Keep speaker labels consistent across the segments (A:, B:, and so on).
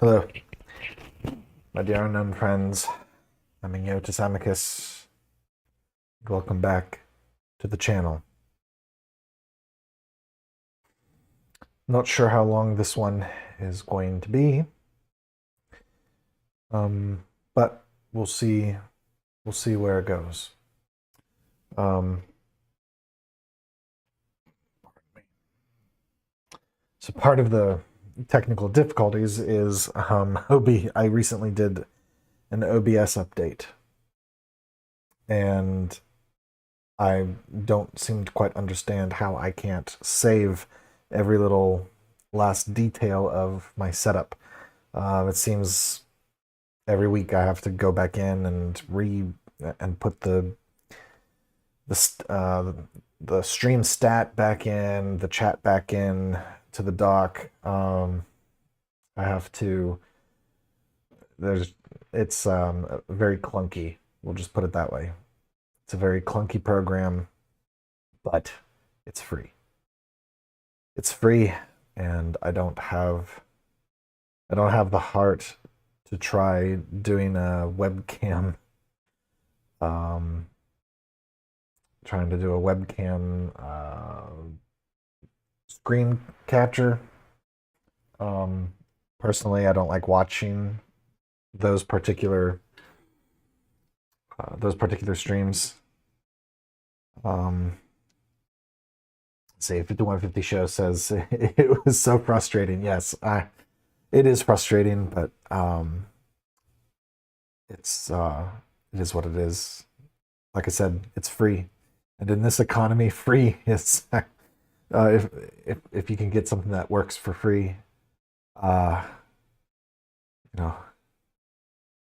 A: Hello, my dear unknown friends. I'm Ignotus Amicus. Welcome back to the channel. Not sure how long this one is going to be, but we'll see. We'll see where it goes. Um, so part of the technical difficulties is I recently did an OBS update, and I don't seem to quite understand how I can't save every little last detail of my setup. It seems every week I have to go back in and put the the stream stat back in, the chat back in to the dock. I have to. There's it's very clunky. We'll just put it that way. It's a very clunky program, but it's free. It's free, and I don't have the heart to try doing a webcam. Um, Trying to do a webcam screen capture. Personally, I don't like watching those particular streams. Say 5150 show says it was so frustrating. Yes, it is frustrating, but it's it is what it is. Like I said, it's free, and in this economy, free is if if you can get something that works for free, uh, you know,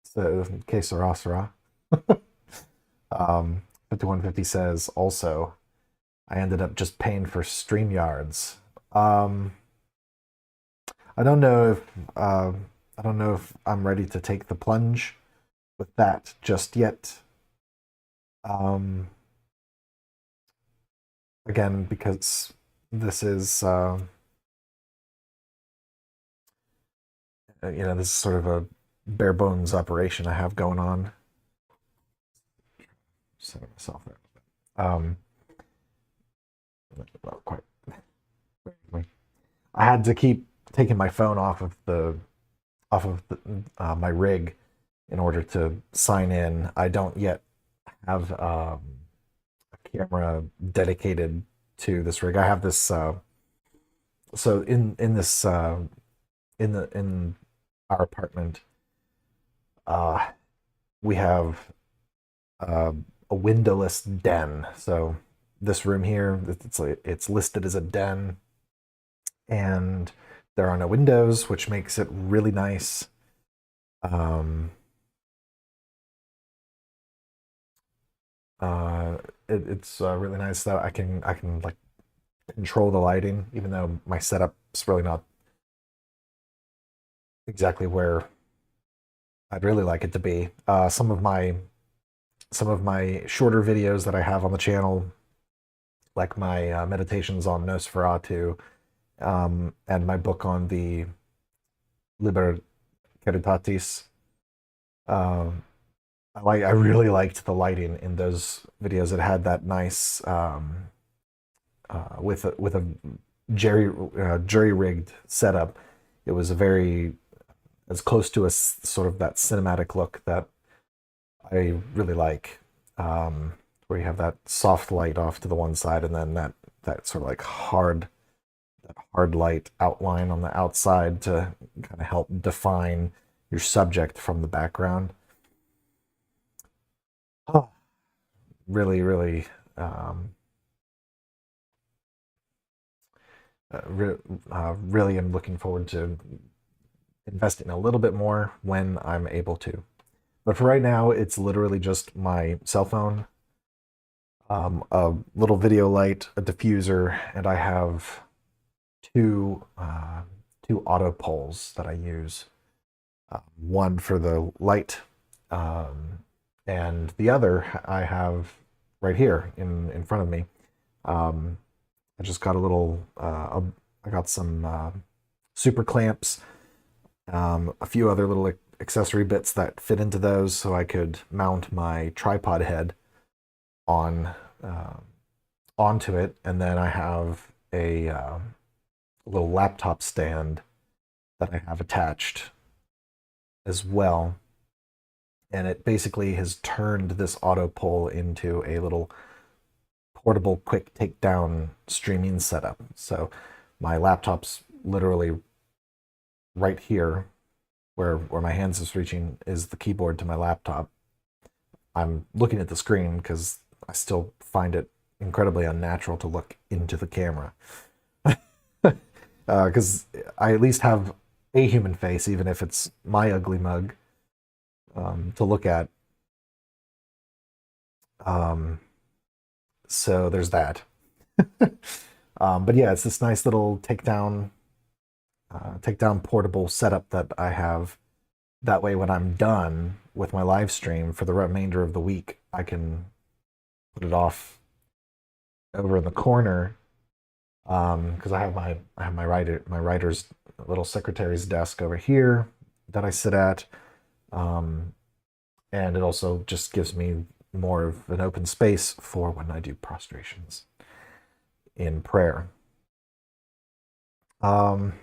A: it's the que sera sera. 5150 says also, I ended up just paying for StreamYards. Um, I don't know if I don't know if I'm ready to take the plunge with that just yet. Again, because this is this is sort of a bare bones operation I have going on. Setting myself there. Not quite. I had to keep taking my phone off of my rig in order to sign in. I don't yet have a camera dedicated to this rig. I have this. So in this in our apartment, we have a windowless den. So this room here, it's listed as a den, and there are no windows, which makes it really nice. It's really nice that I can like control the lighting, even though my setup's really not exactly where I'd really like it to be. Some of my shorter videos that I have on the channel, like my meditations on Nosferatu, and my book on the Liber Caritatis. I really liked the lighting in those videos. It had that nice with a jury rigged setup. It was a very as close to a sort of that cinematic look that I really like, where you have that soft light off to the one side, and then that sort of like hard light outline on the outside to kind of help define your subject from the background. Oh, really, really am looking forward to investing a little bit more when I'm able to. But for right now, it's literally just my cell phone, a little video light, a diffuser, and I have two auto poles that I use. One for the light, and the other I have right here in front of me. I just got a little. I got some super clamps A few other little accessory bits that fit into those, so I could mount my tripod head on onto it, and then I have a little laptop stand that I have attached as well. And it basically has turned this auto pull into a little portable quick takedown streaming setup. So my laptop's literally right here where my hands is reaching is the keyboard to my laptop. I'm looking at the screen because I still find it incredibly unnatural to look into the camera. Because I at least have a human face, even if it's my ugly mug, to look at. Um, so there's that. But yeah, it's this nice little takedown portable setup that I have. That way, when I'm done with my live stream for the remainder of the week, I can put it off over in the corner, because I have my writer's little secretary's desk over here that I sit at, um, and it also just gives me more of an open space for when I do prostrations in prayer. Um,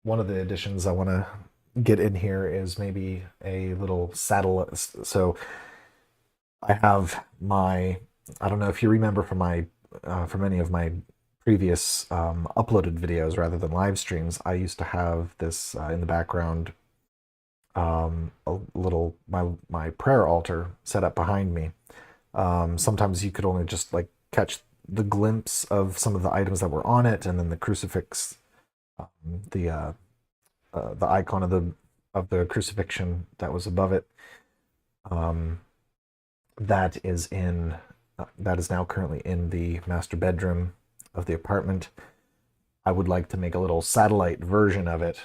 A: One of the additions I want to get in here is maybe a little saddle. So I have my, I don't know if you remember from any of my previous uploaded videos rather than live streams, I used to have this in the background, a little my prayer altar set up behind me. Sometimes you could only just like catch the glimpse of some of the items that were on it, and then the crucifix, um, the icon of the crucifixion that was above it. Um, that is in that is now currently in the master bedroom of the apartment. I would like to make a little satellite version of it,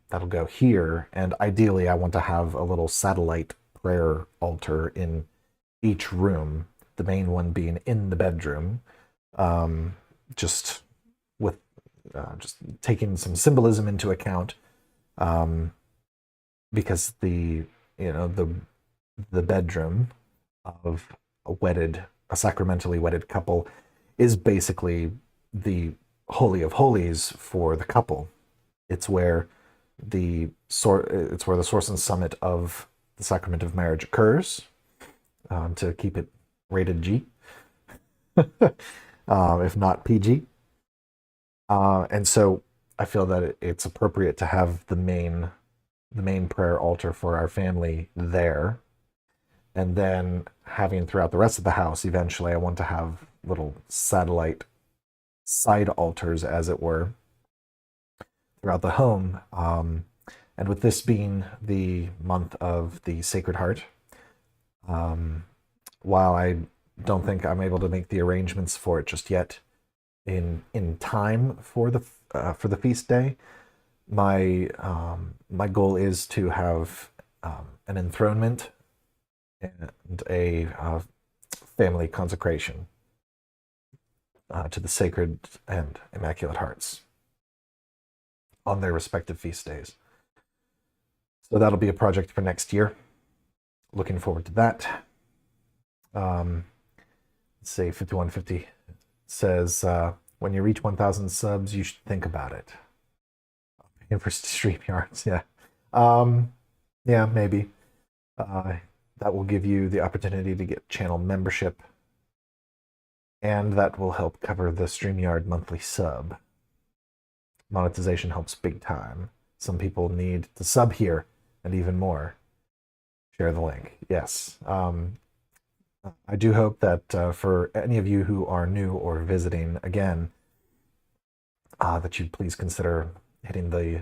A: that'll go here, and ideally I want to have a little satellite prayer altar in each room, the main one being in the bedroom, just with just taking some symbolism into account, um, because the bedroom of a sacramentally wedded couple is basically the holy of holies for the couple. It's where it's where the source and summit of the sacrament of marriage occurs, to keep it rated G, if not PG. And so I feel that it's appropriate to have the main prayer altar for our family there, and then having throughout the rest of the house. Eventually, I want to have little satellite side altars, as it were, throughout the home. And with this being the month of the Sacred Heart, um, while I don't think I'm able to make the arrangements for it just yet in time for the feast day, my goal is to have an enthronement and a family consecration to the Sacred and Immaculate Hearts on their respective feast days. So that'll be a project for next year. Looking forward to that. Let's say 5150 says, when you reach 1,000 subs, you should think about it. For StreamYards, yeah. Yeah, maybe. That will give you the opportunity to get channel membership, and that will help cover the StreamYard monthly sub. Monetization helps big time. Some people need to sub here and even more. Share the link. Yes. I do hope that for any of you who are new or visiting again, that you'd please consider hitting the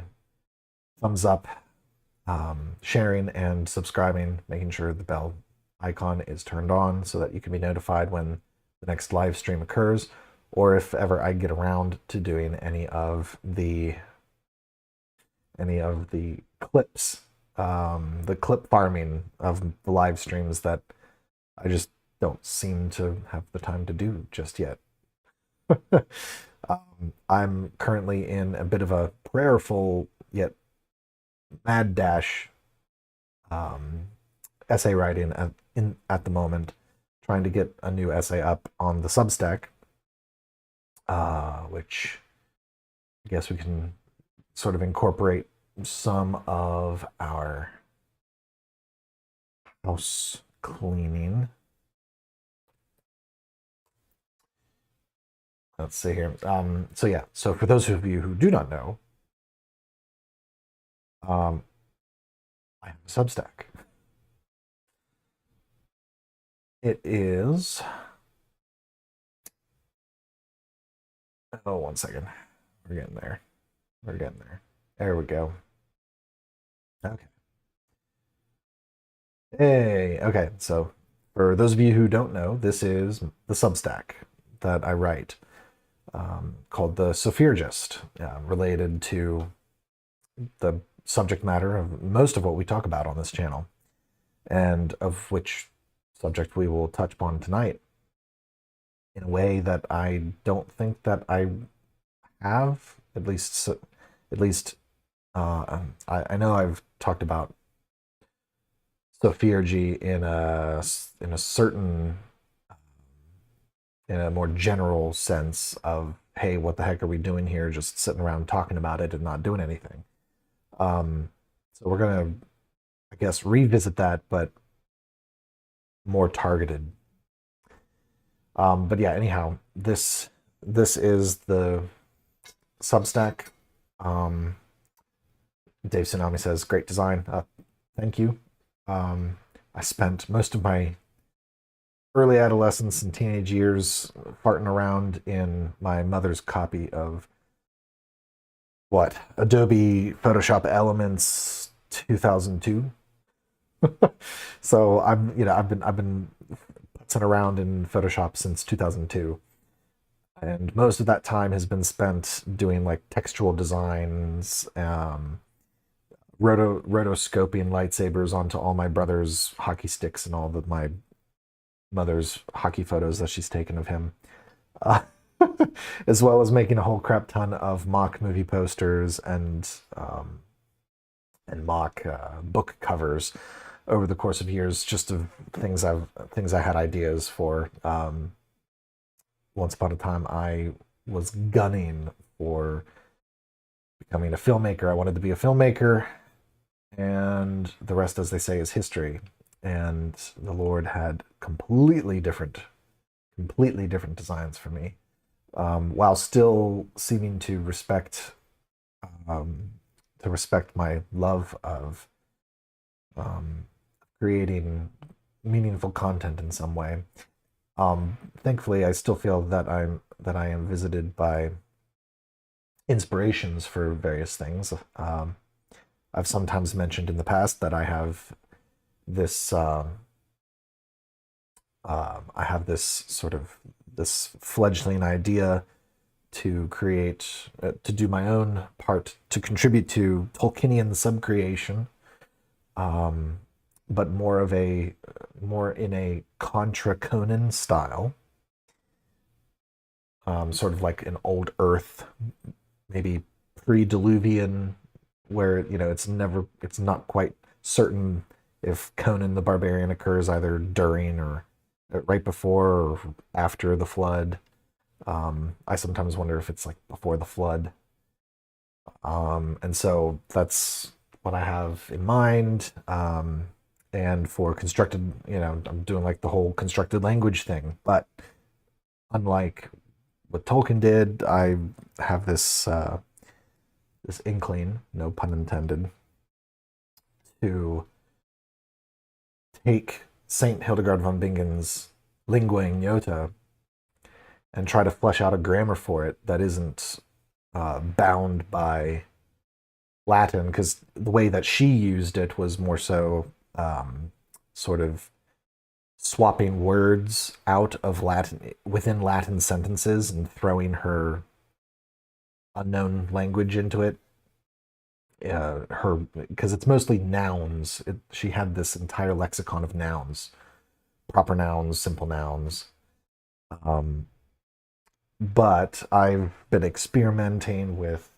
A: thumbs up, sharing, and subscribing, making sure the bell icon is turned on so that you can be notified when the next live stream occurs, or if ever I get around to doing any of the clips, the clip farming of the live streams that I just don't seem to have the time to do just yet. I'm currently in a bit of a prayerful yet mad dash essay writing at the moment, trying to get a new essay up on the Substack, which I guess we can sort of incorporate some of our house cleaning. Let's see here. So yeah, so for those of you who do not know, I have a Substack. It is, oh, 1 second. We're getting there. We're getting there. There we go. Okay. Hey, okay. So for those of you who don't know, this is the Substack that I write, called the Sophiergist, related to the subject matter of most of what we talk about on this channel, and of which subject we will touch upon tonight in a way that I don't think that I have, at least I know I've talked about Sophiergy in a certain, in a more general sense of, hey, what the heck are we doing here, just sitting around talking about it and not doing anything. So we're gonna, I guess, revisit that, but more targeted. But yeah, anyhow, this is the Substack. Dave Tsunami says, great design. Thank you. I spent most of my early adolescence and teenage years farting around in my mother's copy of Adobe Photoshop Elements 2002. So I've been putzing around in Photoshop since 2002, and most of that time has been spent doing like textual designs, rotoscoping lightsabers onto all my brother's hockey sticks and all of my mother's hockey photos that she's taken of him, as well as making a whole crap ton of mock movie posters and mock book covers over the course of years, just of things I had ideas for. Once upon a time, I was gunning for becoming a filmmaker. I wanted to be a filmmaker, and the rest, as they say, is history. And the Lord had completely different designs for me, while still seeming to respect my love of creating meaningful content in some way. Thankfully, I still feel that I am visited by inspirations for various things. I've sometimes mentioned in the past that I have this this fledgling idea to create, to do my own part, to contribute to Tolkienian subcreation, but more in a Contra Conan style, sort of like an old Earth, maybe pre-Diluvian, where it's not quite certain if Conan the Barbarian occurs either during or right before or after the flood. I sometimes wonder if it's like before the flood. And so that's what I have in mind. And for constructed, I'm doing like the whole constructed language thing. But unlike what Tolkien did, I have this inkling, no pun intended, to take Saint Hildegard von Bingen's Lingua Ignota and try to flesh out a grammar for it that isn't bound by Latin, because the way that she used it was more so sort of swapping words out of Latin within Latin sentences and throwing her unknown language into it. Because it's mostly nouns. She had this entire lexicon of nouns, proper nouns, simple nouns. But I've been experimenting with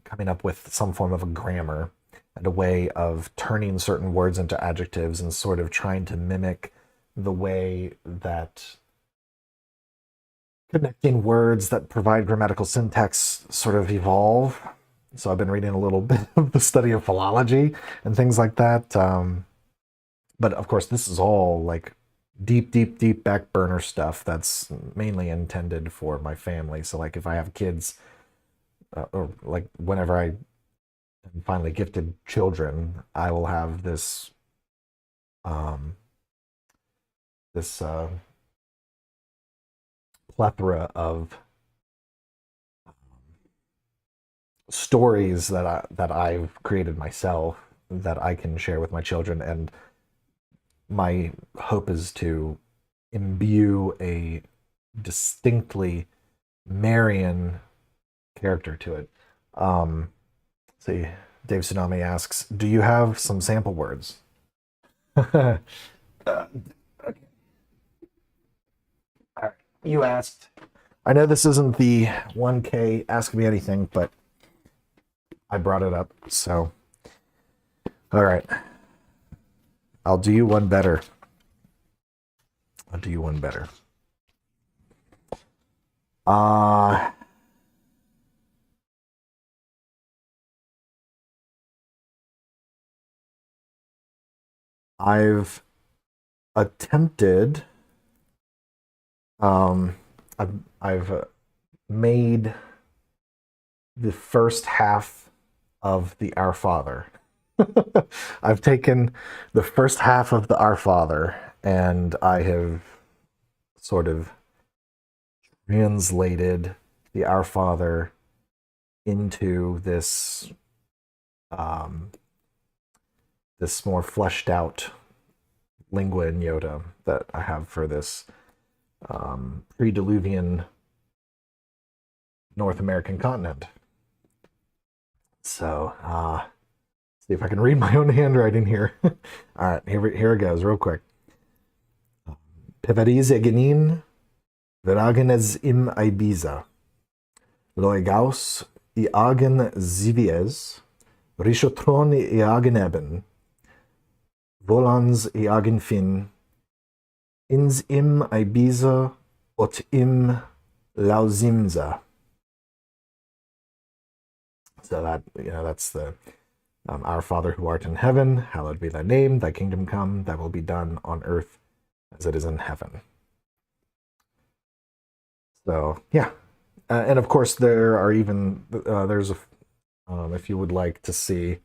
A: kind coming up with some form of a grammar and a way of turning certain words into adjectives and sort of trying to mimic the way that connecting words that provide grammatical syntax sort of evolve. So I've been reading a little bit of the study of philology and things like that. But of course, this is all like deep back burner stuff that's mainly intended for my family. So like if I have kids, or like whenever I am finally gifted children, I will have this um, this plethora of stories that I've created myself that I can share with my children, and my hope is to imbue a distinctly Marian character to it. See, Dave Tsunami asks, "Do you have some sample words?" Okay. All right. You asked. I know this isn't the 1K Ask Me Anything, but I brought it up, so. All right. I'll do you one better. I'll do you one better. I've attempted, I've made the first half of the Our Father. I've taken the first half of the Our Father and I have sort of translated the Our Father into this this more fleshed out lingua ignota that I have for this pre-Diluvian North American continent. So, see if I can read my own handwriting here. All right, here it goes, real quick. Peveriz egenin, veragenes im Ibiza, loegaus iagen zivies, richotron iagen eben, volans iagen fin, ins im Ibiza ot im lausimza. So that, that's the Our Father who art in heaven, hallowed be thy name, thy kingdom come, thy will be done on earth as it is in heaven. So, yeah. And of course, there are even, there's a, if you would like to see,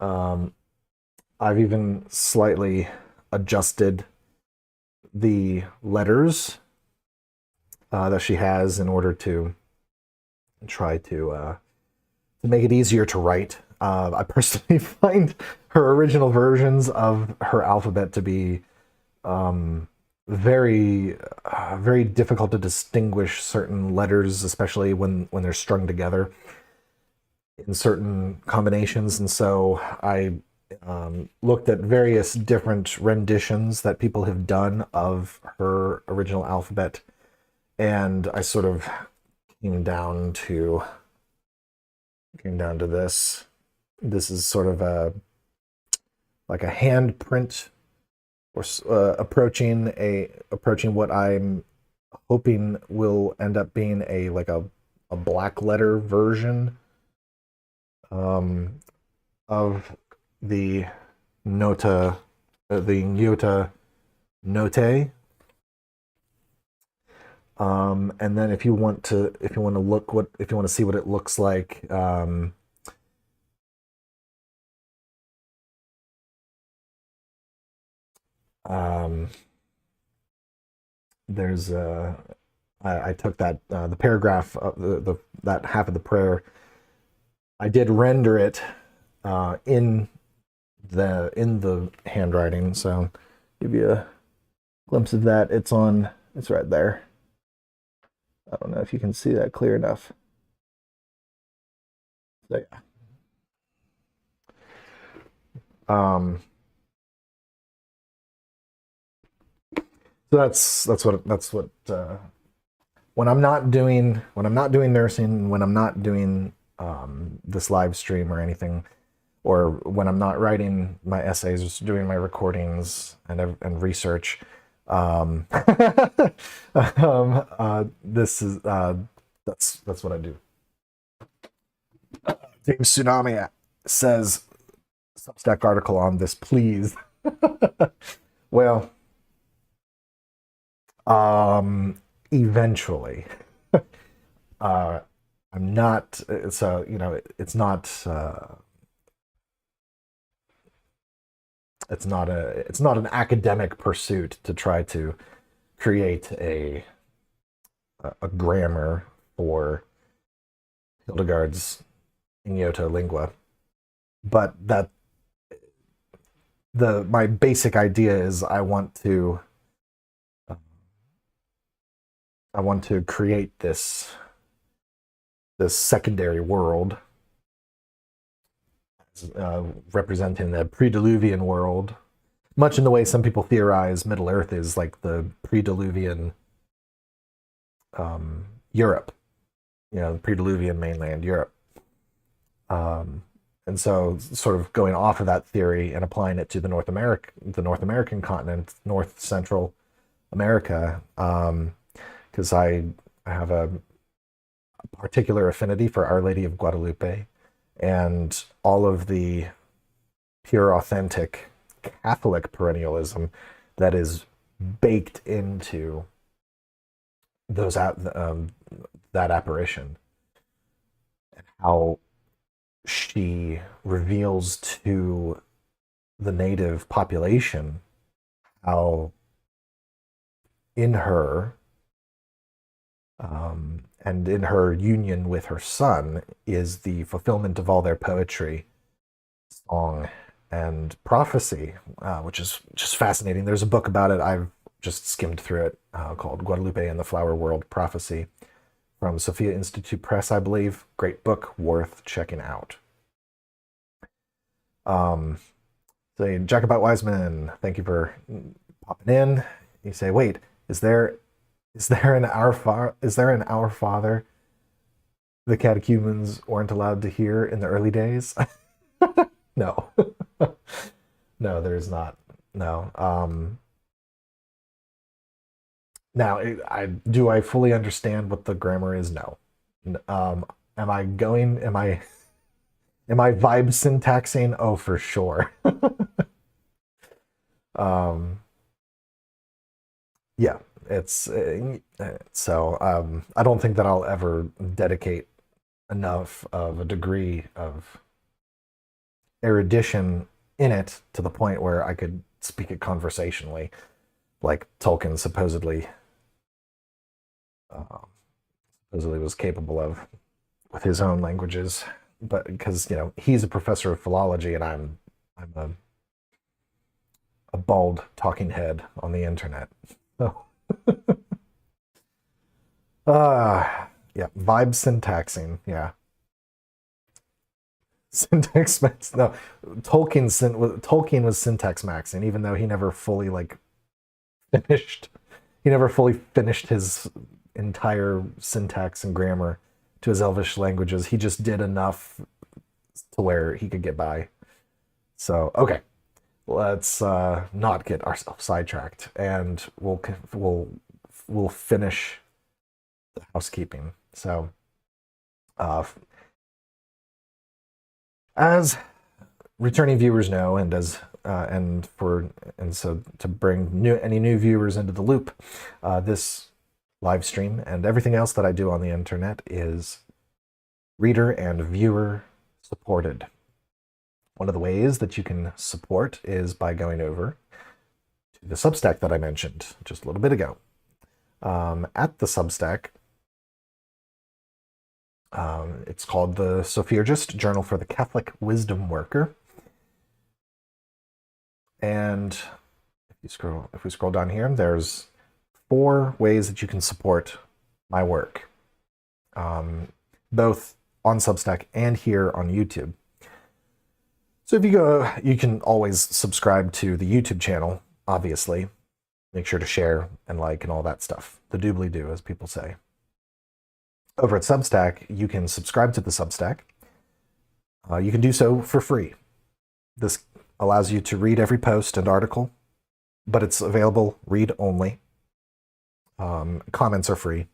A: I've even slightly adjusted the letters that she has in order to try to make it easier to write. I personally find her original versions of her alphabet to be very, very difficult to distinguish certain letters, especially when they're strung together in certain combinations. And so I looked at various different renditions that people have done of her original alphabet, and I sort of came down to this. This is sort of like a handprint, or approaching what I'm hoping will end up being a black letter version of the nota, the ignota notae. And then if you want to see what it looks like, there's I took that the paragraph of that half of the prayer. I did render it in the handwriting, so give you a glimpse of that. It's right there. I don't know if you can see that clear enough. So yeah. So that's what when I'm not doing nursing, when I'm not doing this live stream or anything, or when I'm not writing my essays, just doing my recordings and research. This is that's what I do. Dave Tsunami says Substack article on this, please. Well, eventually. I'm not. So it's not. It's not an academic pursuit to try to create a grammar for Hildegard's Ignoto Lingua, but my basic idea is I want to create this secondary world, representing the pre-Diluvian world, much in the way some people theorize Middle Earth is like the pre-Diluvian Europe, the pre-Diluvian mainland Europe. And so sort of going off of that theory and applying it to the North American continent, North Central America, because I have a particular affinity for Our Lady of Guadalupe and all of the pure, authentic Catholic perennialism that is baked into that apparition, and how she reveals to the native population how in her and in her union with her son is the fulfillment of all their poetry, song, and prophecy, which is just fascinating. There's a book about it. I've just skimmed through it called Guadalupe and the Flower World Prophecy from Sophia Institute Press, I believe. Great book, worth checking out. Say, Jacobite Wiseman, thank you for popping in. You say, wait, is there an Our Father the catechumens weren't allowed to hear in the early days? No. No, there's not. No. Now, do I fully understand what the grammar is? No. Am I vibe syntaxing? Oh, for sure. Yeah, it's so I don't think that I'll ever dedicate enough of a degree of erudition in it to the point where I could speak it conversationally, like Tolkien supposedly was capable of with his own languages. But because he's a professor of philology and I'm a bald talking head on the internet. So yeah, vibe syntaxing, yeah. Syntax max. No, Tolkien was syntax maxing, even though he never fully finished his entire syntax and grammar to his Elvish languages. He just did enough to where he could get by. So okay, let's not get ourselves sidetracked, and we'll finish the housekeeping. So as returning viewers know, and so to bring any new viewers into the loop, this live stream and everything else that I do on the internet is reader and viewer supported. One of the ways that you can support is by going over to the Substack that I mentioned just a little bit ago. At the Substack, it's called the Sophiergist, Journal for the Catholic Wisdom Worker. And if we scroll down here, there's 4 ways that you can support my work, both on Substack and here on YouTube. So if you go, you can always subscribe to the YouTube channel, obviously. Make sure to share and like and all that stuff. The doobly-doo, as people say. Over at Substack, you can subscribe to the Substack, You can do so for free. This allows you to read every post and article, but it's available read only. Comments are free.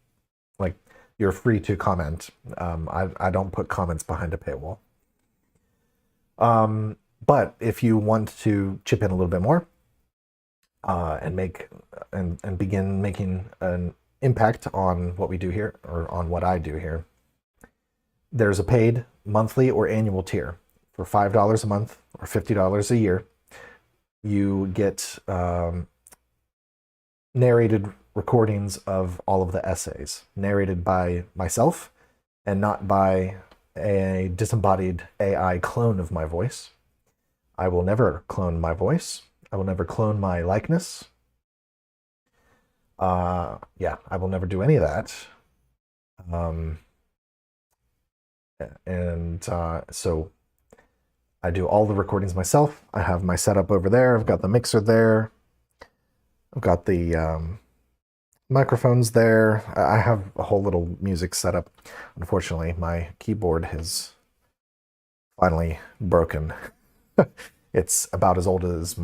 A: Like, you're free to comment. I don't put comments behind a paywall. But if you want to chip in a little bit more and begin making an impact on what we do here, or on what I do here, there's a paid monthly or annual tier. For $5 a month or $50 a year, you get narrated recordings of all of the essays, narrated by myself and not by a disembodied AI clone of my voice. I will never clone my voice. I will never clone my likeness. Yeah, I will never do any of that. So I do all the recordings myself. I have my setup over there. I've got the mixer there. I've got the microphones there. I have a whole little music setup. Unfortunately, my keyboard has finally broken. It's about as old as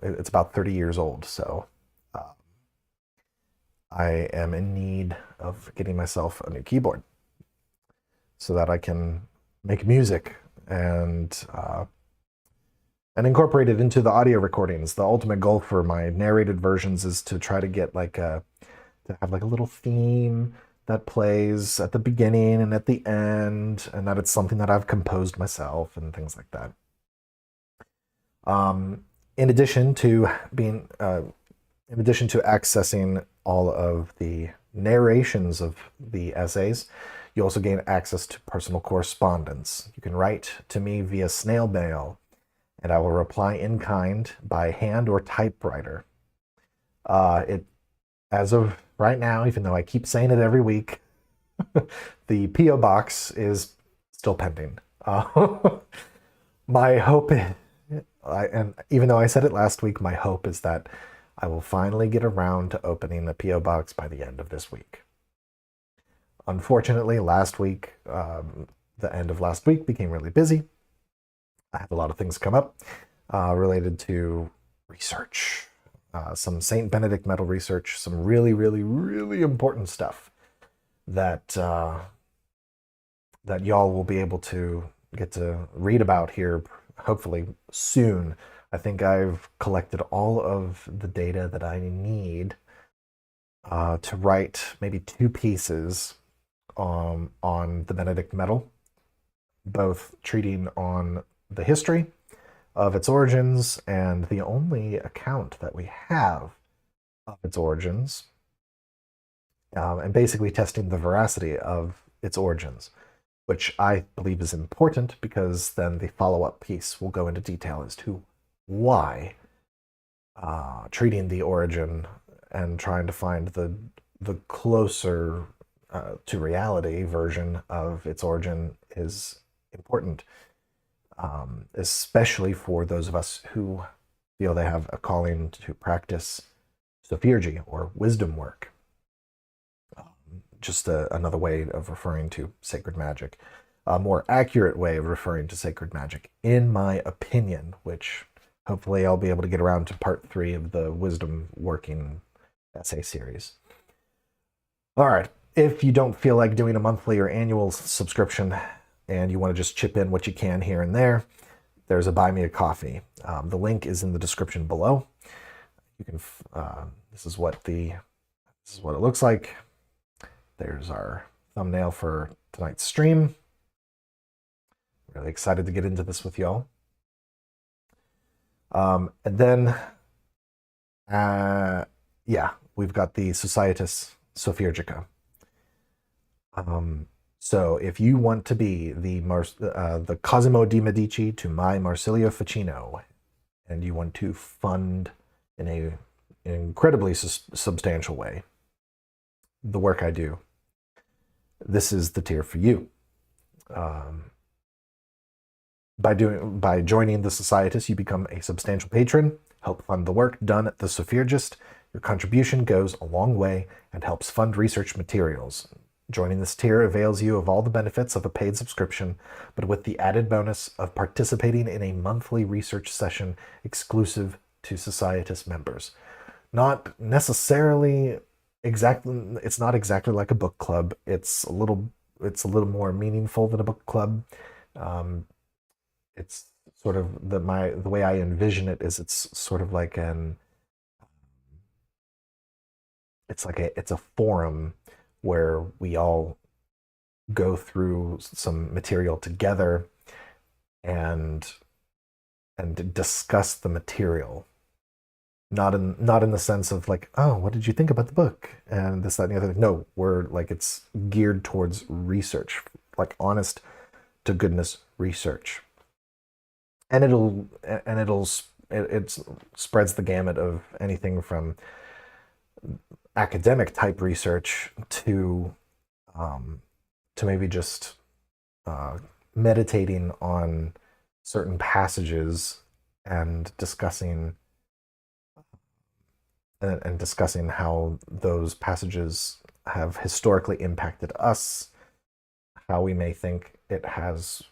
A: it's about 30 years old. So I am in need of getting myself a new keyboard so that I can make music and incorporate it into the audio recordings. The ultimate goal for my narrated versions is to try to get to have like a little theme that plays at the beginning and at the end, and that it's something that I've composed myself and things like that. In addition to accessing all of the narrations of the essays, you also gain access to personal correspondence. You can write to me via snail mail, and I will reply in kind by hand or typewriter. As of right now, even though I keep saying it every week, the P.O. box is still pending. My hope is, and even though I said it last week, my hope is that I will finally get around to opening the P.O. box by the end of this week. Unfortunately, last week, the end of last week became really busy. I had a lot of things come up related to research, some St. Benedict medal research, some really, really, really important stuff that that y'all will be able to get to read about here, hopefully soon. I think I've collected all of the data that I need to write maybe 2 pieces on the Benedict medal, both treating on the history of its origins and the only account that we have of its origins, and basically testing the veracity of its origins, which I believe is important because then the follow-up piece will go into detail as to why treating the origin and trying to find the closer to reality version of its origin is important, especially for those of us who feel they have a calling to practice sophurgy or wisdom work. Just another way of referring to sacred magic, a more accurate way of referring to sacred magic, in my opinion, which hopefully I'll be able to get around to part 3 of the wisdom working essay series. All right. If you don't feel like doing a monthly or annual subscription and you want to just chip in what you can here and there, there's a Buy Me a Coffee. The link is in the description below. You can. This is what it looks like. There's our thumbnail for tonight's stream. Really excited to get into this with y'all. And then, yeah, we've got the Societas Sophurgica. So if you want to be the Cosimo di Medici to my Marsilio Ficino, and you want to fund in an incredibly substantial way the work I do, this is the tier for you. By joining the Societas, you become a substantial patron, help fund the work done at the Sophurgist. Your contribution goes a long way and helps fund research materials. Joining this tier avails you of all the benefits of a paid subscription, but with the added bonus of participating in a monthly research session exclusive to Societas members. Not necessarily exactly, it's not exactly like a book club. It's a little more meaningful than a book club. Um, it's sort of the way I envision it is it's sort of like it's a forum where we all go through some material together and discuss the material. Not in the sense of like, oh, what did you think about the book and this, that, and the other. No, we're like, it's geared towards research, like honest to goodness research, and it spreads the gamut of anything from academic type research um, to maybe just uh, meditating on certain passages and discussing how those passages have historically impacted us, how we may think it has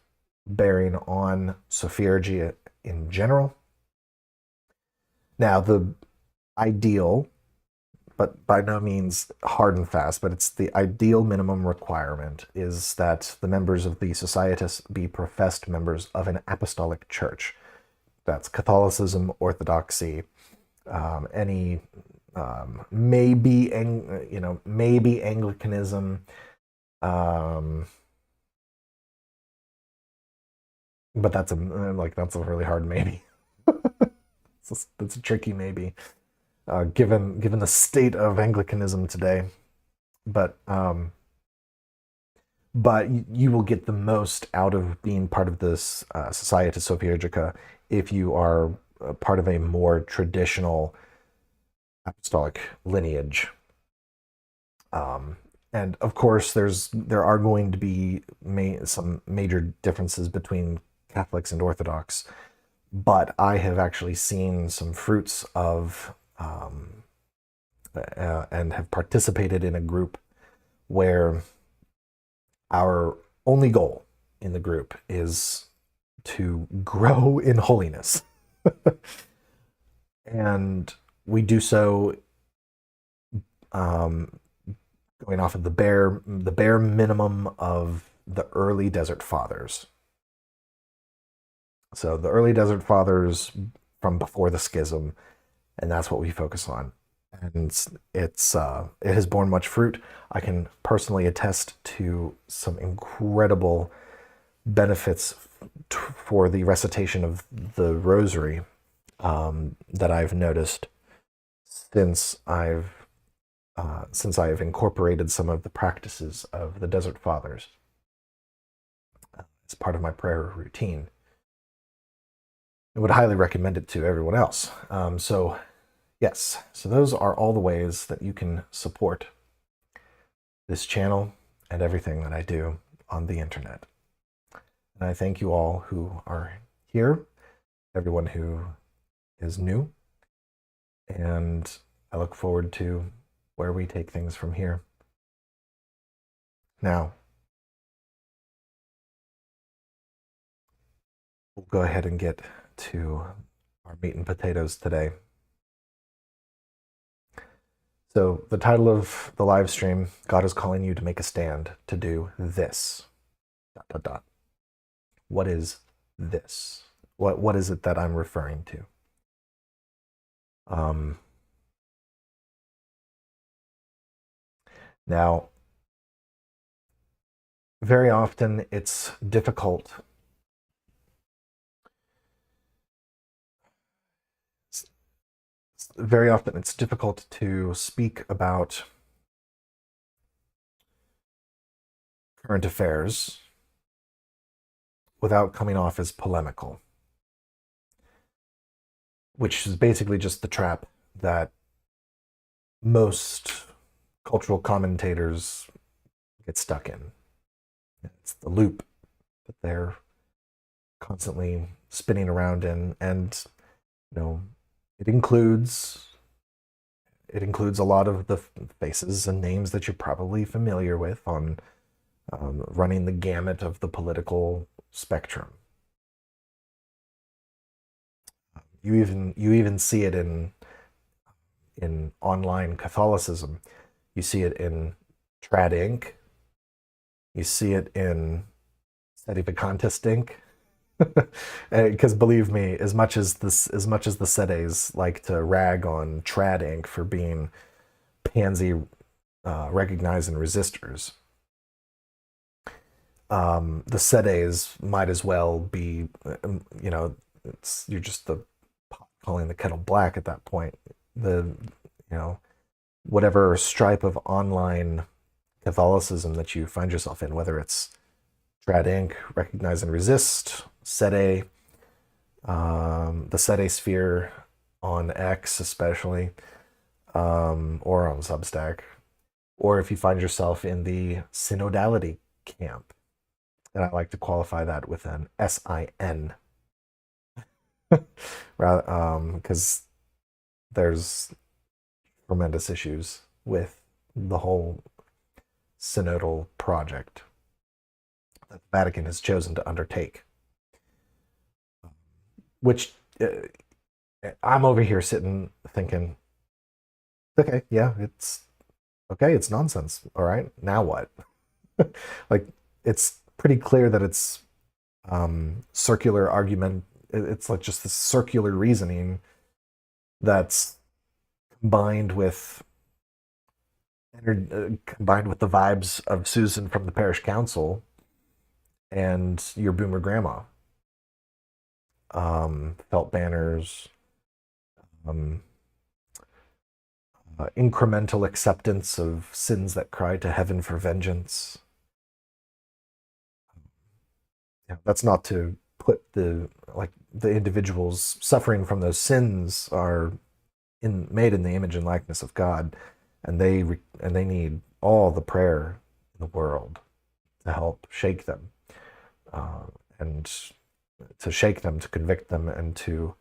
A: bearing on sophiergy in general. Now, the ideal, but by no means hard and fast, but it's the ideal minimum requirement is that the members of the Societas be professed members of an apostolic church. That's Catholicism, Orthodoxy, any maybe Anglicanism, um, but that's a really hard maybe. That's a tricky maybe, given the state of Anglicanism today. But you will get the most out of being part of this Societas Sophiergica if you are part of a more traditional apostolic lineage. And of course, there are going to be some major differences between Catholics and Orthodox, but I have actually seen some fruits of and have participated in a group where our only goal in the group is to grow in holiness. And we do so um, going off of the bare minimum of the early Desert Fathers. So the early Desert Fathers from before the schism, and that's what we focus on. And it has borne much fruit. I can personally attest to some incredible benefits for the recitation of the Rosary that I've noticed since I've incorporated some of the practices of the Desert Fathers as part of my prayer routine. I would highly recommend it to everyone else. Yes, so those are all the ways that you can support this channel and everything that I do on the internet. And I thank you all who are here, everyone who is new, and I look forward to where we take things from here. Now, we'll go ahead and get to our meat and potatoes today. So the title of the live stream, God is calling you to make a stand, to do this, ... What is this? What is it that I'm referring to? Now, very often it's difficult to speak about current affairs without coming off as polemical, which is basically just the trap that most cultural commentators get stuck in. It's the loop that they're constantly spinning around in, and it includes it includes a lot of the faces and names that you're probably familiar with on running the gamut of the political spectrum. You even see it in online Catholicism. You see it in Trad Inc. You see it in Sedevacantist Inc. Because believe me, as much as the Sedes like to rag on Trad Inc. for being pansy recognizing resistors, the Sedes might as well be, you're just the pot calling the kettle black at that point. The you know whatever stripe of online Catholicism that you find yourself in, whether it's Trad Inc., Recognize and Resist, Sede, the Sede Sphere on X especially, or on Substack, or if you find yourself in the synodality camp, and I like to qualify that with an SIN, rather, because there's tremendous issues with the whole synodal project that the Vatican has chosen to undertake, which I'm over here sitting thinking, okay, yeah, it's okay, it's nonsense. All right, now what? Like, it's pretty clear that it's circular argument. It's like just this circular reasoning that's combined with combined with the vibes of Susan from the parish council and your boomer grandma. Felt banners, um, incremental acceptance of sins that cry to heaven for vengeance. Yeah, that's not to put the individuals suffering from those sins are made in the image and likeness of God, and they need all the prayer in the world to help shake them, and to shake them, to convict them, and to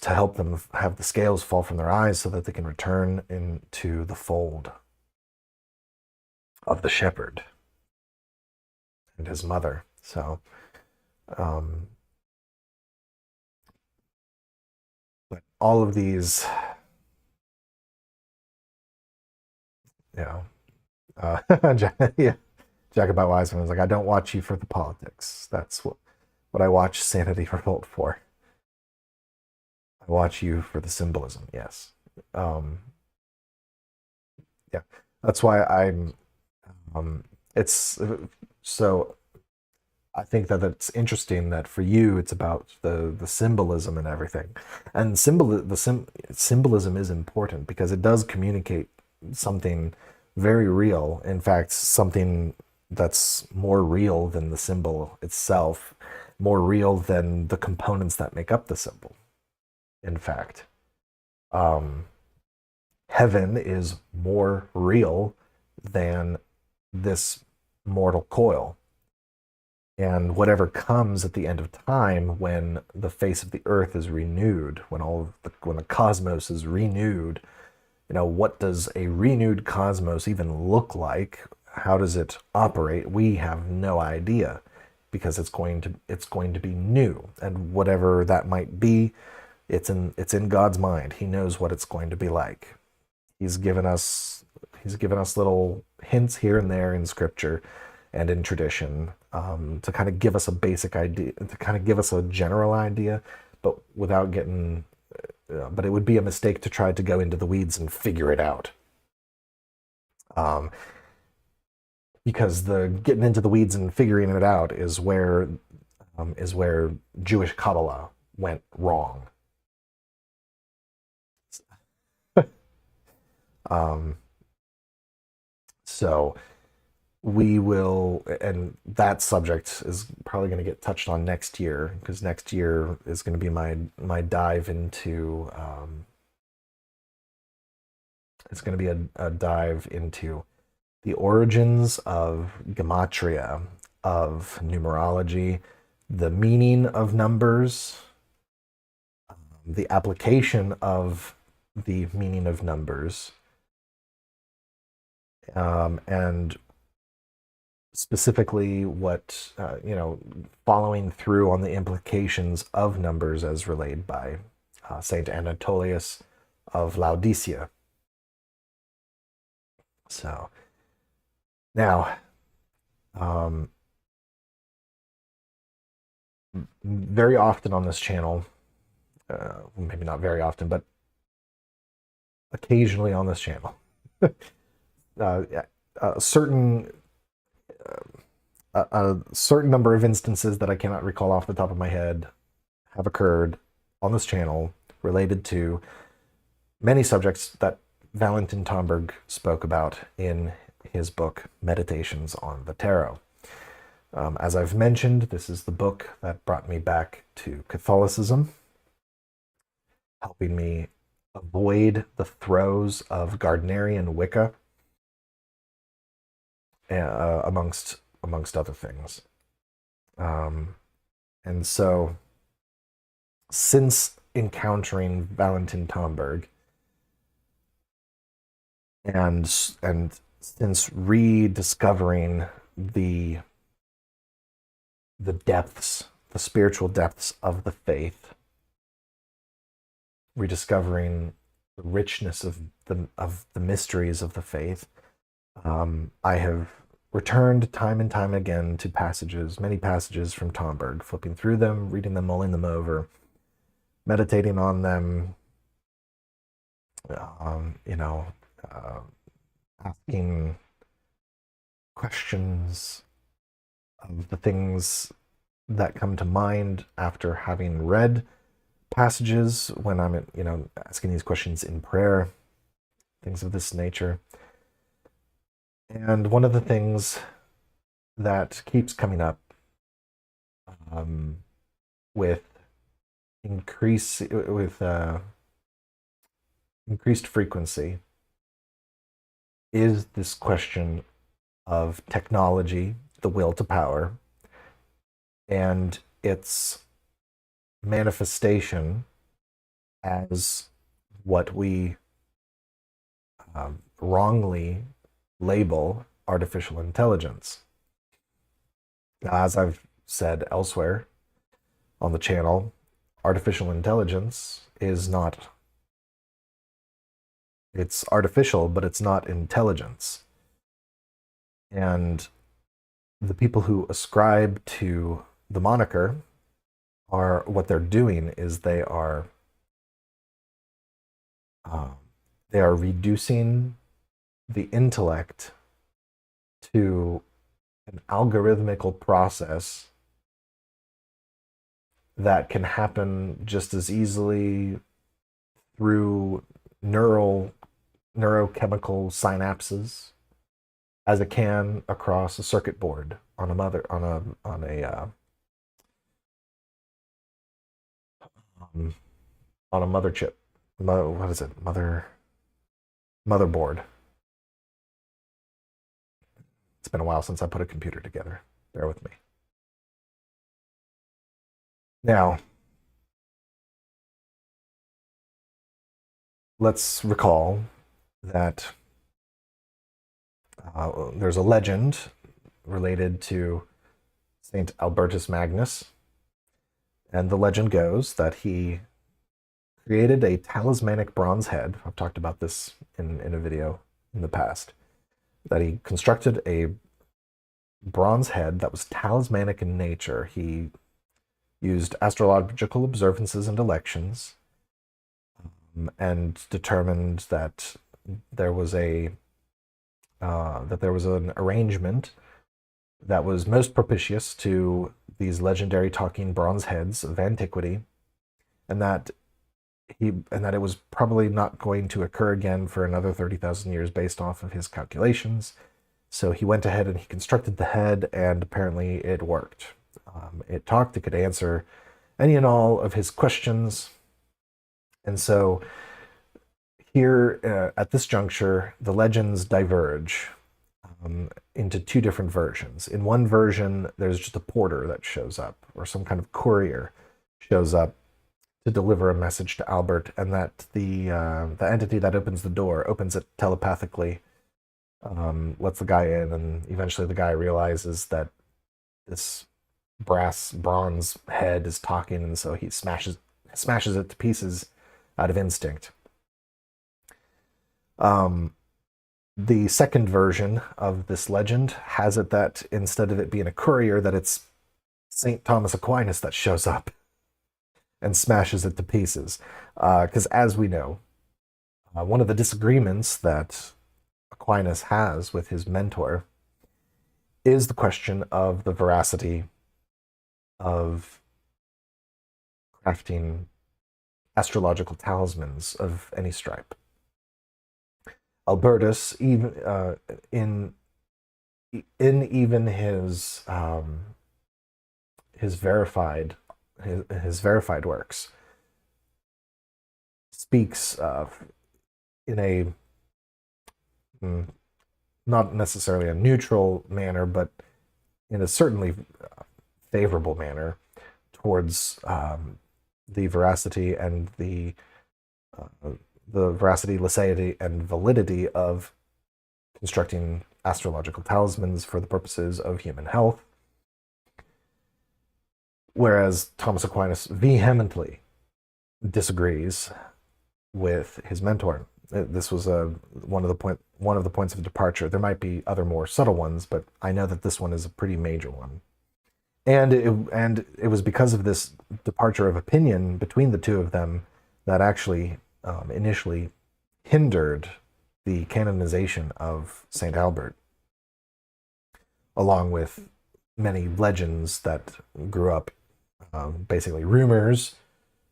A: help them have the scales fall from their eyes so that they can return into the fold of the shepherd and his mother. So, but all of these, you know, yeah, Jacobite Wiseman was like, I don't watch you for the politics. That's what I watch Sanity Revolt for. I watch you for the symbolism. Yes. Um, yeah, that's why I'm. It's so. I think that it's interesting that for you it's about the symbolism and everything, and symbolism is important because it does communicate something very real. In fact, something that's more real than the symbol itself, more real than the components that make up the symbol. In fact, um, heaven is more real than this mortal coil. And whatever comes at the end of time, when the face of the earth is renewed, when the cosmos is renewed, what does a renewed cosmos even look like? How does it operate? We have no idea, because it's going to be new, and whatever that might be, it's in God's mind. He knows what it's going to be like. He's given us little hints here and there in scripture and in tradition, to kind of give us a basic idea, to kind of give us a general idea, but without getting. But it would be a mistake to try to go into the weeds and figure it out, um, because the getting into the weeds and figuring it out is where Jewish Kabbalah went wrong. Um, so we will, and that subject is probably going to get touched on next year, because next year is going to be my dive into, it's going to be a dive into the origins of gematria, of numerology, the meaning of numbers, the application of the meaning of numbers, and specifically what, following through on the implications of numbers as relayed by Saint Anatolius of Laodicea. So now, very often on this channel, maybe not very often, but occasionally on this channel, a certain number of instances that I cannot recall off the top of my head have occurred on this channel related to many subjects that Valentin Tomberg spoke about in his book, Meditations on the Tarot. As I've mentioned, this is the book that brought me back to Catholicism, helping me avoid the throes of Gardnerian Wicca, amongst other things. And so, since encountering Valentin Tomberg, and since rediscovering the depths, the spiritual depths of the faith, rediscovering the richness of the mysteries of the faith, I have returned time and time again to passages, many passages from Tomberg, flipping through them, reading them, mulling them over, meditating on them, asking questions of the things that come to mind after having read passages, when I'm, asking these questions in prayer, things of this nature. And one of the things that keeps coming up with increased frequency is this question of technology, the will to power, and its manifestation as what we wrongly label artificial intelligence. As I've said elsewhere on the channel, artificial intelligence is not, it's artificial, but it's not intelligence. And the people who ascribe to the moniker are, what they're doing is they are reducing the intellect to an algorithmical process that can happen just as easily through neurochemical synapses as it can across a circuit board on a mother chip. What is it? Motherboard. It's been a while since I put a computer together. Bear with me. Now, let's recall that there's a legend related to Saint Albertus Magnus, and the legend goes that he created a talismanic bronze head. I've talked about this in a video in the past, that he constructed a bronze head that was talismanic in nature. He used astrological observances and elections, and determined that there was an arrangement that was most propitious to these legendary talking bronze heads of antiquity, and that it was probably not going to occur again for another 30,000 years based off of his calculations. So he went ahead and he constructed the head, and apparently it worked. It talked, it could answer any and all of his questions. And so here, at this juncture, the legends diverge into two different versions. In one version, there's just a porter that shows up, or some kind of courier shows up to deliver a message to Albert, and that the entity that opens the door opens it telepathically, lets the guy in, and eventually the guy realizes that this bronze head is talking, and so he smashes it to pieces out of instinct. The second version of this legend has it that instead of it being a courier, that it's St. Thomas Aquinas that shows up and smashes it to pieces. Because as we know, one of the disagreements that Aquinas has with his mentor is the question of the veracity of crafting astrological talismans of any stripe. Albertus, even in even his verified works, speaks in a not necessarily a neutral manner, but in a certainly favorable manner towards the veracity and the veracity, laicity, and validity of constructing astrological talismans for the purposes of human health. Whereas Thomas Aquinas vehemently disagrees with his mentor. This was one of the points of departure. There might be other more subtle ones, but I know that this one is a pretty major one. And it was because of this departure of opinion between the two of them that actually initially hindered the canonization of Saint Albert, along with many legends that grew up, basically rumors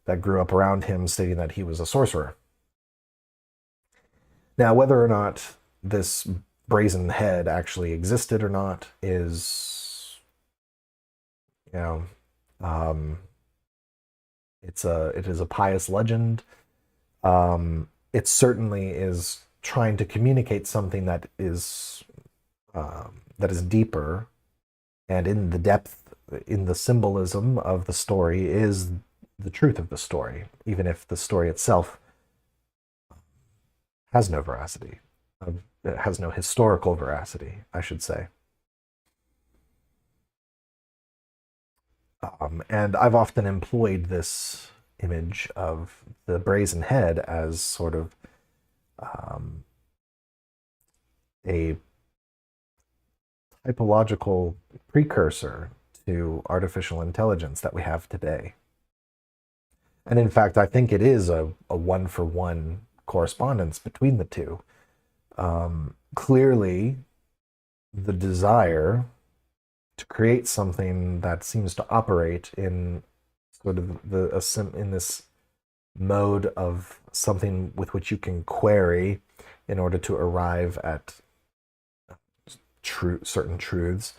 A: that grew up around him stating that he was a sorcerer. Now, whether or not this brazen head actually existed or not is, it is a pious legend. It certainly is trying to communicate something that is deeper, and in the depth, in the symbolism of the story is the truth of the story, even if the story itself has no veracity. It has no historical veracity, I should say. And I've often employed this image of the brazen head as sort of a typological precursor to artificial intelligence that we have today. And in fact, I think it is a one-for-one correspondence between the two. Clearly, the desire to create something that seems to operate in sort of in this mode of something with which you can query in order to arrive at certain truths.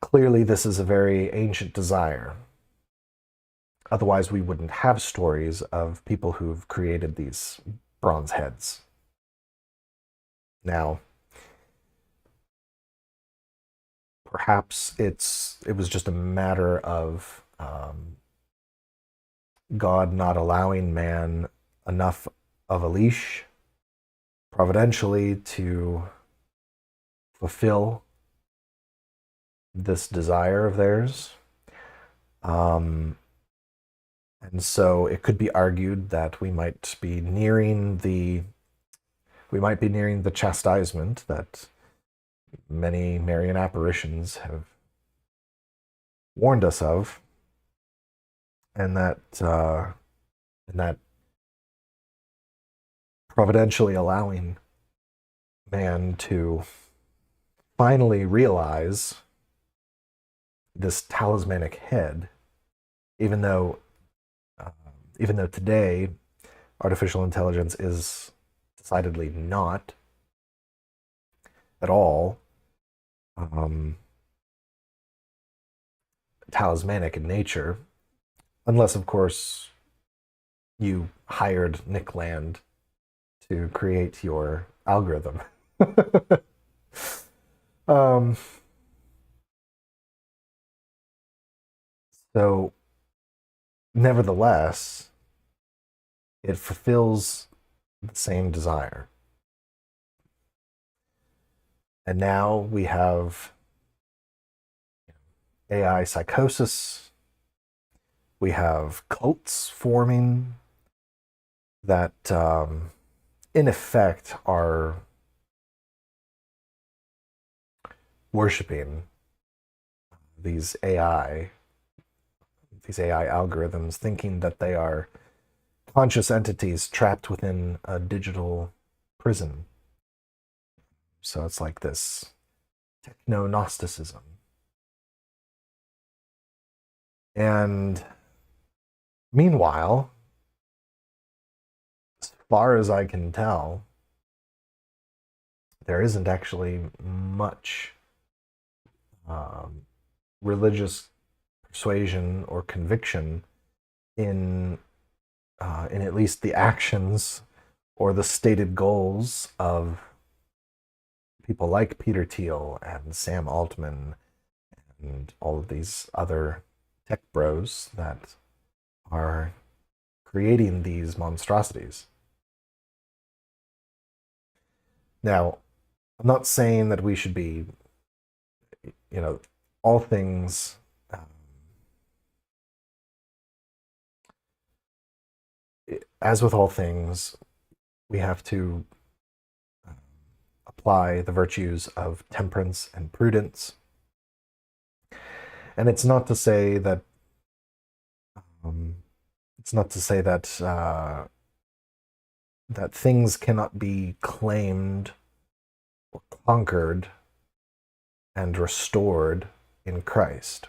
A: Clearly, this is a very ancient desire. Otherwise, we wouldn't have stories of people who've created these bronze heads. Now, perhaps it was just a matter of God not allowing man enough of a leash providentially to fulfill this desire of theirs. And so it could be argued that we might be nearing the chastisement that many Marian apparitions have warned us of, and that providentially allowing man to finally realize this talismanic head, even though today artificial intelligence is decidedly not at all talismanic in nature, unless, of course, you hired Nick Land to create your algorithm. So nevertheless, it fulfills the same desire. And now we have AI psychosis. We have cults forming that, in effect, are worshiping these AI algorithms, thinking that they are conscious entities trapped within a digital prison. So it's like this techno-Gnosticism. And meanwhile, as far as I can tell, there isn't actually much religious persuasion or conviction in at least the actions or the stated goals of people like Peter Thiel and Sam Altman and all of these other tech bros that are creating these monstrosities. Now, I'm not saying that we should be, all things. As with all things, we have to apply the virtues of temperance and prudence. And it's not to say that that things cannot be claimed or conquered and restored in Christ.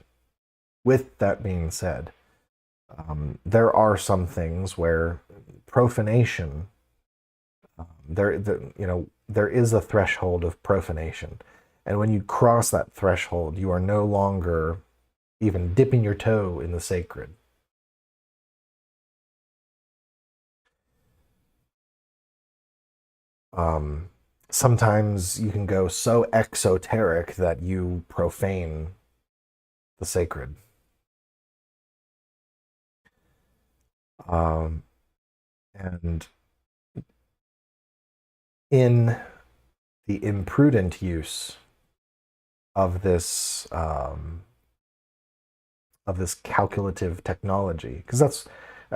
A: With that being said, there are some things where profanation, there is a threshold of profanation, and when you cross that threshold, you are no longer even dipping your toe in the sacred. Sometimes you can go so exoteric that you profane the sacred. And in the imprudent use of this calculative technology, because that's,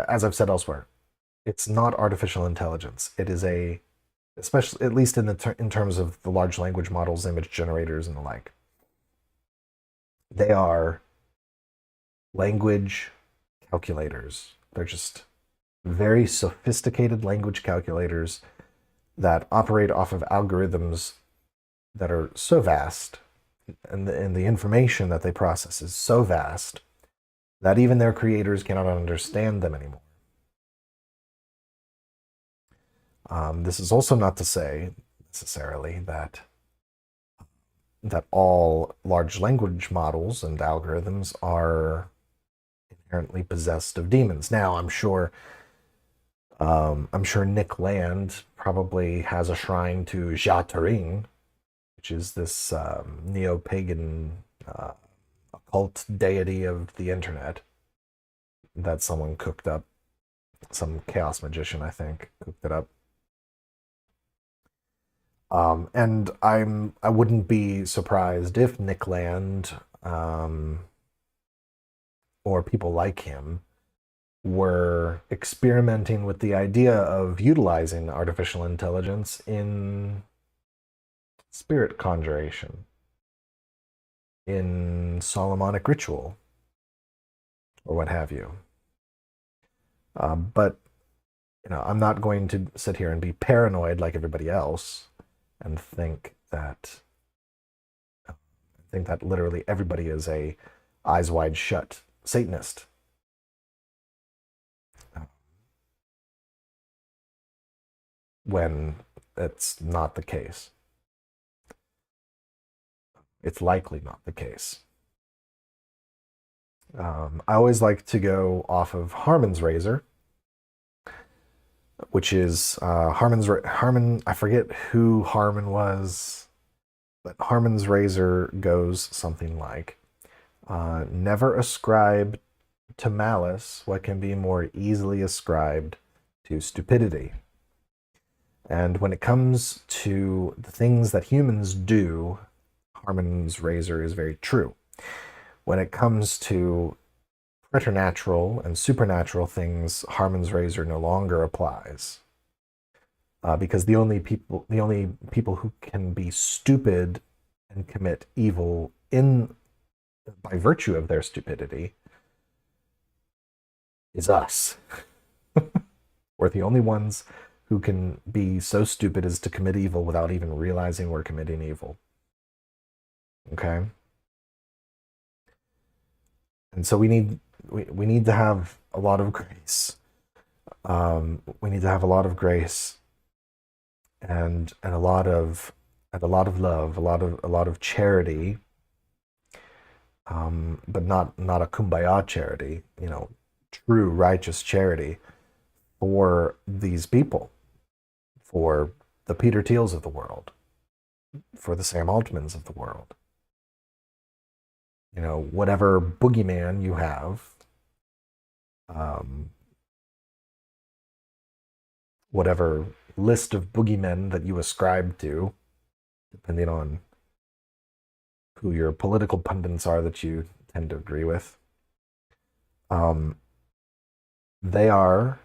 A: as I've said elsewhere, it's not artificial intelligence. It is especially at least in terms of the large language models, image generators, and the like. They are language calculators. They're just very sophisticated language calculators that operate off of algorithms that are so vast, and the information that they process is so vast that even their creators cannot understand them anymore. This is also not to say necessarily that all large language models and algorithms are inherently possessed of demons. Now, I'm sure Nick Land probably has a shrine to Jia Turing, which is this neo-pagan occult deity of the internet that someone cooked up. Some chaos magician, I think, cooked it up. And I wouldn't be surprised if Nick Land or people like him were experimenting with the idea of utilizing artificial intelligence in spirit conjuration, in Solomonic ritual, or what have you. But I'm not going to sit here and be paranoid like everybody else and think that literally everybody is a eyes wide shut Satanist. When it's not the case. It's likely not the case. I always like to go off of Harmon's razor, which is Harmon. I forget who Harmon was, but Harmon's razor goes something like, never ascribe to malice what can be more easily ascribed to stupidity. And when it comes to the things that humans do, Harmon's razor is very true. When it comes to preternatural and supernatural things, Harmon's razor no longer applies. Because the only people who can be stupid and commit evil by virtue of their stupidity is us. We're the only ones who can be so stupid as to commit evil without even realizing we're committing evil. Okay? And so we need to have a lot of grace. We need to have a lot of grace and a lot of love, a lot of charity, but not a kumbaya charity, true righteous charity for these people, for the Peter Thiels of the world, for the Sam Altmans of the world. Whatever boogeyman you have, whatever list of boogeymen that you ascribe to, depending on who your political pundits are that you tend to agree with, they are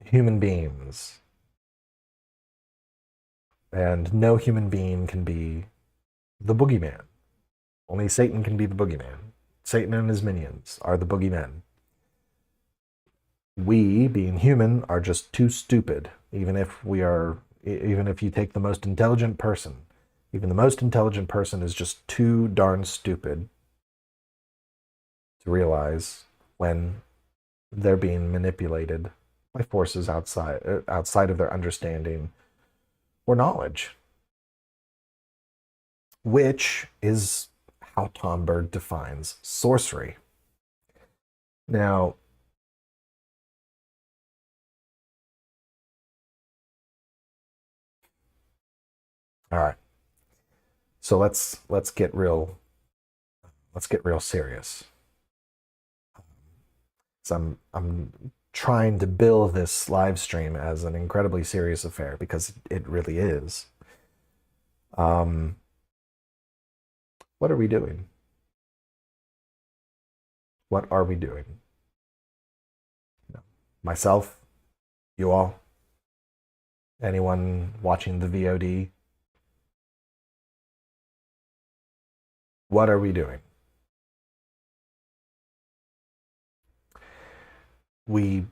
A: human beings. And no human being can be the boogeyman. Only Satan can be the boogeyman. Satan and his minions are the boogeymen. We, being human, are just too stupid. Even if you take the most intelligent person, even the most intelligent person is just too darn stupid to realize when they're being manipulated by forces outside of their understanding or knowledge, which is how Tom Bird defines sorcery. Now, all right. So let's get real serious. So I'm trying to bill this live stream as an incredibly serious affair because it really is. What are we doing? What are we doing? Myself, you all, anyone watching the VOD, what are we doing? I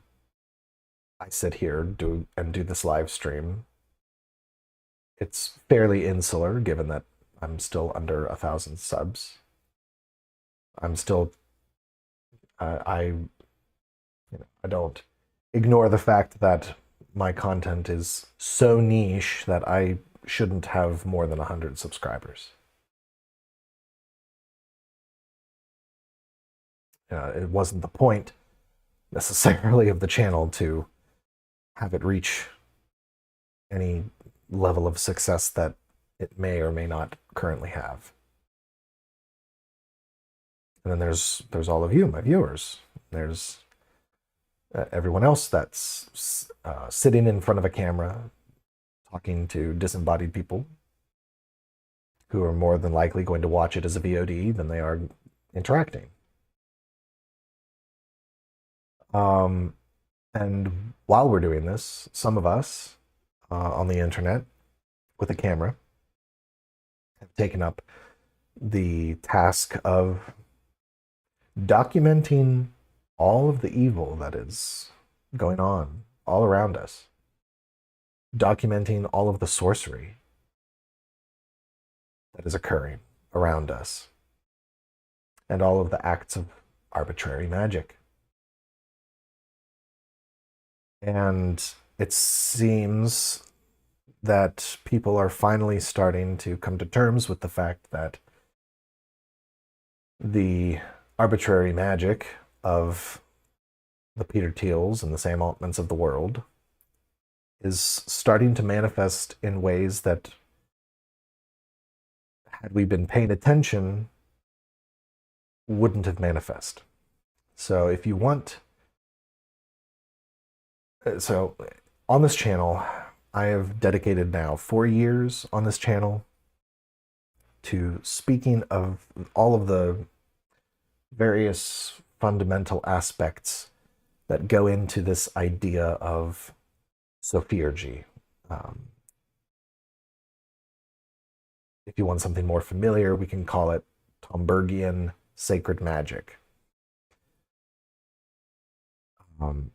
A: sit here do this live stream. It's fairly insular given that I'm still under 1,000 subs. I'm still, I don't ignore the fact that my content is so niche that I shouldn't have more than 100 subscribers. It wasn't the point necessarily of the channel to have it reach any level of success that it may or may not currently have. And then there's all of you, my viewers. There's everyone else that's sitting in front of a camera talking to disembodied people who are more than likely going to watch it as a VOD than they are interacting. And while we're doing this, some of us on the internet with a camera have taken up the task of documenting all of the evil that is going on all around us, documenting all of the sorcery that is occurring around us, and all of the acts of arbitrary magic. And it seems that people are finally starting to come to terms with the fact that the arbitrary magic of the Peter Thiels and the Sam Altmans of the world is starting to manifest in ways that, had we been paying attention, wouldn't have manifested. So if you want, so on this channel, I have dedicated now 4 years on this channel to speaking of all of the various fundamental aspects that go into this idea of sophiergy. Um, if you want something more familiar, we can call it Tombergian sacred magic. Um,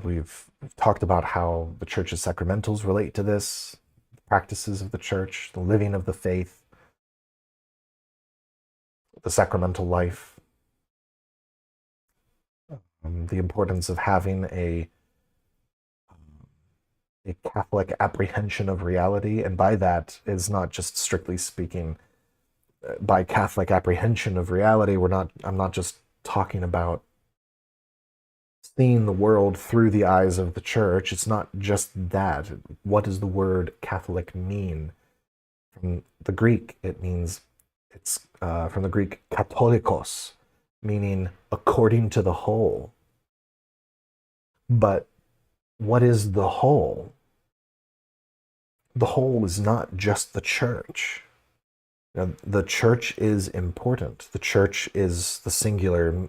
A: we've talked about how the church's sacramentals relate to this, the practices of the church, the living of the faith, the sacramental life, the importance of having a Catholic apprehension of reality. And by that is not just strictly speaking by Catholic apprehension of reality. I'm not just talking about seeing the world through the eyes of the church. It's not just that. What does the word Catholic mean? From the Greek, it's from the Greek katholikos, meaning according to the whole. But what is the whole? The whole is not just the church. The church is important. The church is the singular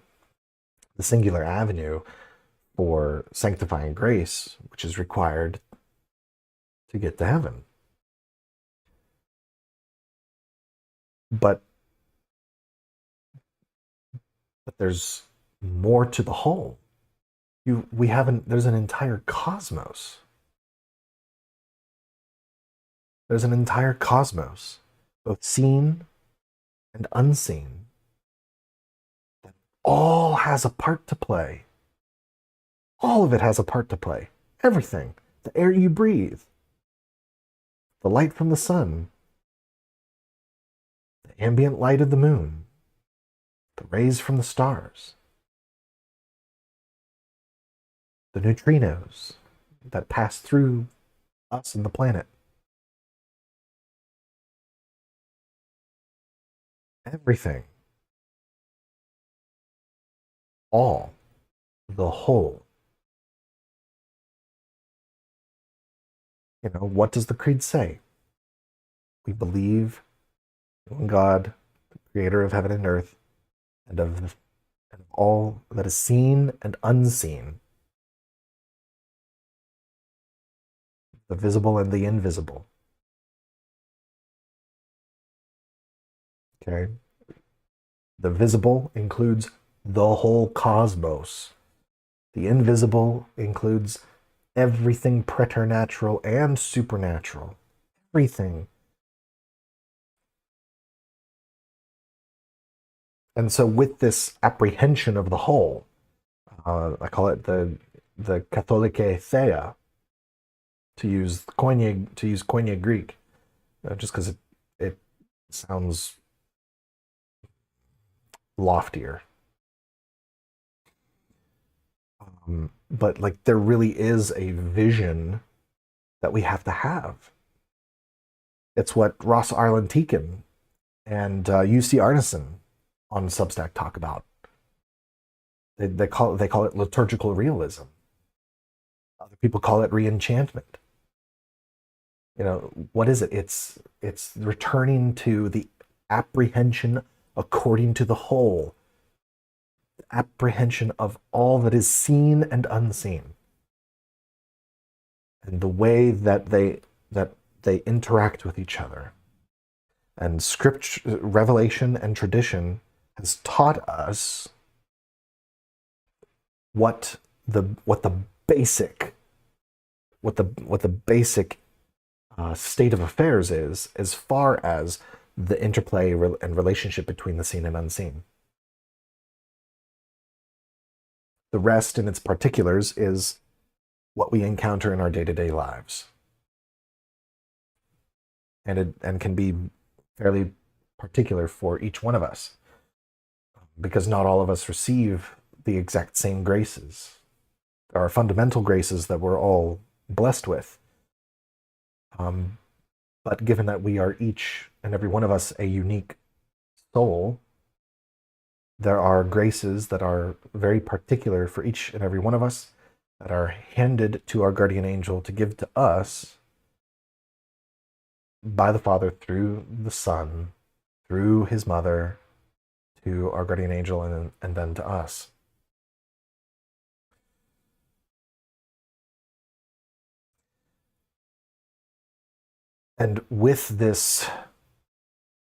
A: avenue for sanctifying grace, which is required to get to heaven. But there's more to the whole. There's an entire cosmos. There's an entire cosmos, both seen and unseen, that all has a part to play. All of it has a part to play. Everything. The air you breathe, the light from the sun, the ambient light of the moon, the rays from the stars, the neutrinos that pass through us and the planet. Everything. All. The whole. What does the creed say? We believe in God, the creator of heaven and earth, and of all that is seen and unseen, the visible and the invisible. Okay? The visible includes the whole cosmos. The invisible includes everything preternatural and supernatural. Everything. And so with this apprehension of the whole, I call it the katholike theia, to use Koine Greek, just because it sounds loftier. But like there really is a vision that we have to have. It's what Ross Arlen-Teakin and UC Arneson on Substack talk about. They call it liturgical realism. Other people call it reenchantment. What is it? It's returning to the apprehension according to the whole, apprehension of all that is seen and unseen, and the way that they interact with each other. And scripture, revelation, and tradition has taught us what the basic state of affairs is, as far as the interplay and relationship between the seen and unseen. The rest, in its particulars, is what we encounter in our day-to-day lives, and can be fairly particular for each one of us, because not all of us receive the exact same graces. There are fundamental graces that we're all blessed with. But given that we are each and every one of us a unique soul, there are graces that are very particular for each and every one of us that are handed to our guardian angel to give to us by the Father through the Son, through his mother, to our guardian angel, and then to us. And with this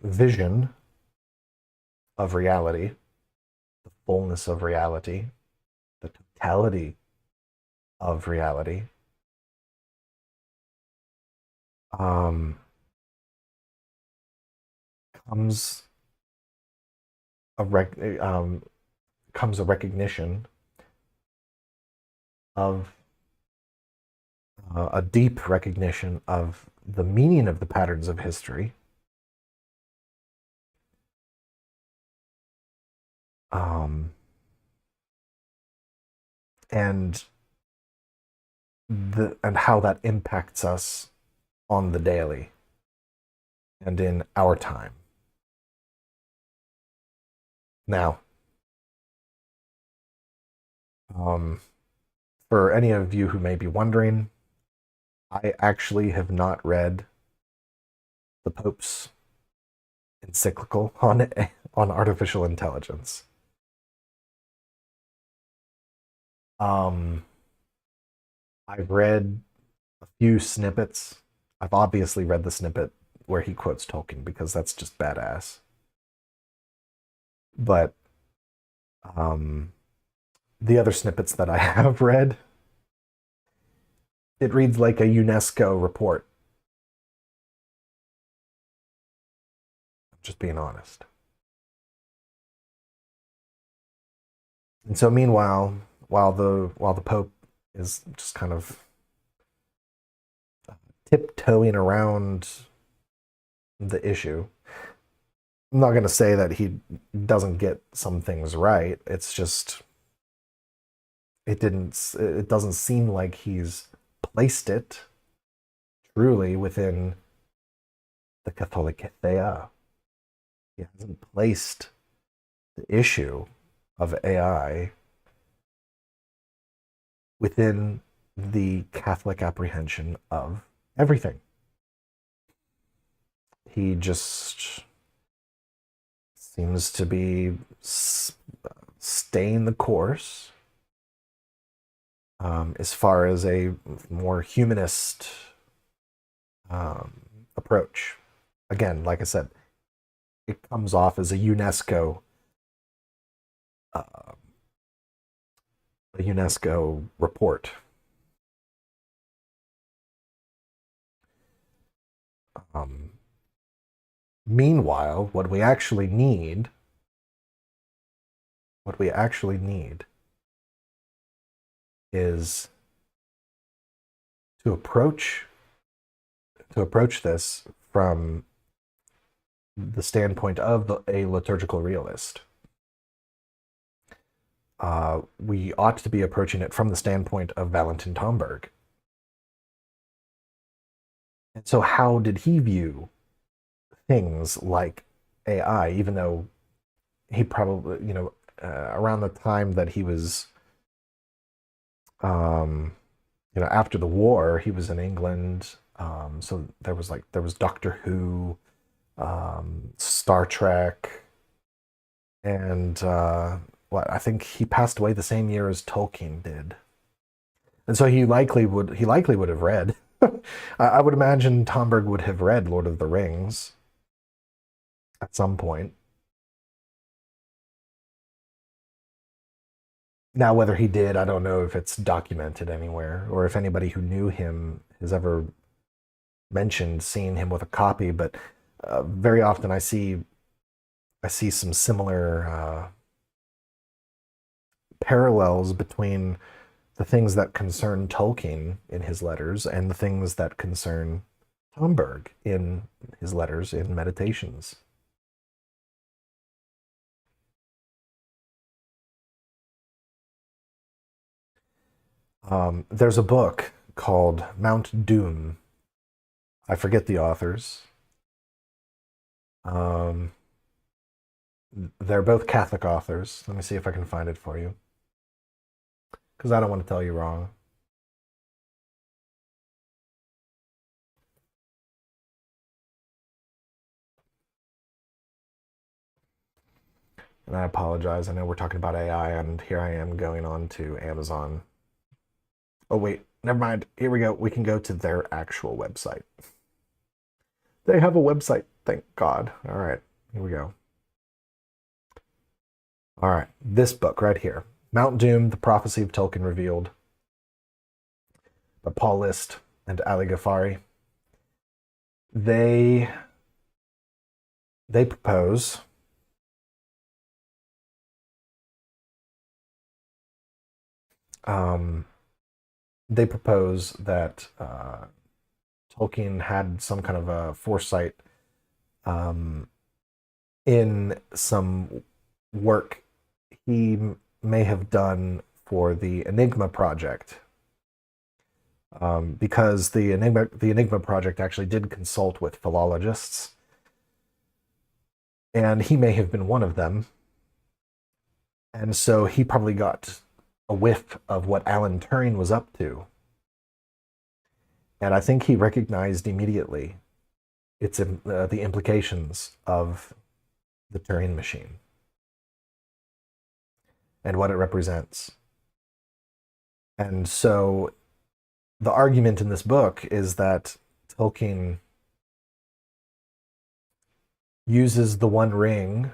A: vision of reality, the fullness of reality, the totality of reality, um, comes comes a recognition of a deep recognition of the meaning of the patterns of history, um, and how that impacts us on the daily and in our time. Now, for any of you who may be wondering, I actually have not read the Pope's encyclical on artificial intelligence. I've read a few snippets. I've obviously read the snippet where he quotes Tolkien because that's just badass. But the other snippets that I have read, it reads like a UNESCO report. I'm just being honest. And so meanwhile, while the Pope is just kind of tiptoeing around the issue, I'm not going to say that he doesn't get some things right. It's just it doesn't seem like he's placed it truly within the Catholicia. He hasn't placed the issue of AI within the Catholic apprehension of everything. He just seems to be staying the course as far as a more humanist approach. Again, like I said, it comes off as a UNESCO report. Meanwhile, what we actually need is to approach this from the standpoint of a liturgical realist. We ought to be approaching it from the standpoint of Valentin Tomberg. And so how did he view things like AI, even though he probably, around the time that he was, after the war, he was in England. So there was Doctor Who, Star Trek, and I think he passed away the same year as Tolkien did, and so he likely would have read. I would imagine Tomberg would have read Lord of the Rings at some point. Now, whether he did, I don't know if it's documented anywhere or if anybody who knew him has ever mentioned seeing him with a copy. But very often I see some similar parallels between the things that concern Tolkien in his letters and the things that concern Tomberg in his letters in Meditations. There's a book called Mount Doom. I forget the authors. They're both Catholic authors. Let me see if I can find it for you, because I don't want to tell you wrong. And I apologize. I know we're talking about AI, and here I am going on to Amazon. Oh, wait, never mind. Here we go. We can go to their actual website. They have a website, thank God. All right, here we go. All right, this book right here, Mount Doom, The Prophecy of Tolkien Revealed, by Paul List and Ali Ghaffari. They propose um, they propose that Tolkien had some kind of a foresight um, in some work he may have done for the Enigma project, because the Enigma project actually did consult with philologists, and he may have been one of them. And so he probably got a whiff of what Alan Turing was up to. And I think he recognized immediately the implications of the Turing machine and what it represents. And so the argument in this book is that Tolkien uses the One Ring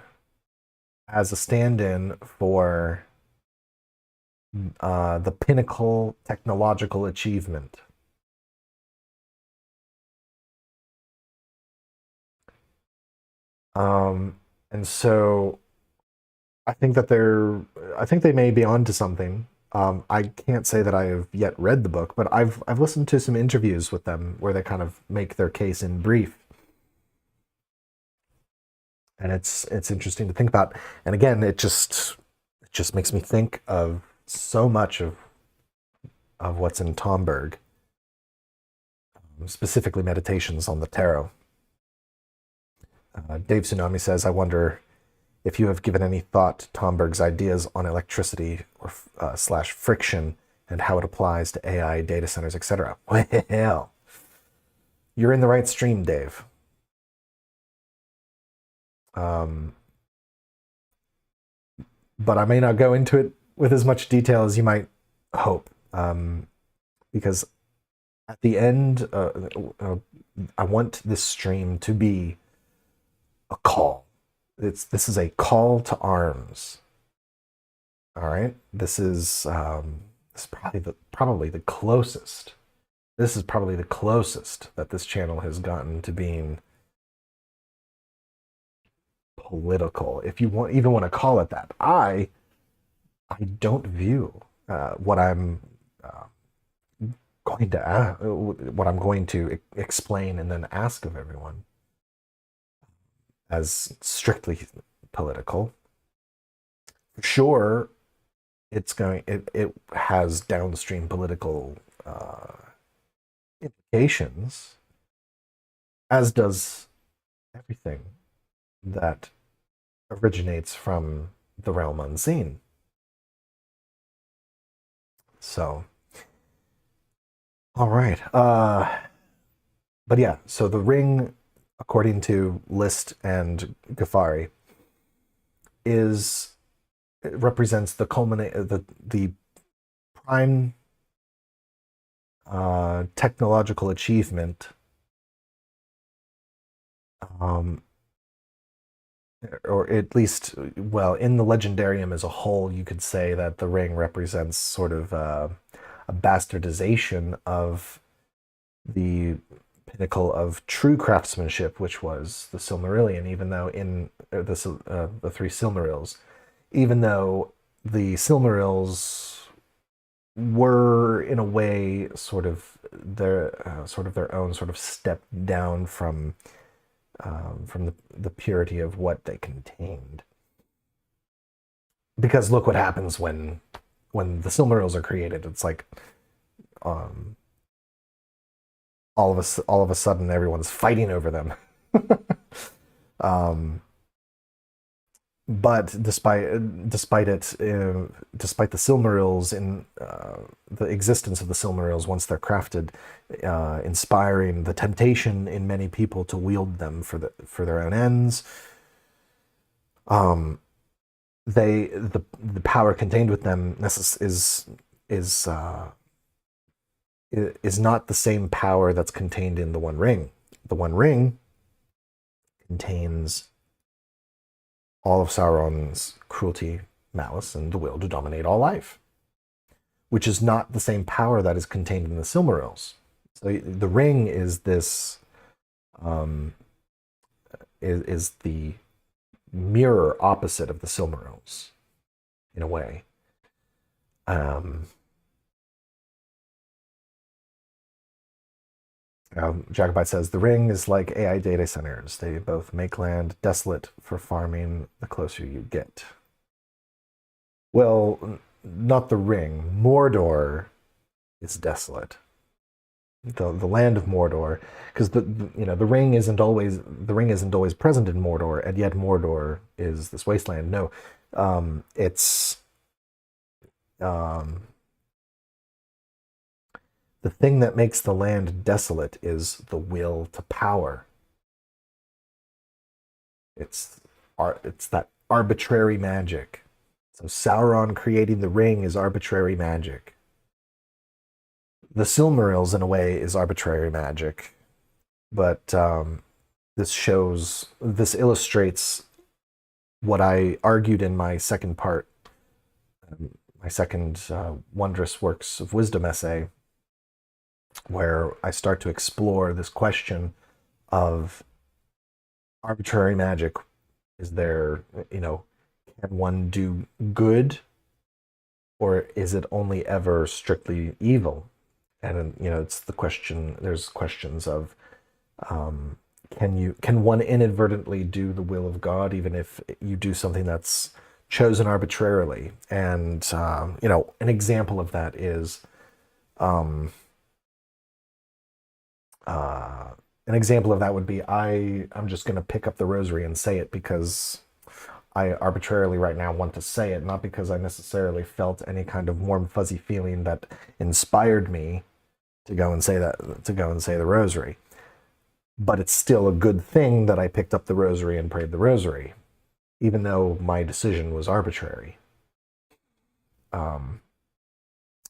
A: as a stand-in for the pinnacle technological achievement. And so I think they may be onto something. I can't say that I have yet read the book, but I've listened to some interviews with them where they kind of make their case in brief, and it's interesting to think about. And again, it just makes me think of so much of what's in Tomberg, specifically meditations on the tarot. Dave Tsunami says, "I wonder if you have given any thought to Tomberg's ideas on electricity or slash friction and how it applies to AI data centers, etc." Well, you're in the right stream, Dave. Um, but I may not go into it with as much detail as you might hope, because at the end, I want this stream to be a call. This is a call to arms. All right, this is probably the closest. This is probably the closest that this channel has gotten to being political, if you even want to call it that. I don't view what I'm going to explain and then ask of everyone as strictly political. For sure, it has downstream political implications, as does everything that originates from the realm unseen. So, all right. But yeah, so the ring, according to List and Ghaffari, it represents the prime technological achievement, or at least, well, in the legendarium as a whole, you could say that the ring represents sort of a bastardization of the pinnacle of true craftsmanship, which was the Silmarillion, even though in the three Silmarils, even though the Silmarils were in a way sort of their own sort of step down from the purity of what they contained. Because look what happens when the Silmarils are created. It's like all of a sudden everyone's fighting over them. um, but despite the Silmarils in the existence of the Silmarils once they're crafted, inspiring the temptation in many people to wield them for their own ends, um, the power contained with them is uh, is not the same power that's contained in the One Ring. The One Ring contains all of Sauron's cruelty, malice, and the will to dominate all life, which is not the same power that is contained in the Silmarils. So the ring is this um, is the mirror opposite of the Silmarils in a way. Um, Jacobite says the ring is like AI data centers. They both make land desolate for farming the closer you get. Well, not the ring. Mordor is desolate. The land of Mordor, because the ring isn't always present in Mordor, and yet Mordor is this wasteland. No, it's um, the thing that makes the land desolate is the will to power. It's that arbitrary magic. So Sauron creating the ring is arbitrary magic. The Silmarils, in a way, is arbitrary magic, but this illustrates what I argued in my second part, my second wondrous works of wisdom essay, where I start to explore this question of arbitrary magic. Is there, can one do good, or is it only ever strictly evil? And it's the question. There's questions of can one inadvertently do the will of God even if you do something that's chosen arbitrarily? And an example of that is an example of that would be I'm just going to pick up the rosary and say it because I arbitrarily right now want to say it, not because I necessarily felt any kind of warm fuzzy feeling that inspired me to go and say the rosary. But it's still a good thing that I picked up the rosary and prayed the rosary, even though my decision was arbitrary.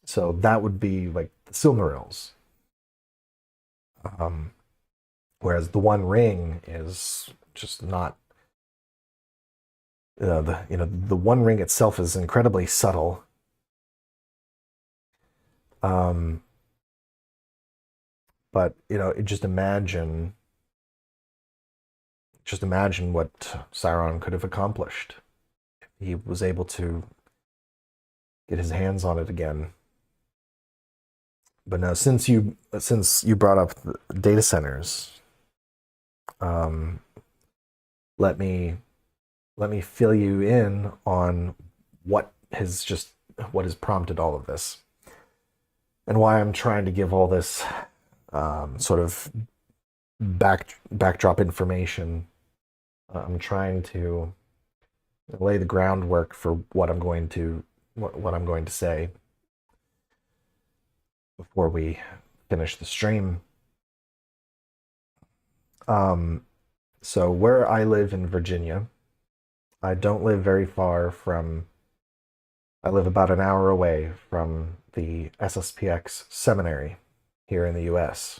A: So that would be like the Silmarils. Whereas the One Ring is just not. The One Ring itself is incredibly subtle. But just imagine what Sauron could have accomplished if he was able to get his hands on it again. But now, since you brought up data centers, let me fill you in on what has prompted all of this, and why I'm trying to give all this sort of backdrop information. I'm trying to lay the groundwork for what I'm going to say before we finish the stream. So where I live in Virginia, I don't live very far from. I live about an hour away from the SSPX seminary here in the U.S.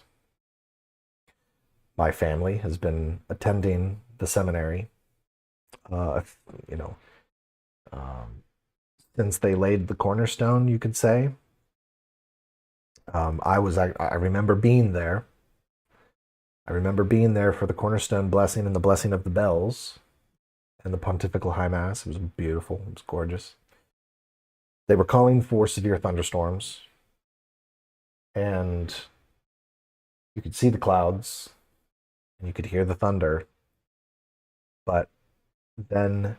A: My family has been attending the seminary, you know, since they laid the cornerstone, you could say. I remember being there. I remember being there for the cornerstone blessing and the blessing of the bells and the pontifical high mass. It was beautiful. It was gorgeous. They were calling for severe thunderstorms, and you could see the clouds and you could hear the thunder. But then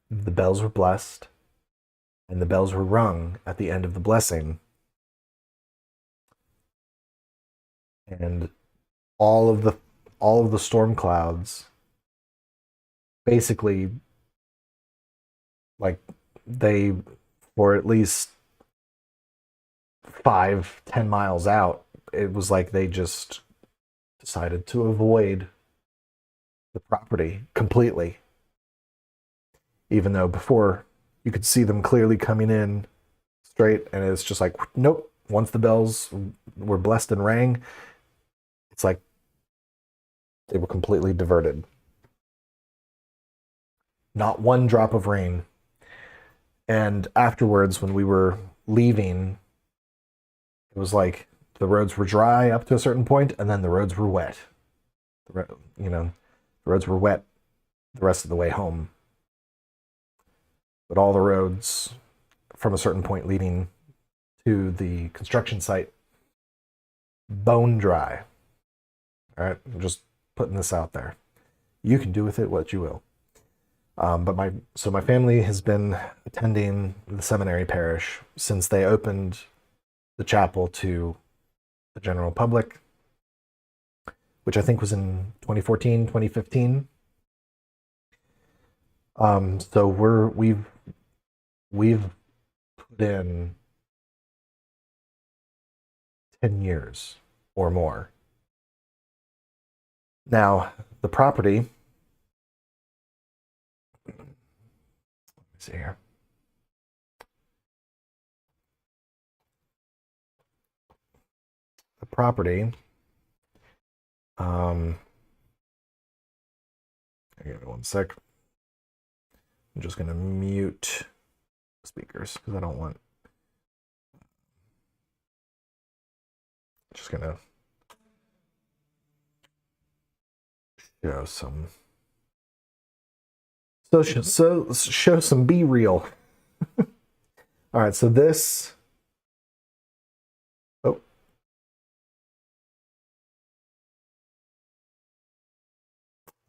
A: the bells were blessed and the bells were rung at the end of the blessing. And all of the storm clouds basically, like, they, for at least 5, 10 miles out, it was like they just decided to avoid the property completely, even though before you could see them clearly coming in straight, and it's just like, nope. Once the bells were blessed and rang, it's like they were completely diverted. Not one drop of rain. And afterwards, when we were leaving, it was like the roads were dry up to a certain point, and then the roads were wet. The roads were wet the rest of the way home. But all the roads from a certain point leading to the construction site, bone dry. All right, I'm just putting this out there. You can do with it what you will. But my family has been attending the seminary parish since they opened the chapel to the general public, which I think was in 2014, 2015. So we've put in 10 years or more. Now, the property, let me see here. The property, give me one sec. I'm just going to mute speakers because I don't want. Just going to show some. Show some Be Real. All right, so this. Oh.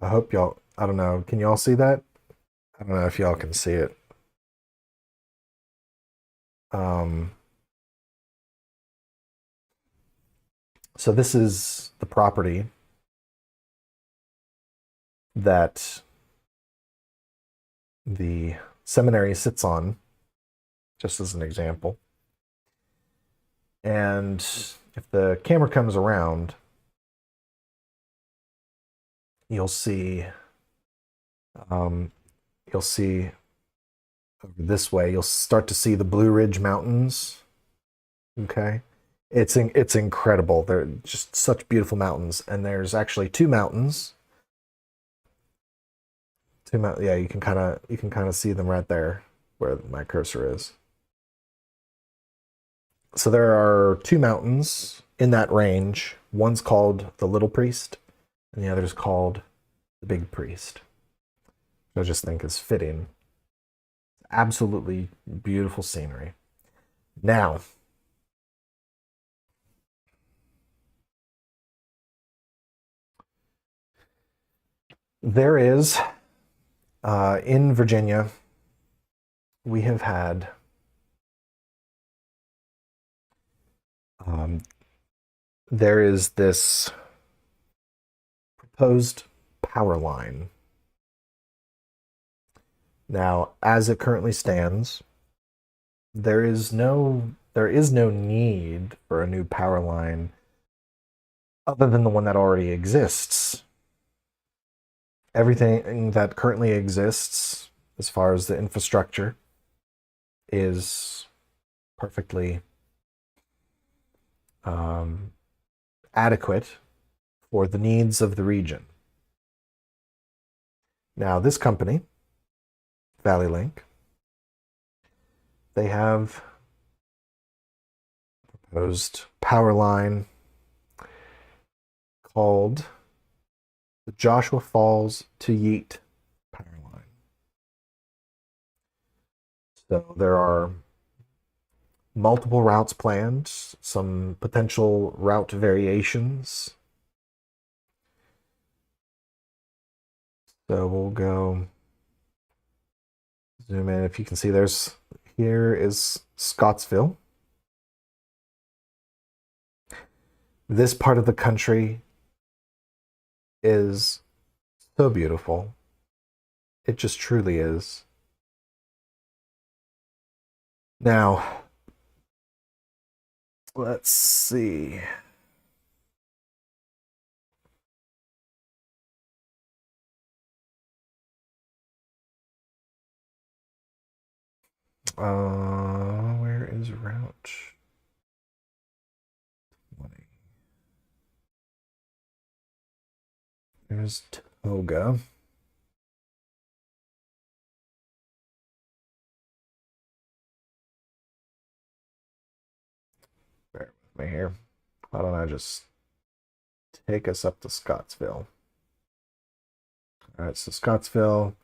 A: I hope y'all. I don't know. Can y'all see that? I don't know if y'all can see it. So this is the property that the seminary sits on, just as an example. And if the camera comes around, you'll see over this way, you'll start to see the Blue Ridge Mountains. Okay. It's incredible. They're just such beautiful mountains. And there's actually two mountains. Yeah, you can kind of see them right there where my cursor is. So there are two mountains in that range. One's called the Little Priest, and the other is called the Big Priest. I just think is fitting. Absolutely beautiful scenery. Now, there is, in Virginia, we have had there is this proposed power line. Now, as it currently stands, there is no need for a new power line other than the one that already exists. Everything that currently exists, as far as the infrastructure, is perfectly adequate for the needs of the region. Now, this company, Valley Link, they have proposed power line called the Joshua Falls to Yeet power line. So there are multiple routes planned, some potential route variations. So we'll go zoom in. If you can see, here is Scottsville. This part of the country is so beautiful. It just truly is. Now, let's see. Where is Route 20? There's Toga. Bear with me here. Why don't I just take us up to Scottsville? All right, so Scottsville.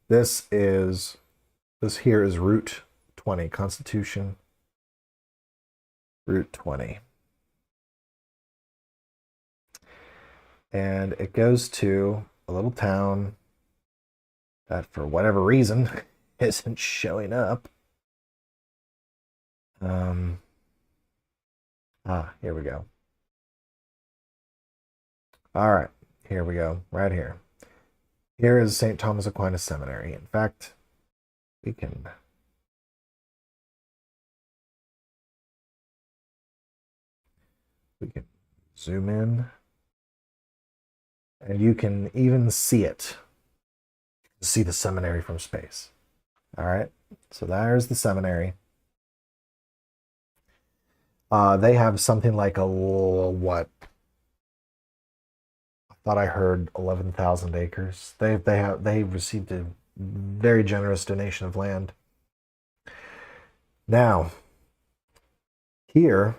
A: This here is Route 20, Constitution. Route 20. And it goes to a little town that, for whatever reason, isn't showing up. Here we go. All right, here we go, right here. Here is St. Thomas Aquinas Seminary. In fact, we can zoom in, and you can even see it. See the seminary from space. All right, so there's the seminary. They have something like what? I thought I heard 11,000 acres. They received a very generous donation of land. Now, here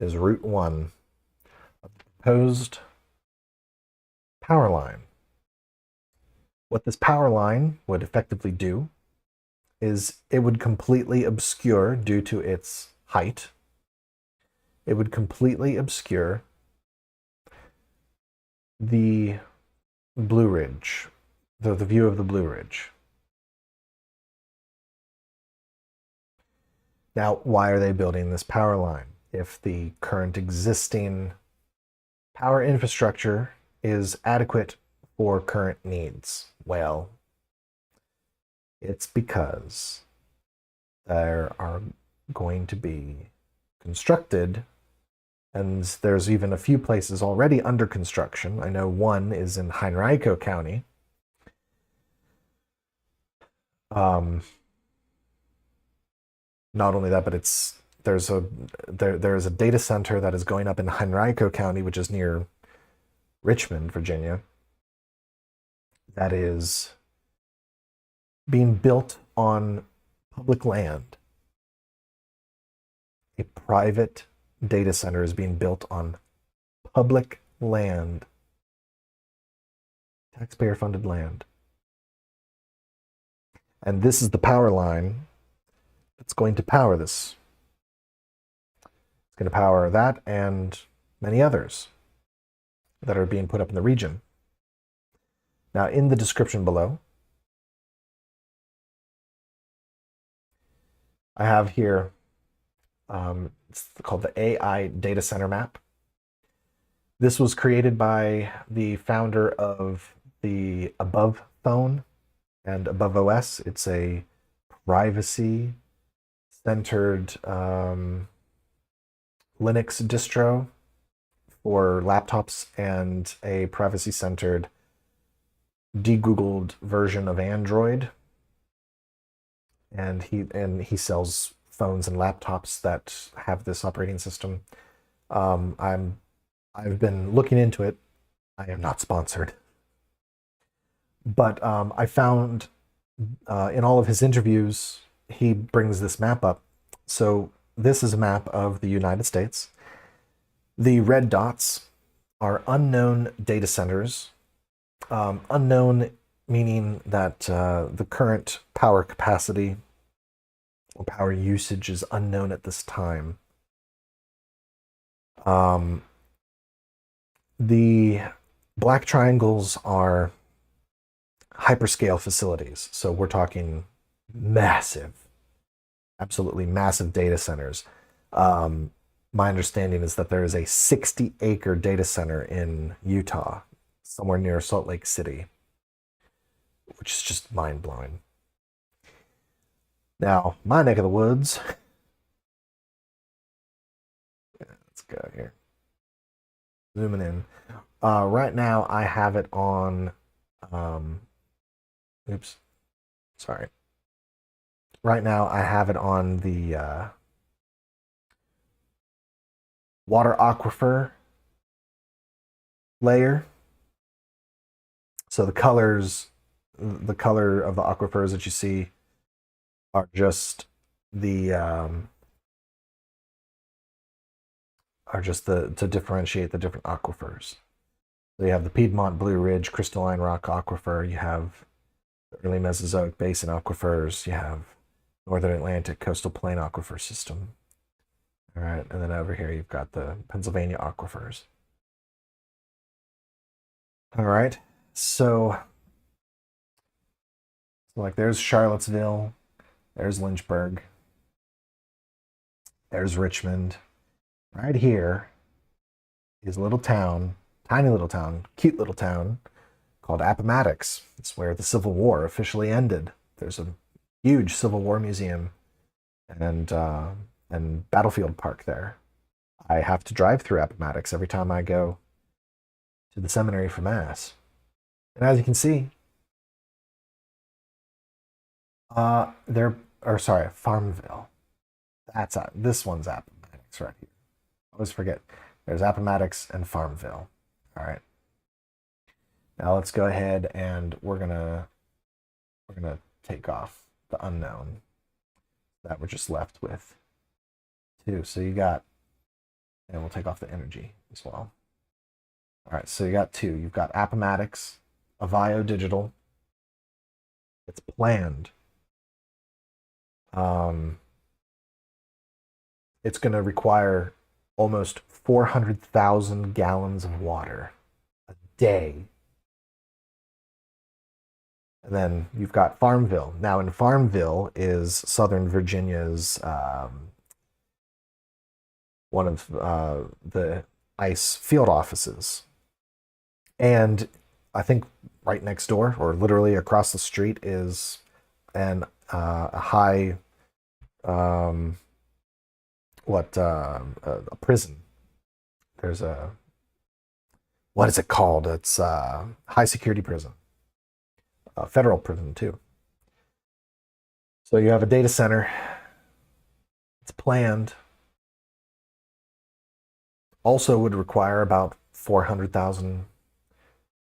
A: is Route 1, a proposed power line. What this power line would effectively do is it would completely obscure, due to its height, it would completely obscure the Blue Ridge, the view of the Blue Ridge. Now, why are they building this power line if the current existing power infrastructure is adequate for current needs? Well, it's because there are going to be constructed, and there's even a few places already under construction. I know one is in Henrico County. Not only that, but there is a data center that is going up in Henrico County, which is near Richmond, Virginia, that is being built on public land. A private data center is being built on public land, taxpayer-funded land. And this is the power line that's going to power this. It's going to power that and many others that are being put up in the region. Now, in the description below, I have here, it's called the AI Data Center Map. This was created by the founder of the Above Phone and Above OS. It's a privacy-centered Linux distro for laptops and a privacy-centered de-Googled version of Android. And he sells phones and laptops that have this operating system. I've been looking into it. I am not sponsored, but I found in all of his interviews he brings this map up. So this is a map of the United States. The red dots are unknown data centers. Unknown meaning that the current power capacity or power usage is unknown at this time. The black triangles are hyperscale facilities. So we're talking massive, absolutely massive data centers. My understanding is that there is a 60-acre data center in Utah, somewhere near Salt Lake City. which is just mind-blowing. Now, my neck of the woods. Let's go here. Zooming in. Right now, I have it on. Oops. Sorry. Right now, I have it on the water aquifer layer. So the color of the aquifers that you see are just to differentiate the different aquifers. So you have the Piedmont Blue Ridge crystalline rock aquifer. You have the early Mesozoic basin aquifers. You have Northern Atlantic coastal plain aquifer system. All right, and then over here you've got the Pennsylvania aquifers. All right, so like there's Charlottesville, there's Lynchburg, there's Richmond. Right here is a little town, tiny little town, cute little town called Appomattox. It's where the Civil War officially ended. There's a huge Civil War museum and battlefield park there. I have to drive through Appomattox every time I go to the seminary for Mass. And as you can see, Farmville. This one's Appomattox right here. I always forget. There's Appomattox and Farmville. All right. Now let's go ahead and we're gonna take off the unknown that we're just left with. Two. So you got, and we'll take off the energy as well. All right. So you got two. You've got Appomattox, Avio Digital. It's planned. It's going to require almost 400,000 gallons of water a day. And then you've got Farmville. Now in Farmville is Southern Virginia's one of the ICE field offices. And I think right next door, or literally across the street, is a high a prison. There's a, what is it called? It's a high security prison, a federal prison too. So you have a data center. It's planned. Also would require about 400,000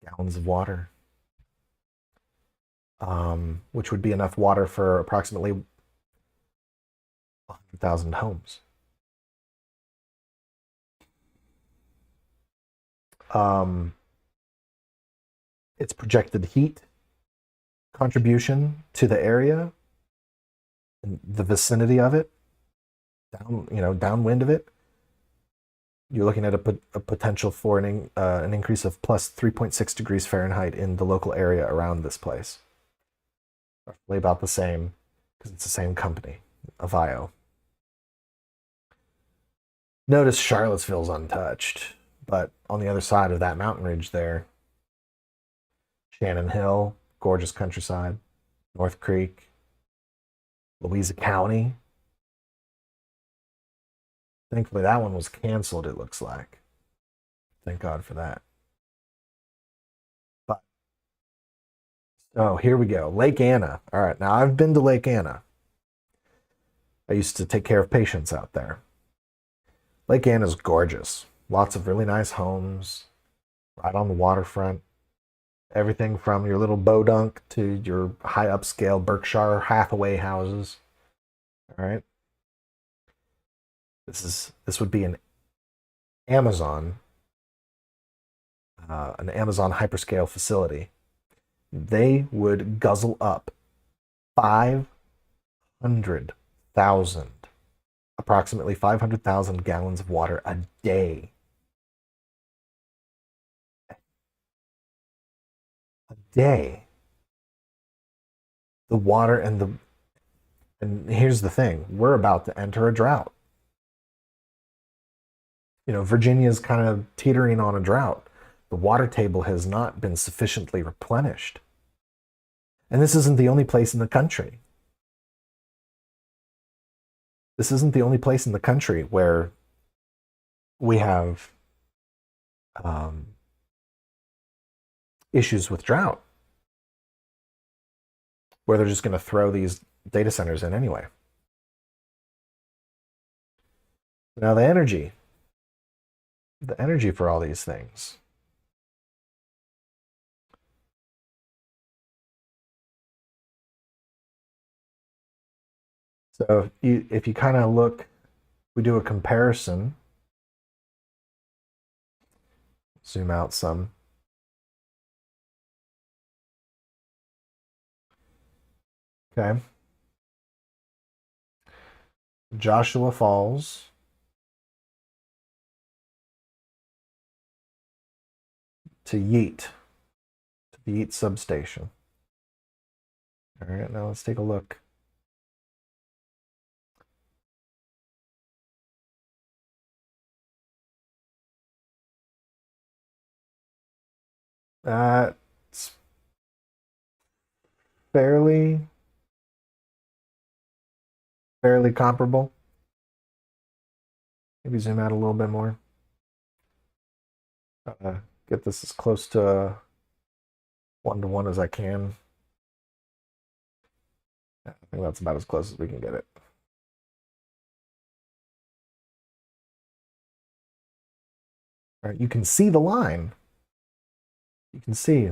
A: gallons of water, which would be enough water for approximately 100,000 homes. Its projected heat contribution to the area and the vicinity of it, downwind of it, you're looking at a potential for an increase of plus 3.6 degrees Fahrenheit in the local area around this place. Roughly about the same, because it's the same company, Avio. Notice Charlottesville's untouched, but on the other side of that mountain ridge there, Shannon Hill, gorgeous countryside, North Creek, Louisa County. Thankfully, that one was canceled, it looks like. Thank God for that. But, so here we go. Lake Anna. All right, now I've been to Lake Anna. I used to take care of patients out there. Lake Anna's gorgeous. Lots of really nice homes, right on the waterfront. Everything from your little bodunk to your high upscale Berkshire Hathaway houses. All right. This would be an Amazon hyperscale facility. They would guzzle up approximately 500,000 gallons of water a day. A day. The water and here's the thing, we're about to enter a drought. Virginia's kind of teetering on a drought. The water table has not been sufficiently replenished. And this isn't the only place in the country. This isn't the only place in the country where we have um, issues with drought, where they're just going to throw these data centers in anyway. Now, the energy for all these things. So if you kind of look, we do a comparison, zoom out some. Okay. Joshua Falls to the Yeet substation. All right, now let's take a look. It's fairly comparable. Maybe zoom out a little bit more. Get this as close to 1-to-1 as I can. I think that's about as close as we can get it. All right, you can see the line. You can see.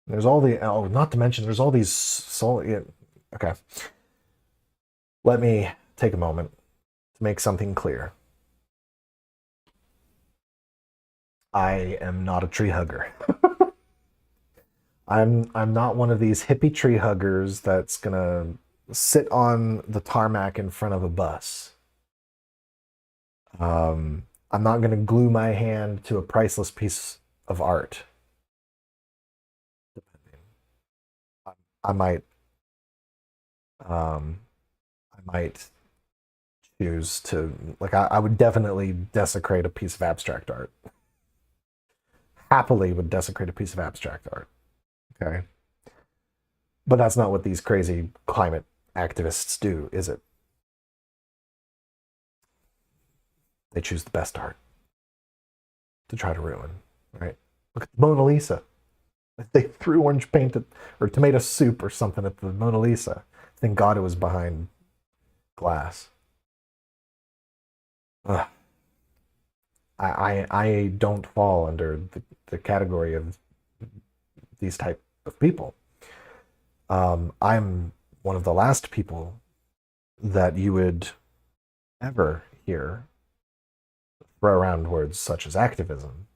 A: There's all the, oh, not to mention, there's all these solid, okay. Let me take a moment to make something clear. I am not a tree hugger. I'm not one of these hippie tree huggers that's gonna sit on the tarmac in front of a bus. I'm not gonna glue my hand to a priceless piece of art. I might, um, I might choose to, like, I would definitely desecrate a piece of abstract art. Happily would desecrate a piece of abstract art. Okay. But that's not what these crazy climate activists do, is it? They choose the best art to try to ruin, right? Look at the Mona Lisa. They threw orange paint at, or tomato soup or something at the Mona Lisa. Thank God it was behind glass. Ugh. I don't fall under the category of these type of people. I'm one of the last people that you would ever hear throw around words such as activism.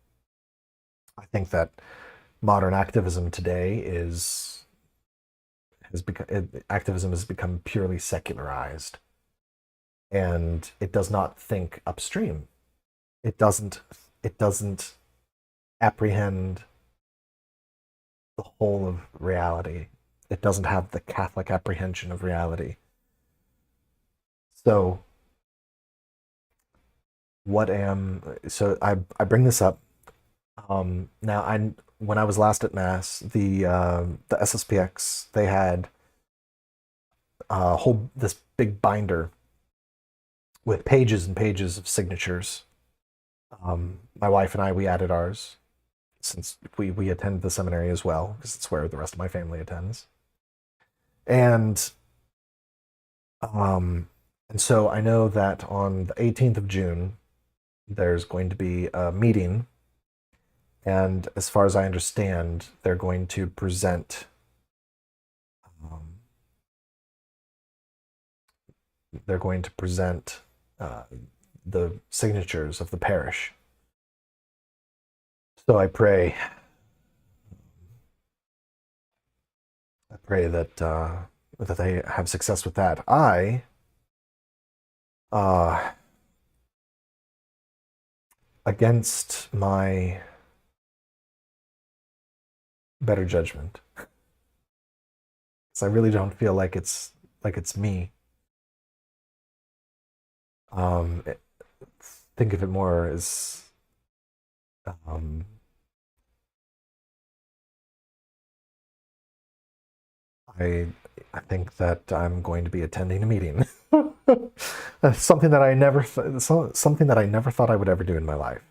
A: I think that modern activism today activism has become purely secularized, and it does not think upstream. It doesn't apprehend the whole of reality. It doesn't have the Catholic apprehension of reality. So I bring this up. Now I when I was last at Mass, the SSPX, they had a whole this big binder with pages and pages of signatures. My wife and I, we added ours since we attend the seminary as well, because it's where the rest of my family attends. And um, and so I know that on the 18th of June, there's going to be a meeting, and as far as I understand, they're going to present um, they're going to present uh, the signatures of the parish. So I pray that that they have success with that. Uh, against my better judgment, because I really don't feel like it's me. It, think of it more as um, I I think that I'm going to be attending a meeting. Something that something that I never thought I would ever do in my life.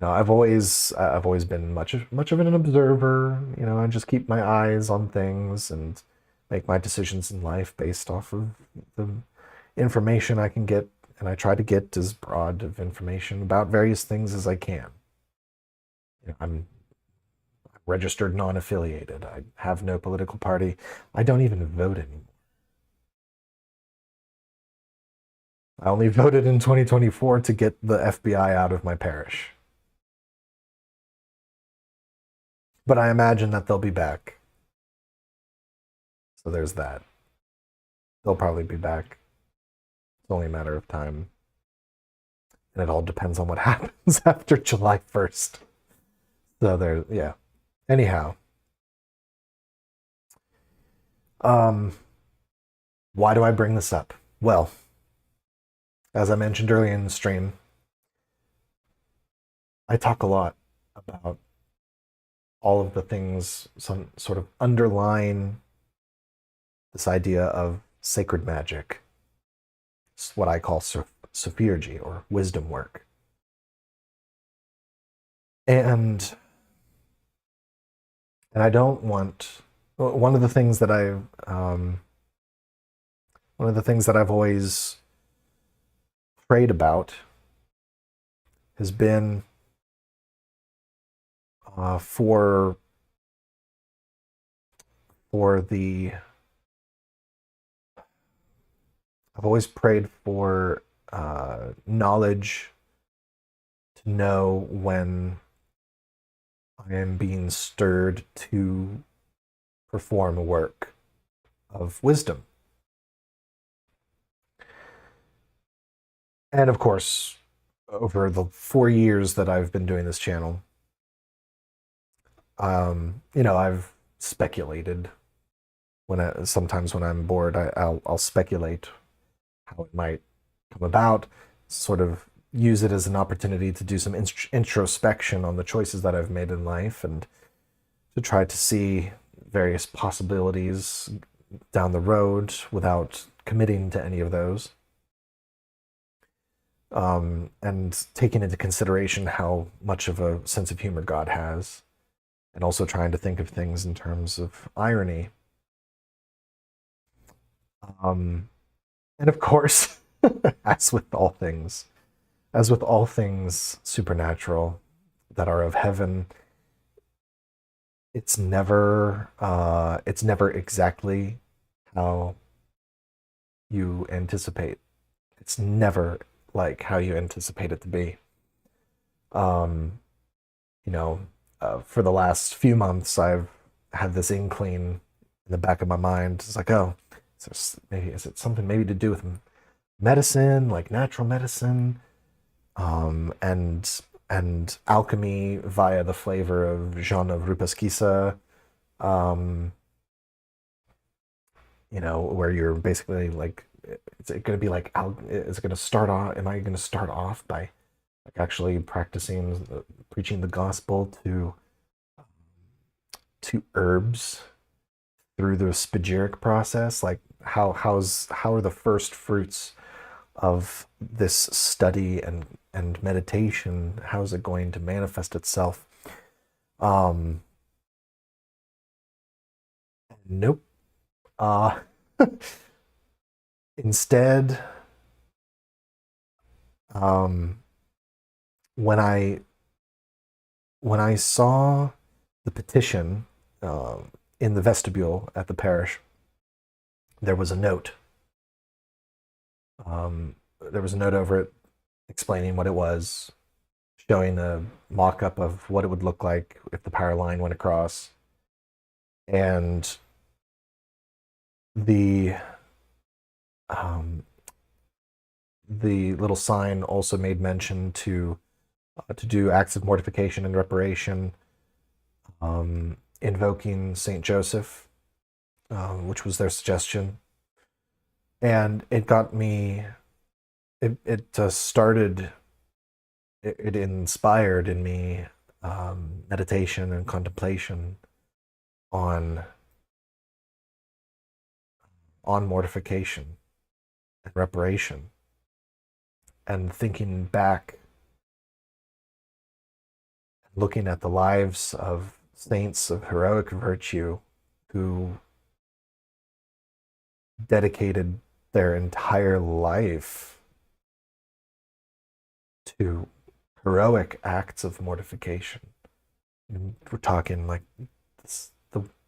A: I've always been much of an observer. I just keep my eyes on things and make my decisions in life based off of the information I can get, and I try to get as broad of information about various things as I can. I'm registered non-affiliated. I have no political party. I don't even vote anymore. I only voted in 2024 to get the FBI out of my parish. But I imagine that they'll be back. So there's that. They'll probably be back. It's only a matter of time. And it all depends on what happens after July 1st. So there, yeah. Anyhow, um, why do I bring this up? Well, as I mentioned earlier in the stream, I talk a lot about all of the things, some sort of underline this idea of sacred magic. It's what I call sophurgy or wisdom work. And I don't want one of the things that I've always prayed about has been for the I've always prayed for knowledge to know when I am being stirred to perform a work of wisdom. And of course, over the 4 years that I've been doing this channel, I've speculated sometimes when I'm bored, I'll speculate how it might come about, sort of use it as an opportunity to do some introspection on the choices that I've made in life and to try to see various possibilities down the road without committing to any of those. And taking into consideration how much of a sense of humor God has, and also trying to think of things in terms of irony. And of course, as with all things, supernatural that are of heaven, it's never exactly how you anticipate. It's never like how you anticipate it to be. Um, for the last few months, I've had this inkling in the back of my mind. It's like, oh, is it something maybe to do with medicine, like natural medicine, and alchemy via the flavor of Jean of Rupaskisa, um, where you're basically like, is it going to be like, is it going to start off? Am I going to start off by like actually practicing preaching the gospel to herbs through the spagyric process? Like how are the first fruits of this study and meditation, how is it going to manifest itself? Um, nope. Uh, instead, um, when I saw the petition in the vestibule at the parish, there was a note. There was a note over it explaining what it was, showing a mock-up of what it would look like if the power line went across, and the the little sign also made mention to do acts of mortification and reparation, invoking Saint Joseph, which was their suggestion, and it got me. It started. It inspired in me meditation and contemplation on mortification and reparation, and thinking back, looking at the lives of saints of heroic virtue who dedicated their entire life to heroic acts of mortification. And we're talking like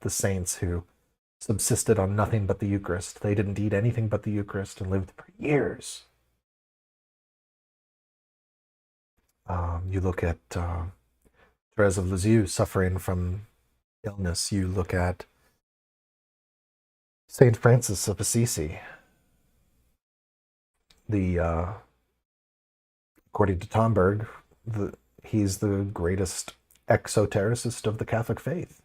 A: the saints who subsisted on nothing but the Eucharist. They didn't eat anything but the Eucharist and lived for years. You look at Therese of Lisieux suffering from illness. You look at Saint Francis of Assisi. According to Tomberg, he's the greatest exotericist of the Catholic faith.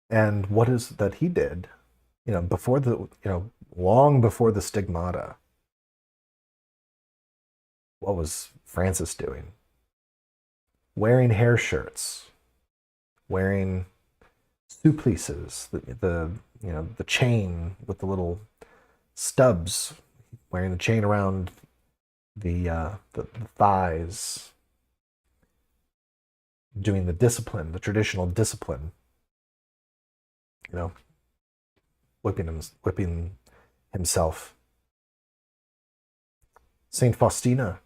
A: And what is that he did? Long before the stigmata. What was Francis doing? Wearing hair shirts, wearing supplices, the chain with the little stubs, wearing the chain around the thighs, doing the discipline, the traditional discipline, whipping himself. Saint Faustina,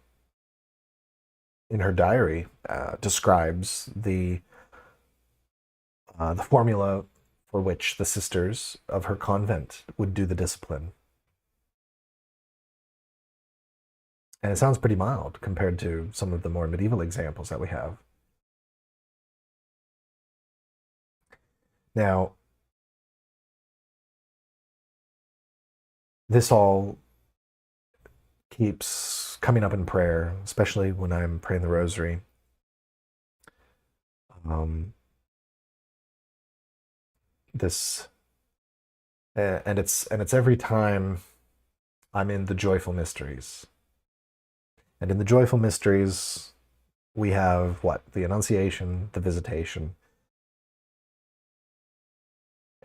A: in her diary, describes the formula for which the sisters of her convent would do the discipline. And it sounds pretty mild compared to some of the more medieval examples that we have. Now, this all keeps coming up in prayer, especially when I'm praying the rosary. It's every time I'm in the joyful mysteries. And in the joyful mysteries, we have what? The Annunciation, the Visitation,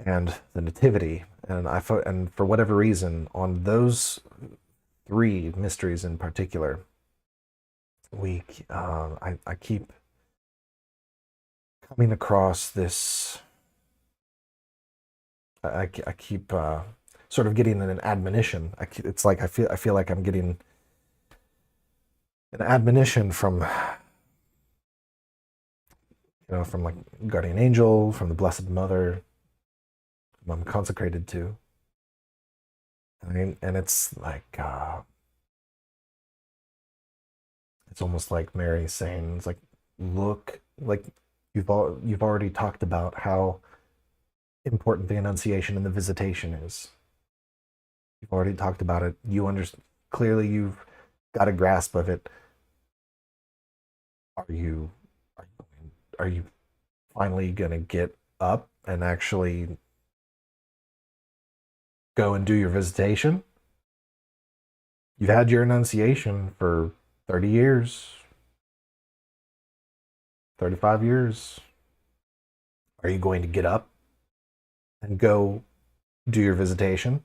A: and the Nativity. And for whatever reason, on those three mysteries in particular, I keep coming across this. I keep sort of getting an admonition. It's like I feel like I'm getting an admonition from like guardian angel, from the Blessed Mother, whom I'm consecrated to. And it's like it's almost like Mary saying, it's like, look, like you've already talked about how important the Annunciation and the Visitation is. You've already talked about it. You understand clearly. You've got a grasp of it. Are you finally gonna get up and actually go and do your visitation? You've had your Annunciation for 30 years, 35 years. Are you going to get up and go do your visitation?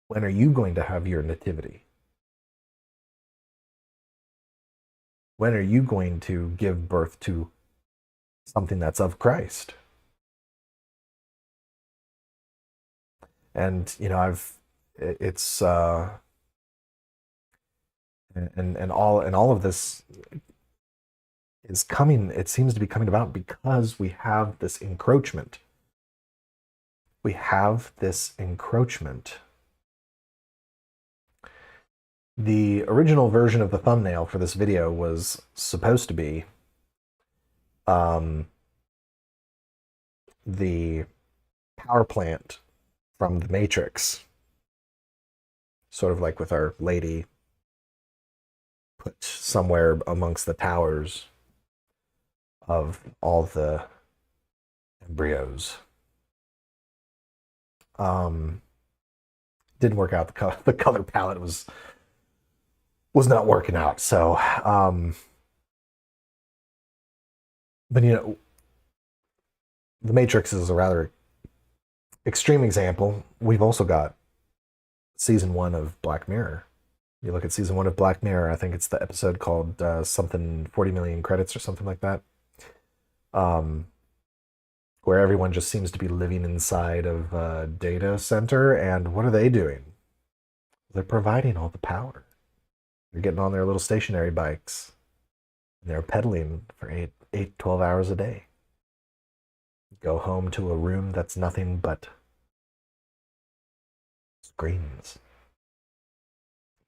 A: When are you going to have your nativity? When are you going to give birth to something that's of Christ? And it's and all of this is coming. It seems to be coming about because we have this encroachment. We have this encroachment. The original version of the thumbnail for this video was supposed to be the power plant from the Matrix, sort of like with Our Lady put somewhere amongst the towers of all the embryos. Didn't work out. The color palette was was not working out. So, but the Matrix is a rather extreme example. We've also got season 1 of Black Mirror. You look at season 1 of Black Mirror, I think it's the episode called something 40 million credits or something like that, um, where everyone just seems to be living inside of a data center. And what are they doing? They're providing all the power. They're getting on their little stationary bikes and they're pedaling for 12 hours a day. Go home to a room that's nothing but screens,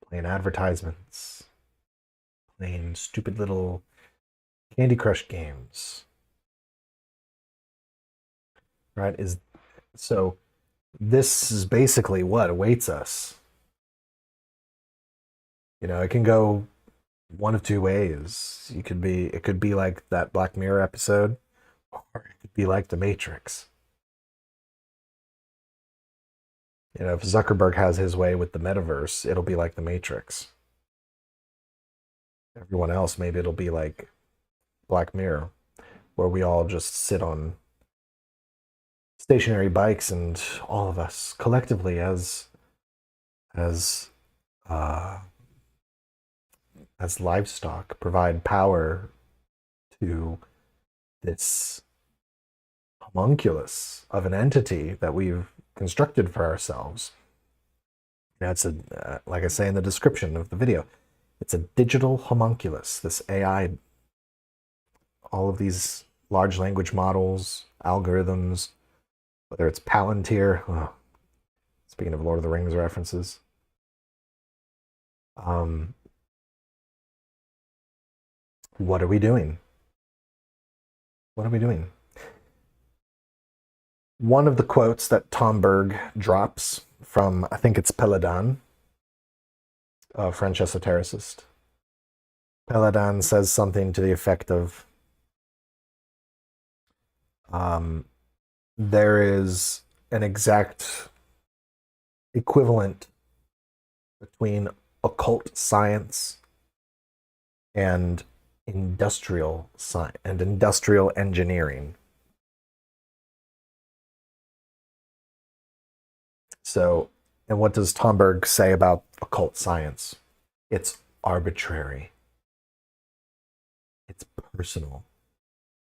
A: playing advertisements, playing stupid little Candy Crush games. Right? So this is basically what awaits us. It can go one of two ways. It could be like that Black Mirror episode, or it could be like the Matrix. If Zuckerberg has his way with the metaverse, it'll be like the Matrix. Everyone else, maybe it'll be like Black Mirror, where we all just sit on stationary bikes and all of us collectively as uh, as livestock provide power to this homunculus of an entity that we've constructed for ourselves. It's like I say in the description of the video, it's a digital homunculus. This AI, all of these large language models, algorithms, whether it's Palantir. Speaking of Lord of the Rings references, what are we doing? What are we doing? One of the quotes that Tom Berg drops from, I think it's Peladan, a French esotericist. Peladan says something to the effect of, there is an exact equivalent between occult science and industrial science and industrial engineering. So, and what does Tom Berg say about occult science? It's arbitrary. It's personal.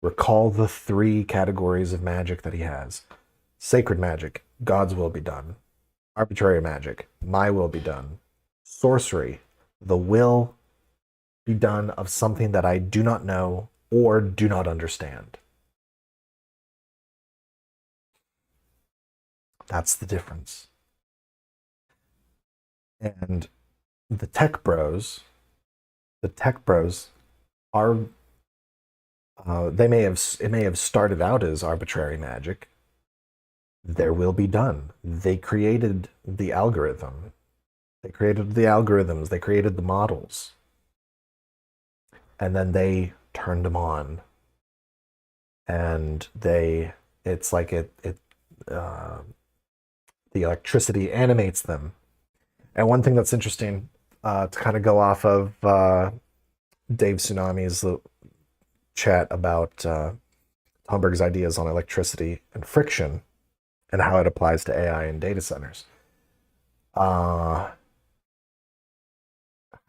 A: Recall the 3 categories of magic that he has. Sacred magic, God's will be done. Arbitrary magic, my will be done. Sorcery, the will be done of something that I do not know or do not understand. That's the difference. And the tech bros are, it may have started out as arbitrary magic. Their will be done. They created the algorithm. They created the algorithms. They created the models. And then they turned them on. And it's like the electricity animates them. And one thing that's interesting, to kind of go off of Dave Tsunami's chat about Tom Berg's ideas on electricity and friction and how it applies to AI and data centers. How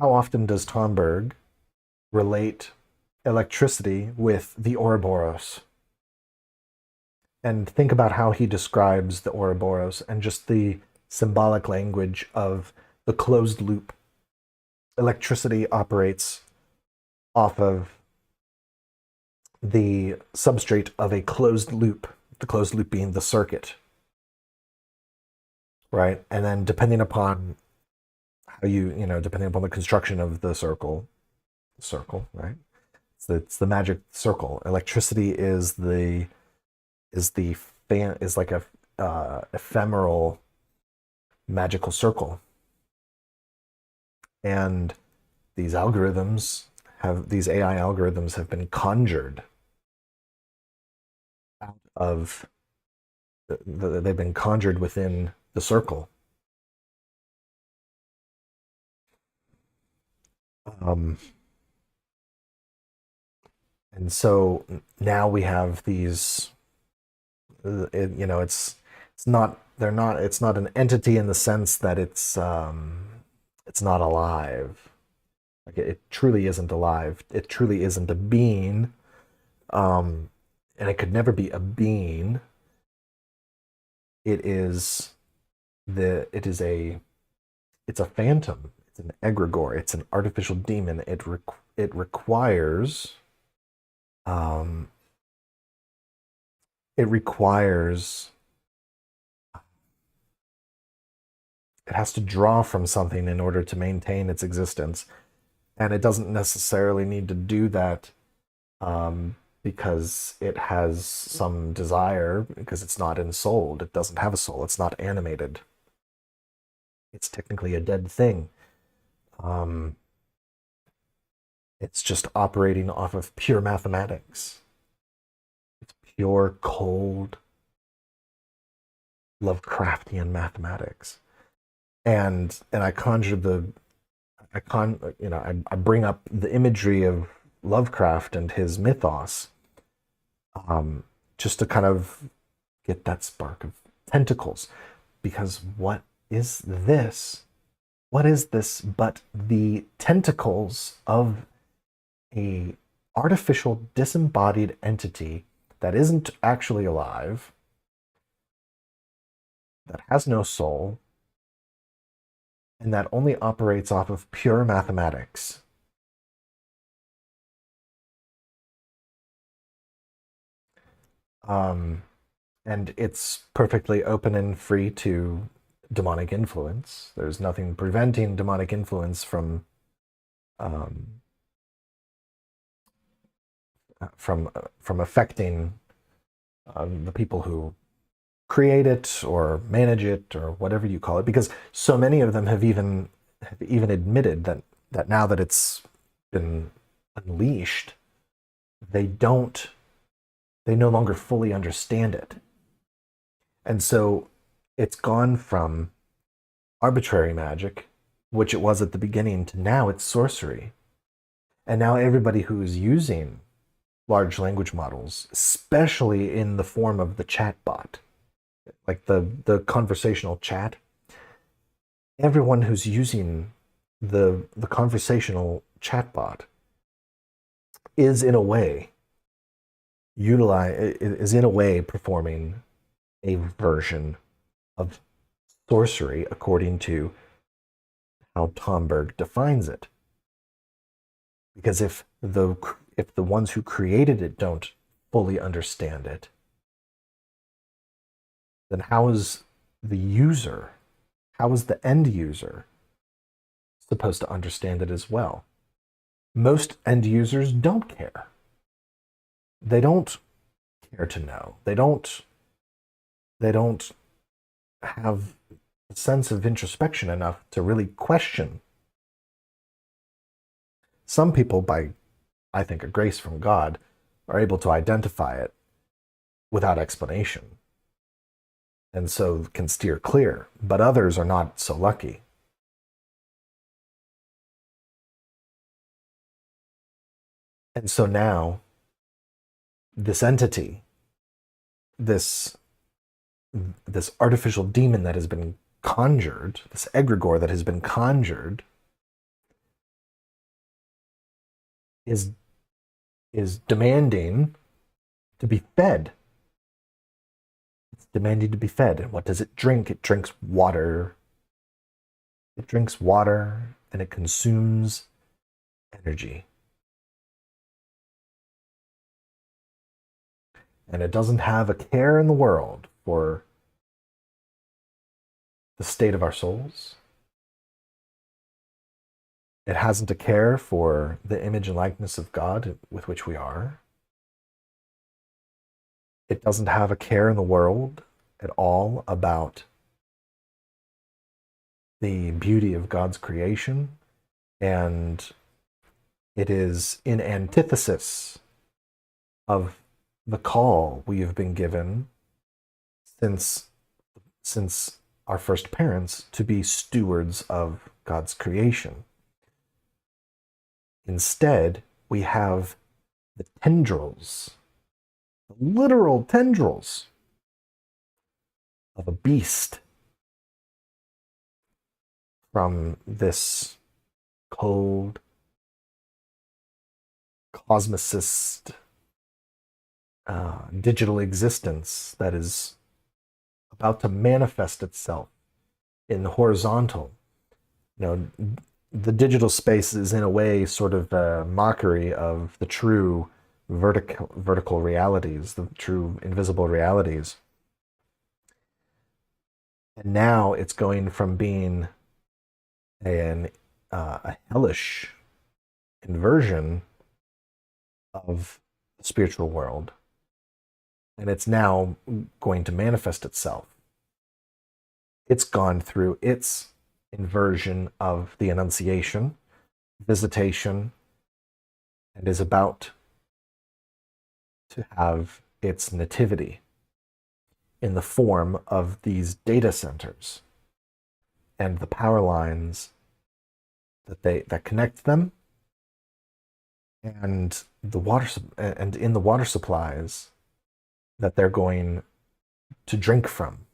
A: often does Tom Berg relate electricity with the Ouroboros? And think about how he describes the Ouroboros and just the symbolic language of the closed loop. Electricity operates off of the substrate of a closed loop, the closed loop being the circuit, right? And then depending upon how depending upon the construction of the circle, right? It's the magic circle. Electricity is like a ephemeral magical circle. And these AI algorithms have been conjured out of they've been conjured within the circle. Um, and so now we have these. It's not. They're not. It's not an entity in the sense that it's not alive. Like it truly isn't alive. It truly isn't a being. Um, and it could never be a being. It is it is a it's a phantom. It's an egregore. It's an artificial demon. It requires um, it requires it has to draw from something in order to maintain its existence, and it doesn't necessarily need to do that because it has some desire, because it's not ensouled. It doesn't have a soul. It's not animated. It's technically a dead thing. Um, it's just operating off of pure mathematics. It's pure, cold, Lovecraftian mathematics. And I conjure I bring up the imagery of Lovecraft and his mythos, um, just to kind of get that spark of tentacles. Because is this? What is this but the tentacles of a artificial disembodied entity that isn't actually alive, that has no soul, and that only operates off of pure mathematics? Um, and it's perfectly open and free to demonic influence. There's nothing preventing demonic influence um, from affecting the people who create it or manage it or whatever you call it, because so many of them have even admitted that now that it's been unleashed, they don't they no longer fully understand it. And so it's gone from arbitrary magic, which it was at the beginning, to now it's sorcery. And now everybody who's using large language models, especially in the form of the chatbot, like the conversational chat, everyone who's using the conversational chatbot is in a way performing a version of sorcery according to how Tomberg defines it. Because if the ones who created it don't fully understand it, then how is the end user supposed to understand it as well? Most end users don't care. They don't care to know. They don't have a sense of introspection enough to really question. Some people, by I think a grace from God, are able to identify it without explanation, and so can steer clear, but others are not so lucky. And so now this entity, this this artificial demon that has been conjured, this egregore that has been conjured, is is demanding to be fed. It's demanding to be fed. And what does it drink? It drinks water. It drinks water and it consumes energy. And it doesn't have a care in the world for the state of our souls. It hasn't a care for the image and likeness of God with which we are. It doesn't have a care in the world at all about the beauty of God's creation. And it is in antithesis of the call we have been given since our first parents to be stewards of God's creation. Instead, we have the tendrils, the literal tendrils of a beast from this cold, cosmicist, digital existence that is about to manifest itself in the horizontal. You know, the digital space is in a way sort of a mockery of the true vertical realities, the true invisible realities. And now it's going from being a hellish inversion of the spiritual world, and it's now going to manifest itself. It's gone through its inversion of the Annunciation, visitation, and is about to have its nativity in the form of these data centers and the power lines that connect them, and in the water supplies that they're going to drink from.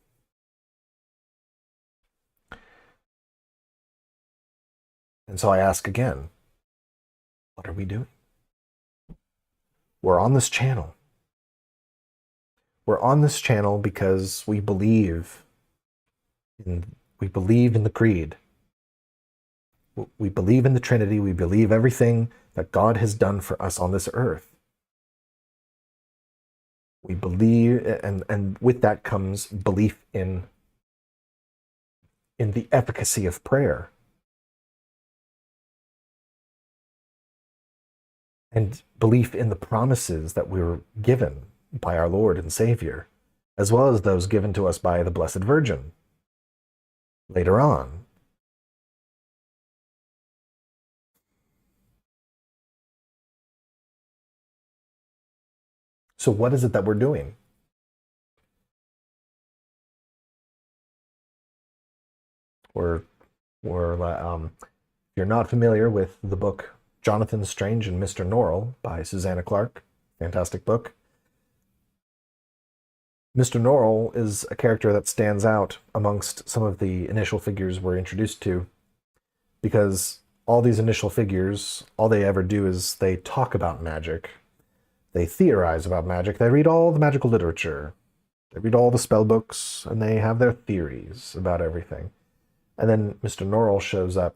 A: And so I ask again, what are we doing? We're on this channel. We're on this channel because we believe in the creed. We believe in the Trinity. We believe everything that God has done for us on this earth. We believe, and with that comes belief in the efficacy of prayer. And belief in the promises that we were given by our Lord and Savior, as well as those given to us by the Blessed Virgin later on. So what is it that we're doing? If you're not familiar with the book Jonathan Strange and Mr. Norrell by Susanna Clarke, fantastic book. Mr. Norrell is a character that stands out amongst some of the initial figures we're introduced to, because all these initial figures, all they ever do is they talk about magic. They theorize about magic. They read all the magical literature. They read all the spell books, and they have their theories about everything. And then Mr. Norrell shows up,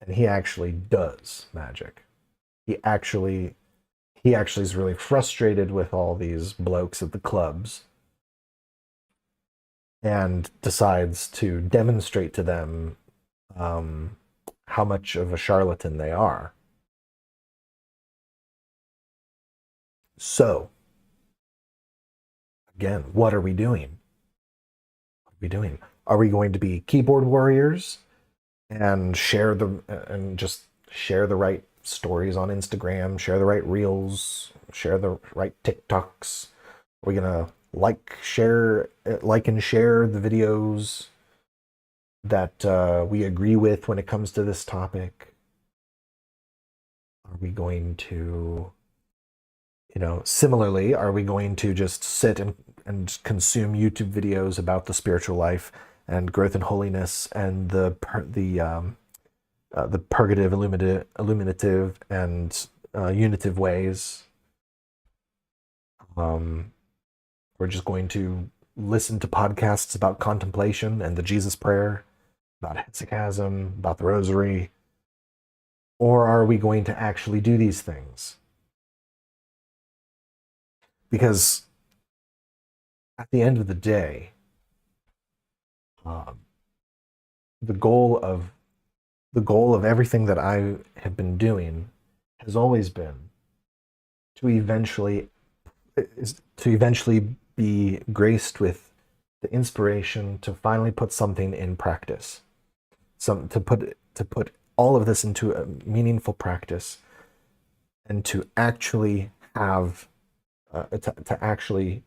A: and he actually does magic. He actually is really frustrated with all these blokes at the clubs, and decides to demonstrate to them how much of a charlatan they are. So, again, what are we doing? What are we doing? Are we going to be keyboard warriors and just share the right stories on Instagram, share the right reels, share the right TikToks? Are we gonna like and share the videos that we agree with when it comes to this topic? Are we going to, similarly, are we going to just sit and consume YouTube videos about the spiritual life and growth in holiness and the purgative, illuminative, and unitive ways? We're just going to listen to podcasts about contemplation and the Jesus prayer, about hesychasm, about the rosary? Or are we going to actually do these things? Because at the end of the day, the goal of everything that I have been doing has always been to eventually be graced with the inspiration to finally put something in practice, to put all of this into a meaningful practice, and to actually have to actually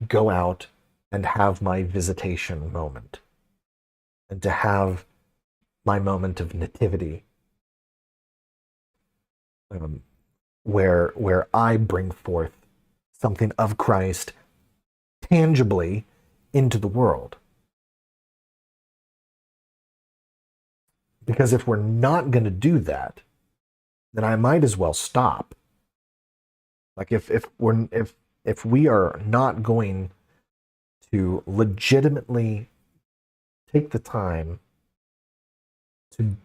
A: go out and have my visitation moment, and to have my moment of nativity. um, where I bring forth something of Christ tangibly into the world. Because if we're not going to do that, then I might as well stop. Like if we are not going to legitimately take the time to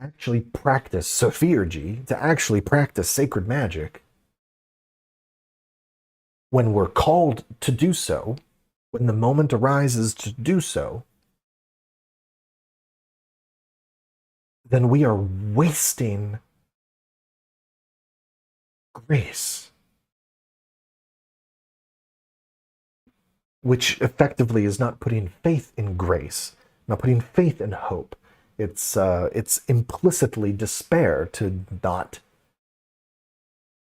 A: actually practice Sophiergy, to actually practice sacred magic, when we're called to do so, when the moment arises to do so, then we are wasting grace, which effectively is not putting faith in grace, not putting faith in hope. It's implicitly despair to not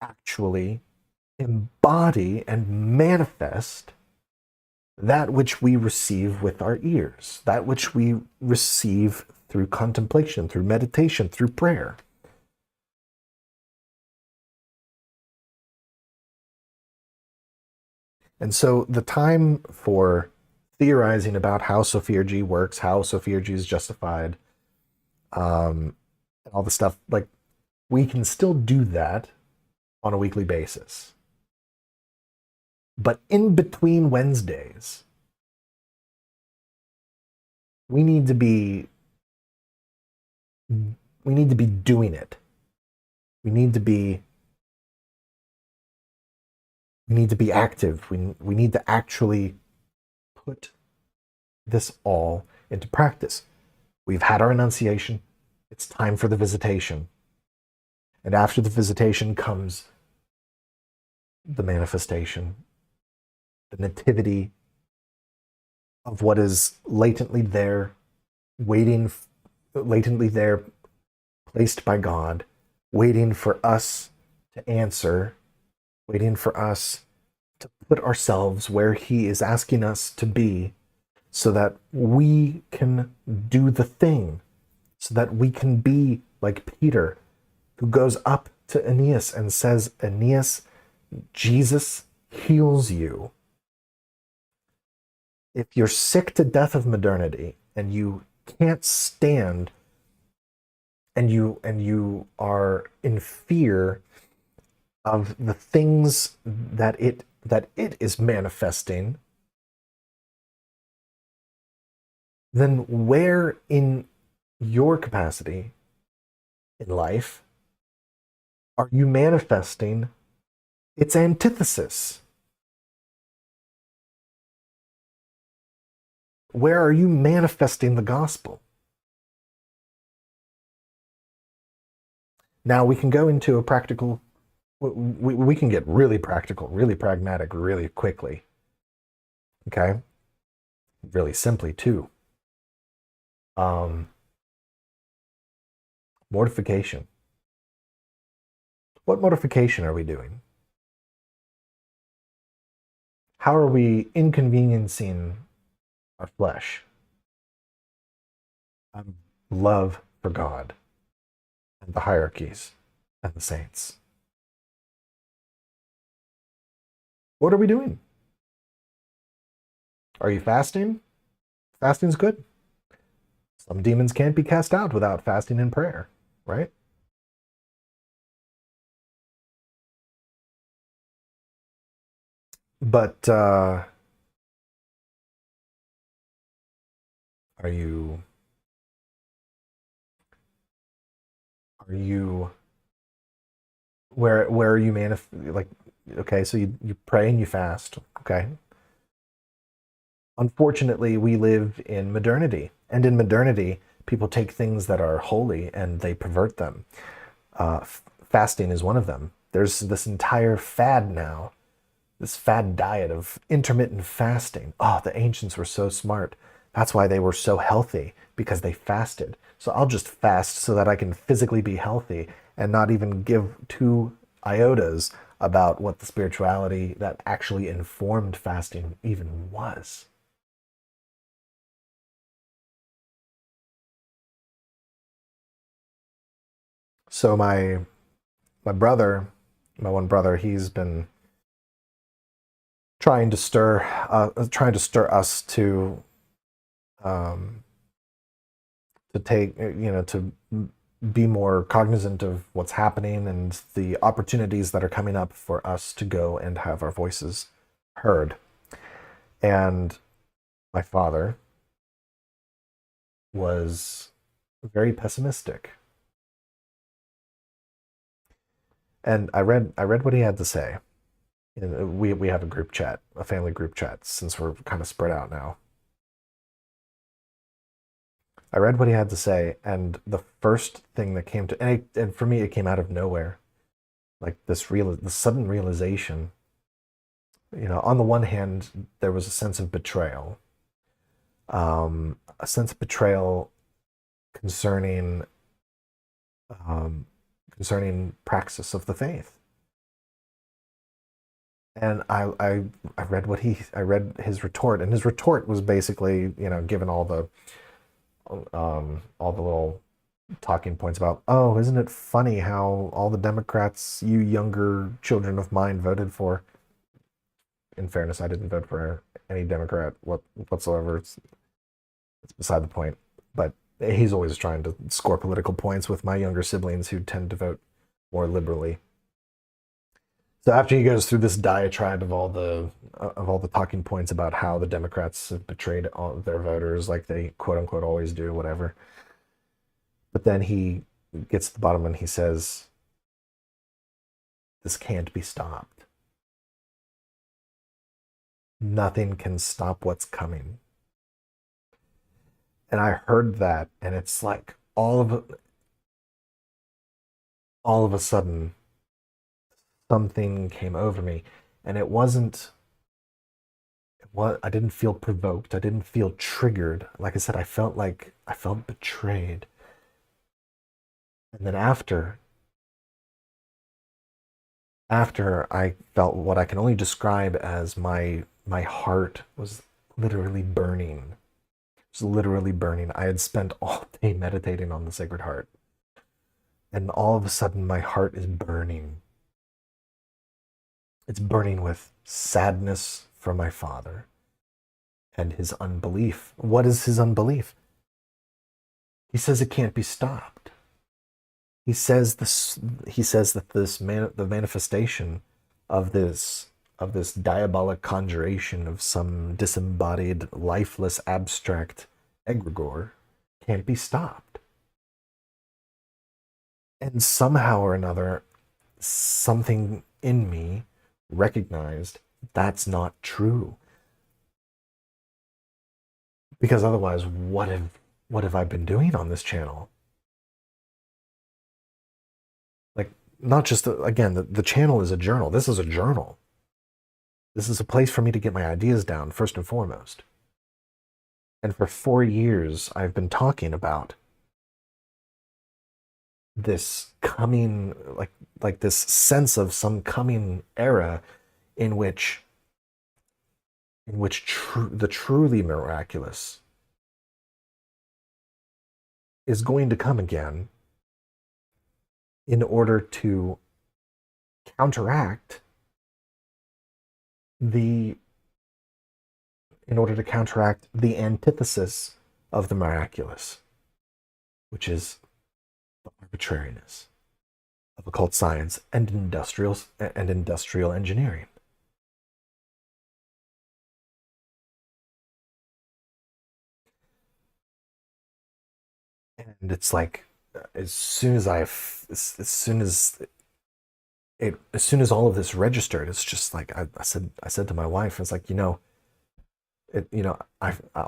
A: actually embody and manifest that which we receive with our ears, that which we receive through contemplation, through meditation, through prayer. And so the time for theorizing about how Sophiergy works, how Sophiergy is justified, and all the stuff, like, we can still do that on a weekly basis. But in between Wednesdays, we need to be doing it. We need to be active. We need to actually put this all into practice. We've had our Annunciation. It's time for the Visitation. And after the Visitation comes the manifestation, the nativity of what is latently there, latently there, placed by God, waiting for us to answer, waiting for us to put ourselves where He is asking us to be, so that we can do the thing, so that we can be like Peter, who goes up to Aeneas and says, Aeneas, Jesus heals you. If you're sick to death of modernity and you can't stand, and you are in fear of the things that it is manifesting, then where in your capacity in life are you manifesting its antithesis? Where are you manifesting the gospel? Now we can go into a practical, we can get really practical, really pragmatic, really quickly. Okay? Really simply, too. Mortification. What mortification are we doing? How are we inconveniencing our flesh? Love for God and the hierarchies and the saints. What are we doing? Are you fasting? Fasting's good. Some demons can't be cast out without fasting and prayer, right? But are you where are you like, okay, so you pray and you fast, okay? Unfortunately, we live in modernity, and in modernity, people take things that are holy and they pervert them. Fasting is one of them. There's this entire fad now, this fad diet of intermittent fasting. Oh, the ancients were so smart. That's why they were so healthy, because they fasted. So I'll just fast so that I can physically be healthy and not even give two iotas about what the spirituality that actually informed fasting even was. So my my brother, my one brother, he's been trying to stir us um, to take, to be more cognizant of what's happening and the opportunities that are coming up for us to go and have our voices heard. And my father was very pessimistic. And I read what he had to say. We have a group chat, a family group chat, since we're kind of spread out now. I read what he had to say, and the first thing that came to, and for me, it came out of nowhere, like the sudden realization. On the one hand, there was a sense of betrayal, a sense of betrayal concerning um, concerning praxis of the faith. And I read his retort, and his retort was basically, given all the little talking points about, oh, isn't it funny how all the Democrats you younger children of mine voted for? In fairness, I didn't vote for any Democrat whatsoever. It's beside the point. But he's always trying to score political points with my younger siblings who tend to vote more liberally. So after he goes through this diatribe of all the talking points about how the Democrats have betrayed all their voters, like they quote unquote always do, whatever. But then he gets to the bottom and he says, "This can't be stopped. Nothing can stop what's coming." And I heard that, and it's like all of a sudden something came over me, and it wasn't what I didn't feel provoked. I didn't feel triggered. Like I said, I felt betrayed. And then after I felt what I can only describe as my heart was literally burning. It was literally burning. I had spent all day meditating on the Sacred Heart. And all of a sudden my heart is burning. It's burning with sadness for my father and his unbelief. What is his unbelief? He says it can't be stopped. He says that the manifestation of this diabolic conjuration of some disembodied, lifeless, abstract egregore can't be stopped. And somehow or another, something in me recognized that's not true. Because otherwise, what have I been doing on this channel? Like, not just again, the channel is a journal. This is a journal. This is a place for me to get my ideas down, first and foremost. And for 4 years, I've been talking about this coming, like this sense of some coming era in which the truly miraculous is going to come again in order to counteract the antithesis of the miraculous, which is the arbitrariness of occult science and industrial engineering. And it's like, as soon as all of this registered, it's just like I said to my wife, it's like,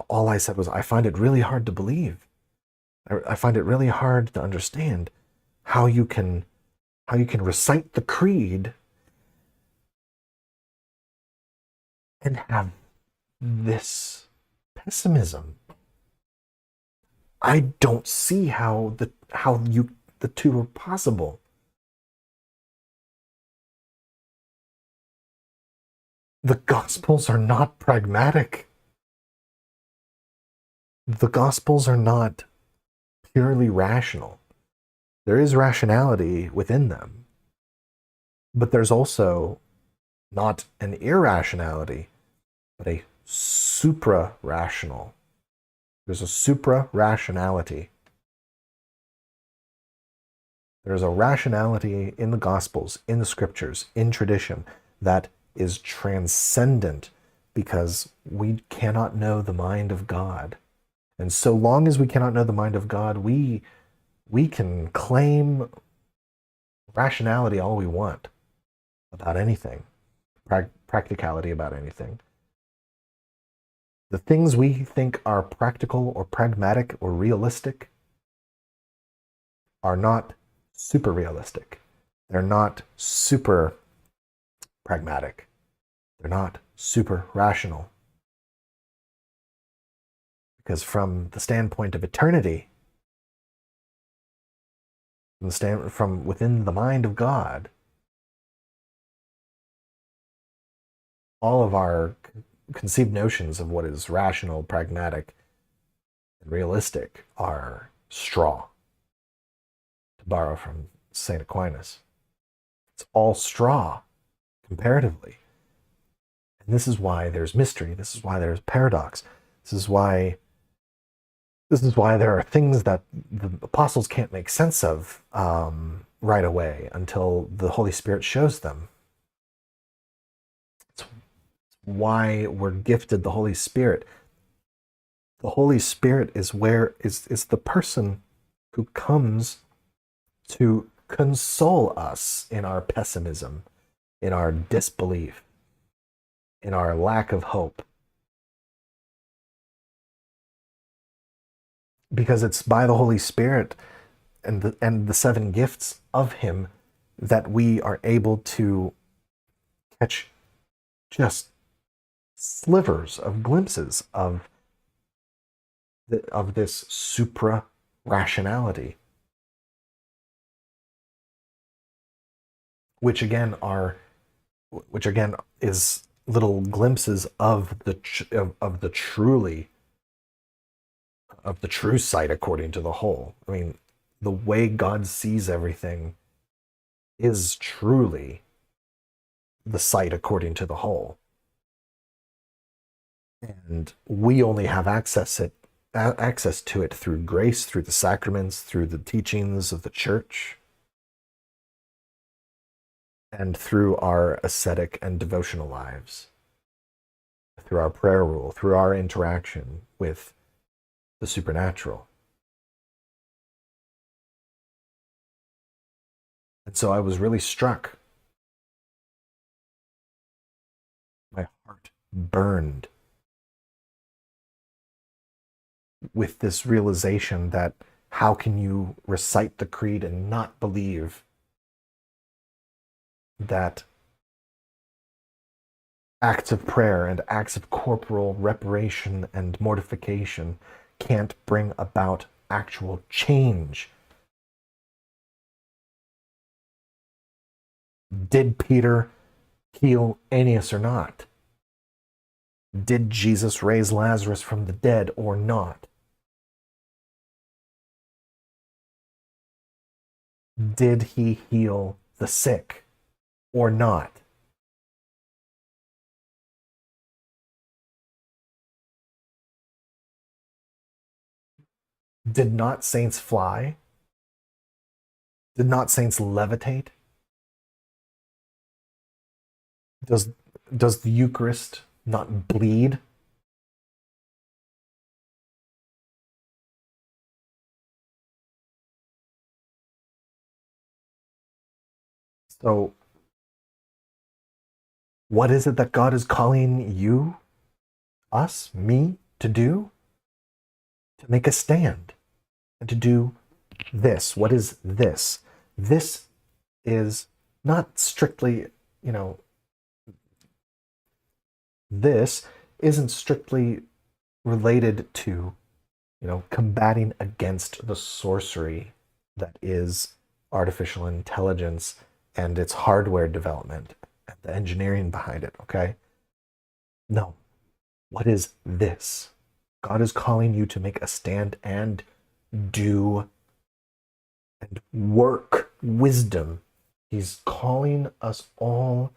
A: all I said was, I find it really hard to believe. I find it really hard to understand how you can recite the creed and have this pessimism. I don't see how the two are possible. The Gospels are not pragmatic. The Gospels are not purely rational. There is rationality within them, But there's also not an irrationality, but a supra-rational. There's a supra-rationality. There's a rationality in the Gospels, in the Scriptures, in tradition that is transcendent because we cannot know the mind of God. And so long as we cannot know the mind of God, we can claim rationality all we want about anything, practicality about anything. The things we think are practical or pragmatic or realistic are not super realistic. They're not super pragmatic. They're not super rational. Because from the standpoint of eternity, from within the mind of God, all of our conceived notions of what is rational, pragmatic, and realistic are straw, to borrow from St. Aquinas. It's all straw, comparatively. And this is why there's mystery. This is why there's paradox. This is why there are things that the apostles can't make sense of right away until the Holy Spirit shows them. It's why we're gifted the Holy Spirit. The Holy Spirit is the person who comes to console us in our pessimism, in our disbelief, in our lack of hope. Because it's by the Holy Spirit and the seven gifts of Him that we are able to catch just slivers of glimpses of this supra rationality, which again is little glimpses of the true sight according to the whole. I mean, the way God sees everything is truly the sight according to the whole. And we only have access to it through grace, through the sacraments, through the teachings of the church, and through our ascetic and devotional lives, through our prayer rule, through our interaction with the supernatural. And so I was really struck. My heart burned with this realization that how can you recite the creed and not believe that acts of prayer and acts of corporal reparation and mortification can't bring about actual change? Did Peter heal Aeneas or not? Did Jesus raise Lazarus from the dead or not? Did he heal the sick or not? Did not saints fly? Did not saints levitate? Does the Eucharist not bleed? So, what is it that God is calling you, us, me, to do? To make a stand and to do this. What is this? This is not strictly, this isn't strictly related to, combating against the sorcery that is artificial intelligence and its hardware development and the engineering behind it, okay? No. What is this? God is calling you to make a stand and do and work wisdom He's calling us all,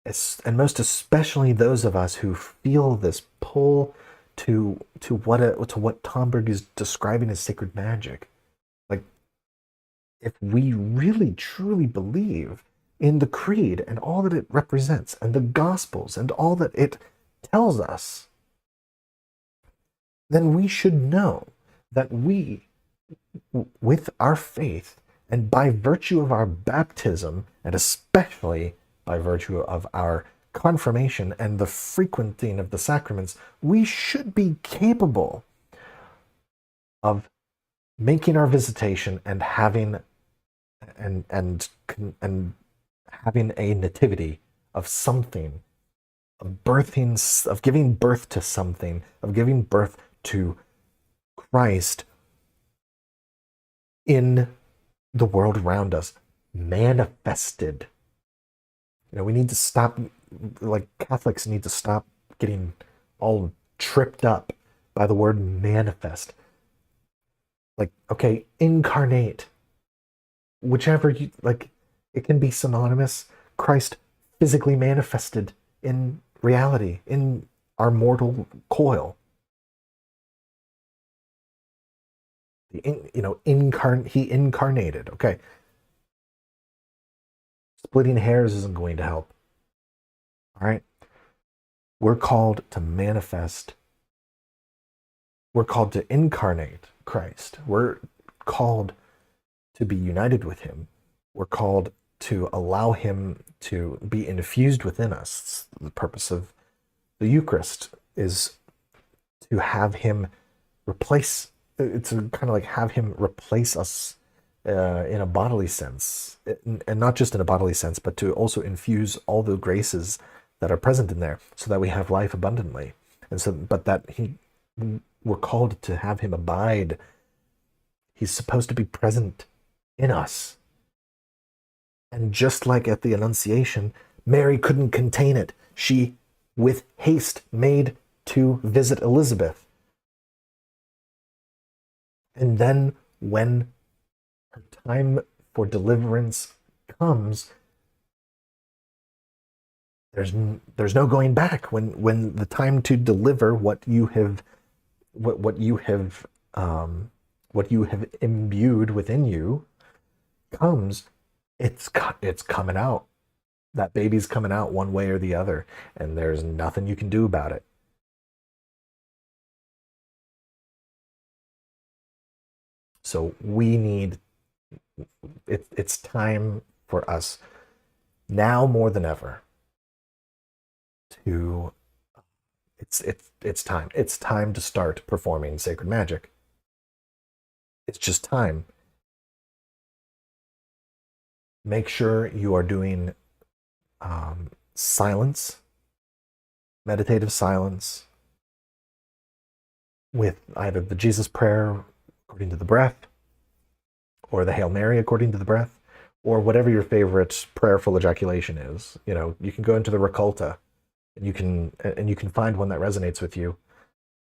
A: and most especially those of us who feel this pull to what Tomberg is describing as sacred magic. Like, if we really truly believe in the creed and all that it represents, and the gospels and all that it tells us, then we should know that we, with our faith and by virtue of our baptism, and especially by virtue of our confirmation and the frequenting of the sacraments, we should be capable of making our visitation and having and having a nativity of something, of giving birth to something, of giving birth to Christ in the world around us, manifested. We need to stop, like Catholics need to stop getting all tripped up by the word manifest. Like, okay, incarnate, whichever you like, it can be synonymous. Christ physically manifested in reality, in our mortal coil. He incarnated. Okay. Splitting hairs isn't going to help. All right. We're called to manifest. We're called to incarnate Christ. We're called to be united with him. We're called to allow him to be infused within us. The purpose of the Eucharist is to have him replace, it's kind of like have him replace us in a bodily sense, and not just in a bodily sense, but to also infuse all the graces that are present in there so that we have life abundantly. And so, but that we're called to have him abide. He's supposed to be present in us. And just like at the Annunciation, Mary couldn't contain it. She, with haste, made to visit Elizabeth. And then when her time for deliverance comes, there's no going back. When the time to deliver what you have imbued within you comes, it's coming out. That baby's coming out one way or the other, and there's nothing you can do about it. So we need it's time for us now more than ever to it's time to start performing sacred magic. It's just time. Make sure you are doing silence, meditative silence, with either the Jesus prayer according to the breath, or the Hail Mary according to the breath, or whatever your favorite prayerful ejaculation is. You can go into the Reculta, and you can find one that resonates with you,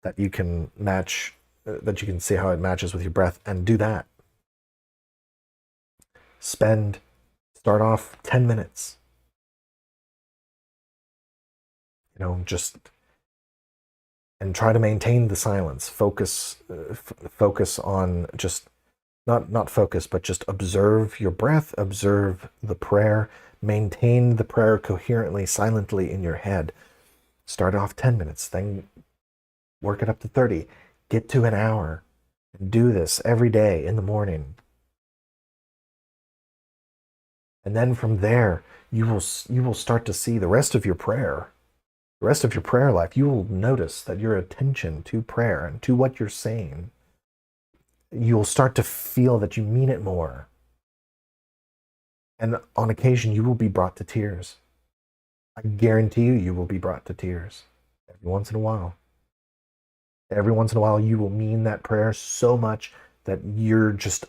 A: that you can match, that you can see how it matches with your breath, and do that. Start off 10 minutes. Just, and try to maintain the silence. Focus on just, not focus, but just observe your breath, observe the prayer, maintain the prayer coherently, silently in your head. Start off 10 minutes, then work it up to 30, get to an hour, and do this every day in the morning. And then from there, you will start to see the rest of your prayer life. You will notice that your attention to prayer and to what you're saying, you'll start to feel that you mean it more. And on occasion, you will be brought to tears. I guarantee you will be brought to tears every once in a while. Every once in a while, you will mean that prayer so much that you're just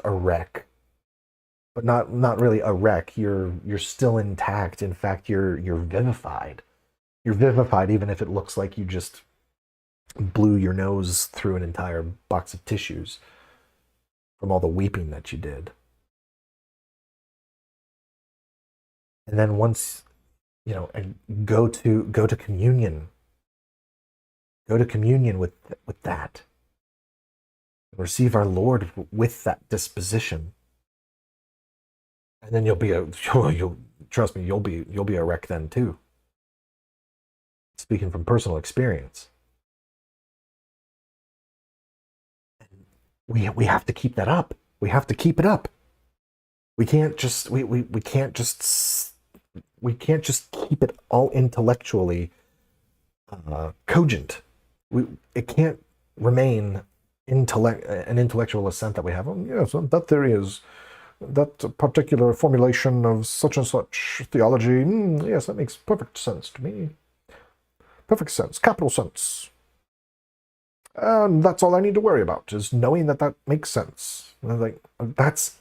A: a wreck. But not really a wreck. You're still intact. In fact, you're vivified. You're vivified even if it looks like you just blew your nose through an entire box of tissues from all the weeping that you did. And then once, and go to communion. Go to communion with that. Receive our Lord with that disposition. And then you'll trust me, you'll be a wreck then too. Speaking from personal experience. We have to keep that up. We have to keep it up. We can't just we can't just keep it all intellectually cogent. It can't remain an intellectual assent that we have. Oh, yes, that theory is that particular formulation of such and such theology. Yes, that makes perfect sense to me. Perfect sense, capital sense. And that's all I need to worry about is knowing that that makes sense. And I'm like, that's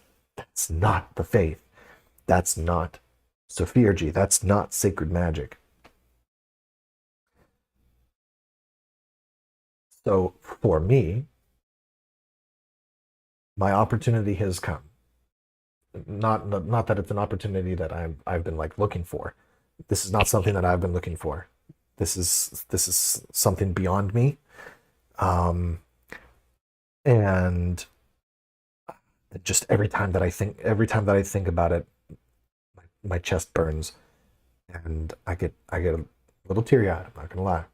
A: not the faith. That's not Sophiergy. That's not sacred magic. So for me, my opportunity has come. Not that it's an opportunity that I've been like looking for. This is not something that I've been looking for. This is something beyond me. And just every time that I think about it, my chest burns, and I get a little teary eyed. I'm not gonna lie.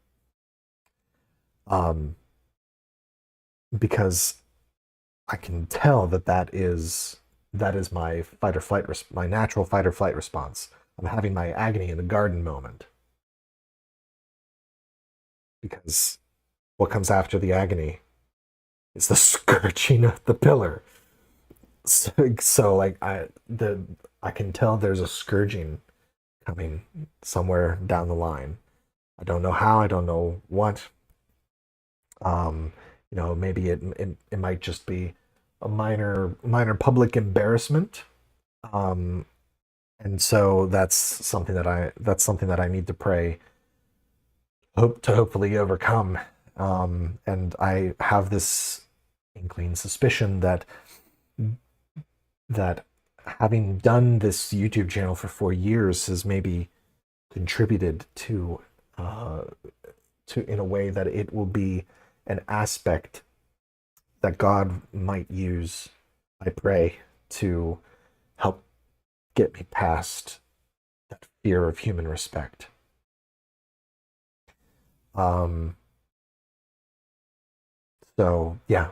A: Um, because I can tell that is my fight or flight, my natural fight or flight response. I'm having my agony in the garden moment, because what comes after the agony is the scourging of the pillar. So like I can tell there's a scourging coming somewhere down the line. I don't know how. I don't know what. Um, maybe it might just be a minor public embarrassment. Um, and so that's something that I need to pray, hopefully overcome. And I have this inkling suspicion that having done this YouTube channel for 4 years has maybe contributed to in a way that it will be an aspect that God might use, I pray, to help get me past that fear of human respect. Um, so yeah,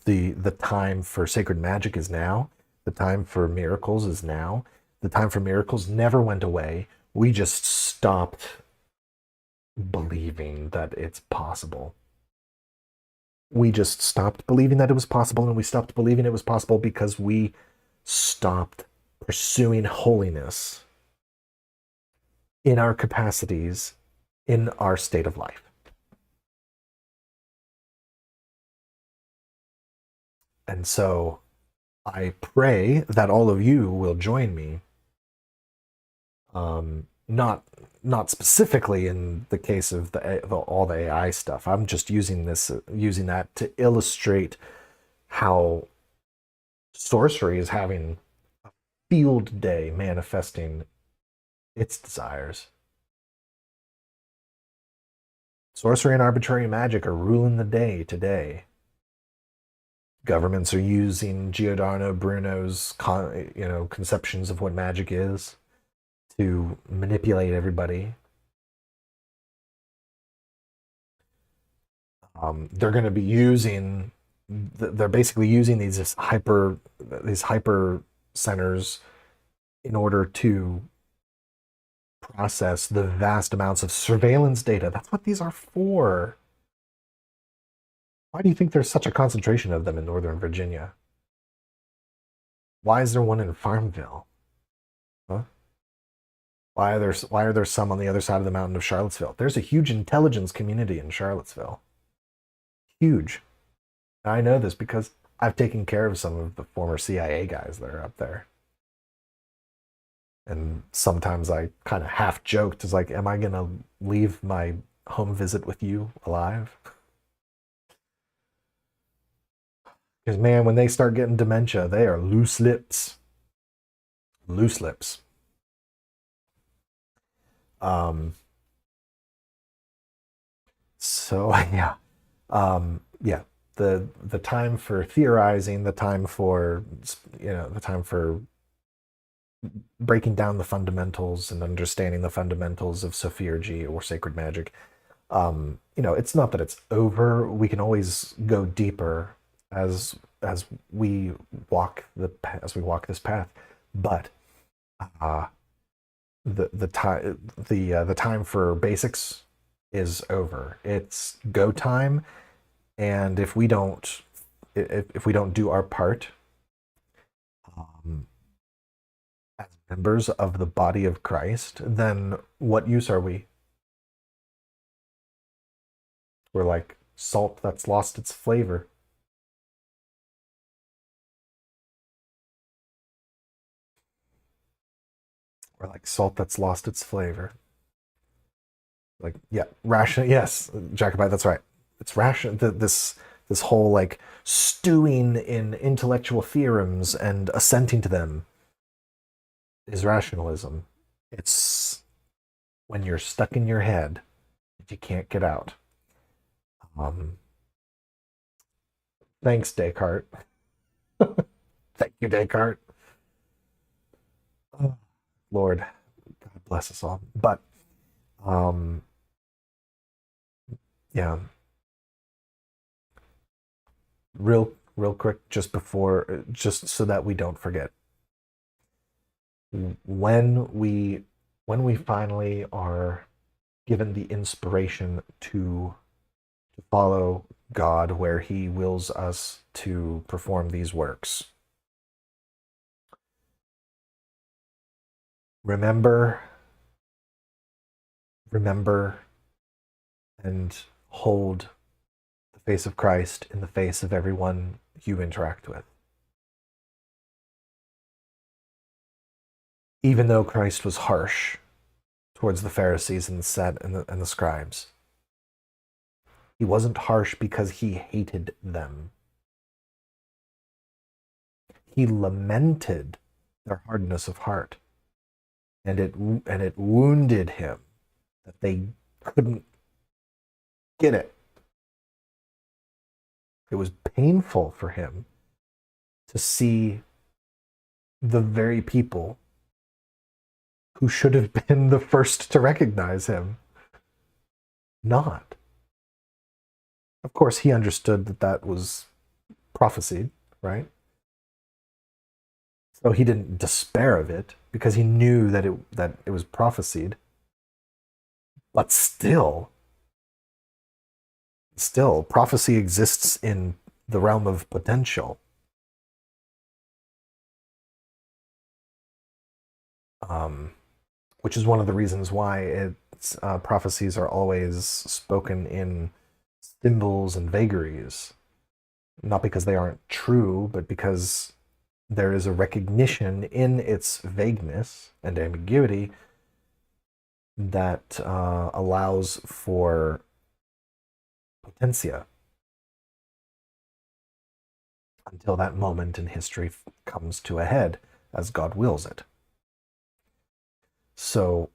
A: the time for sacred magic is now. The time for miracles is now. The time for miracles never went away. We just stopped believing that it's possible. We just stopped believing that it was possible, and we stopped believing it was possible because we stopped pursuing holiness in our capacities, in our state of life. And so I pray that all of you will join me. Not specifically in the case of all the AI stuff. I'm just using that to illustrate how sorcery is having a field day manifesting its desires. Sorcery and arbitrary magic are ruling the day today. Governments are using Giordano Bruno's conceptions of what magic is to manipulate everybody. They're going to be using they're basically using these hyper centers in order to process the vast amounts of surveillance data. That's what these are for. Why do you think there's such a concentration of them in Northern Virginia? Why is there one in Farmville? Huh? Why are there some on the other side of the mountain of Charlottesville? There's a huge intelligence community in Charlottesville. Huge. I know this because I've taken care of some of the former CIA guys that are up there. And sometimes I kind of half joked, is like, am I going to leave my home visit with you alive? Because, man, when they start getting dementia, they are loose lips. Loose lips. Um, so yeah, yeah. The time for theorizing, the time for the time for breaking down the fundamentals and understanding the fundamentals of Sophurgy or sacred magic. It's not that it's over. We can always go deeper as as we as we walk this path. But uh, the time for basics is over. It's go time, and if we don't do our part um, as members of the body of Christ, then what use are we? We're like salt that's lost its flavor. We're like salt that's lost its flavor. Like, yeah, ration. Yes, Jacobite. That's right. It's ration. This whole like stewing in intellectual theorems and assenting to them is rationalism. It's when you're stuck in your head and you can't get out. Um, Thanks, Descartes. Thank you, Descartes. Oh, Lord, God bless us all. But um, yeah, real quick, just so that we don't forget, when we finally are given the inspiration to follow God where He wills us to perform these works. Remember, remember, and hold the face of Christ in the face of everyone you interact with. Even though Christ was harsh towards the Pharisees and the scribes, He wasn't harsh because He hated them. He lamented their hardness of heart, and it wounded Him that they couldn't get it. It was painful for Him to see the very people who should have been the first to recognize Him not. Of course, He understood that that was prophesied, right? So He didn't despair of it because He knew that it was prophesied. But still, prophecy exists in the realm of potential. Um, which is one of the reasons why prophecies are always spoken in symbols and vagaries, not because they aren't true, but because there is a recognition in its vagueness and ambiguity that allows for potentia until that moment in history comes to a head as God wills it. So,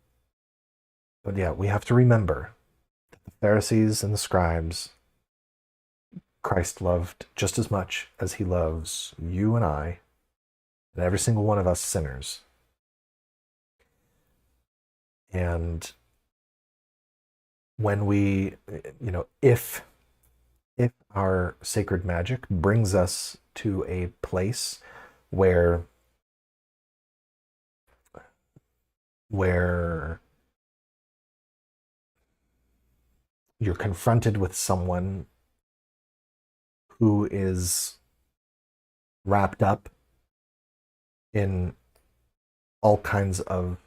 A: but yeah, we have to remember that the Pharisees and the scribes, Christ loved just as much as He loves you and I, and every single one of us sinners. And when if our sacred magic brings us to a place where you're confronted with someone who is wrapped up in all kinds of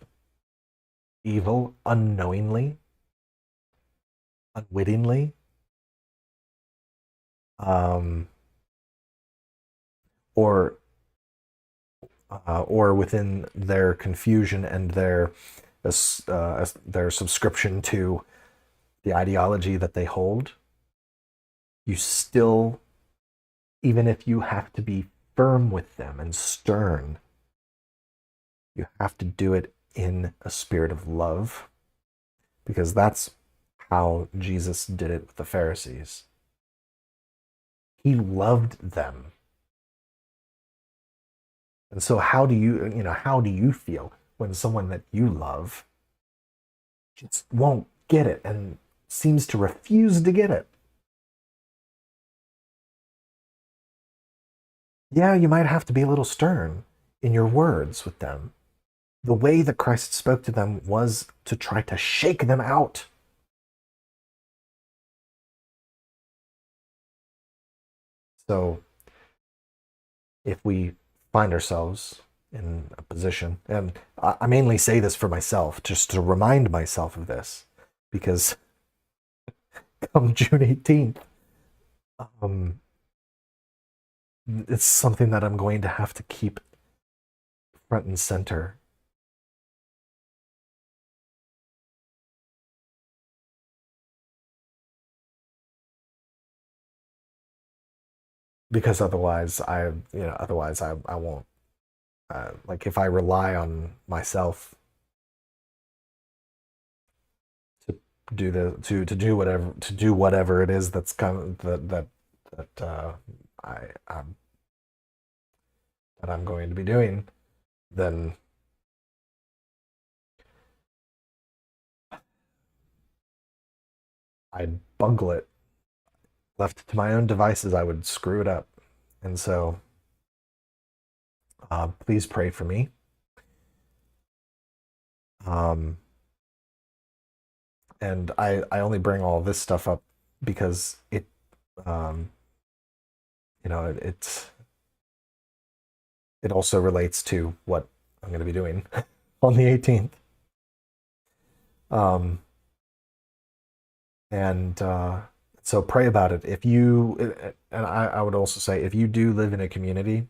A: evil unknowingly, unwittingly, um, or within their confusion and their subscription to the ideology that they hold, you still, even if you have to be firm with them and stern, you have to do it in a spirit of love because that's how Jesus did it with the Pharisees. He loved them. And so how do you feel when someone that you love just won't get it and seems to refuse to get it? Yeah, you might have to be a little stern in your words with them. The way that Christ spoke to them was to try to shake them out. So if we find ourselves in a position, and I mainly say this for myself, just to remind myself of this, because come June 18th, um, it's something that I'm going to have to keep front and center. Because otherwise I won't. Like if I rely on myself to do whatever it is that's kind of that I I'm, that I'm going to be doing, then I'd bungle it. Left to my own devices, I would screw it up. And so, please pray for me. Um, and I only bring all this stuff up because um, it's it also relates to what I'm going to be doing on the 18th. Um, and so pray about it. And I would also say, if you do live in a community,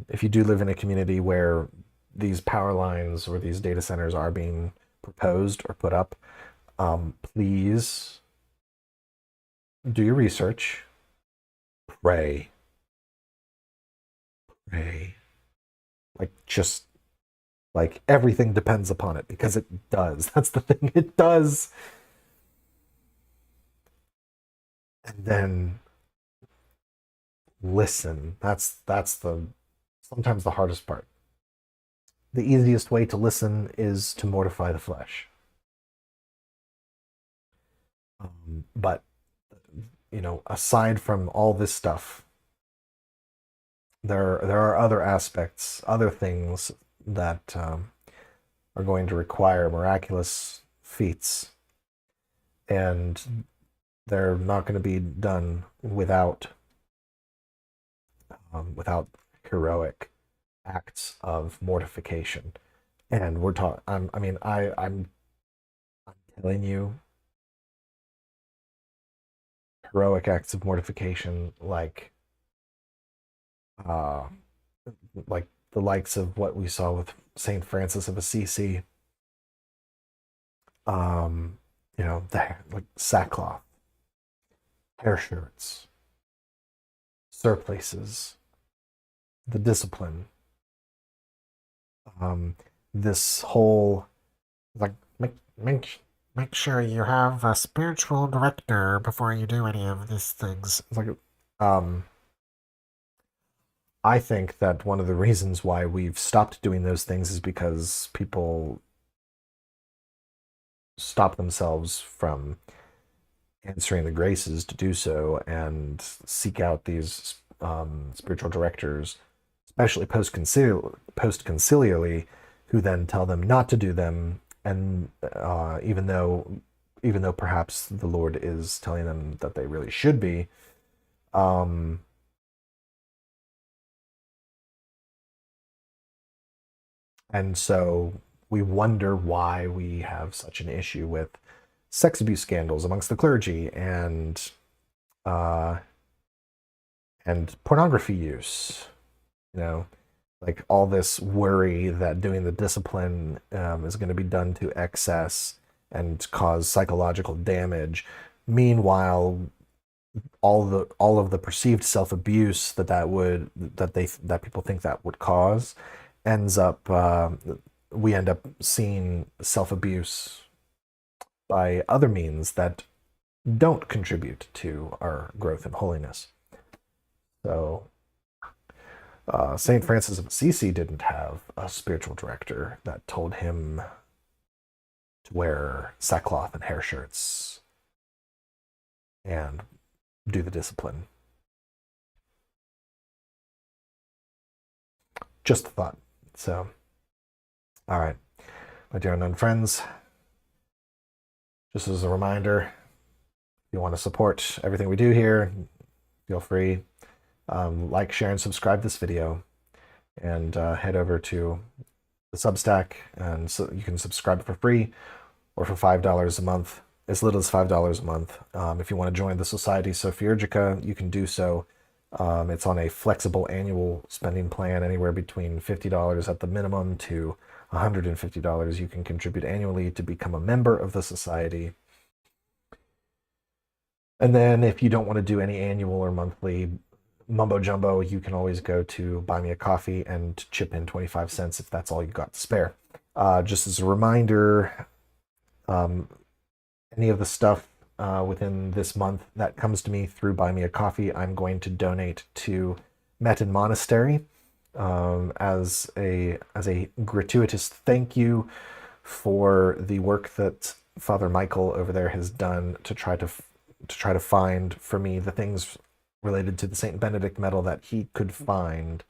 A: if you do live in a community where these power lines or these data centers are being proposed or put up, please do your research. Pray. Pray. Just like everything depends upon it, because it does. That's the thing. It does. And then listen. That's the sometimes the hardest part. The easiest way to listen is to mortify the flesh. But aside from all this stuff, there are other aspects, other things that are going to require miraculous feats, and they're not going to be done without heroic acts of mortification. And we're talking. I'm telling you, heroic acts of mortification, uh, like the likes of what we saw with Saint Francis of Assisi. Like sackcloth, hair shirts, surplices, the discipline. This whole like make sure you have a spiritual director before you do any of these things. It's like um I think that one of the reasons why we've stopped doing those things is because people stop themselves from answering the graces to do so and seek out these spiritual directors, especially post-conciliarly, who then tell them not to do them, and even though perhaps the Lord is telling them that they really should be. Um, and so we wonder why we have such an issue with sex abuse scandals amongst the clergy, uh, and pornography use. Like all this worry that doing the discipline is going to be done to excess and cause psychological damage. Meanwhile, all of the perceived self abuse that people think that would cause ends up we end up seeing self-abuse by other means that don't contribute to our growth in holiness. So St. Francis of Assisi didn't have a spiritual director that told him to wear sackcloth and hair shirts and do the discipline. Just a thought. So, all right, my dear unknown friends, just as a reminder, if you want to support everything we do here, feel free. Like, share, and subscribe this video, and head over to the Substack, and so you can subscribe for free or for $5 a month, as little as $5 a month. If you want to join the Society Sophiurgica, you can do so. It's on a flexible annual spending plan, anywhere between $50 at the minimum to $150 you can contribute annually to become a member of the society. And then if you don't want to do any annual or monthly mumbo jumbo, you can always go to Buy Me a Coffee and chip in 25 cents if that's all you've got to spare. Just as a reminder, any of the stuff within this month that comes to me through Buy Me a Coffee, I'm going to donate to Metin Monastery as a gratuitous thank you for the work that Father Michael over there has done to try to find for me the things related to the St. Benedict medal that he could find.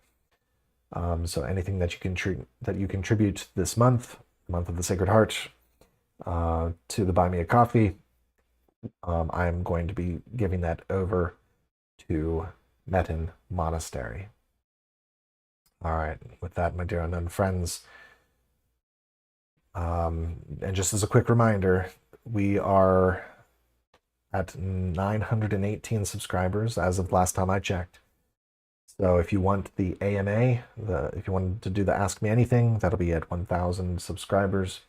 A: So anything that you contribute this month of the Sacred Heart, to the Buy Me a Coffee, I'm going to be giving that over to Metin Monastery. All right, with that, my dear unknown friends, and just as a quick reminder, we are at 918 subscribers as of last time I checked. So if you want the AMA, if you want to do the Ask Me Anything, that'll be at 1,000 subscribers.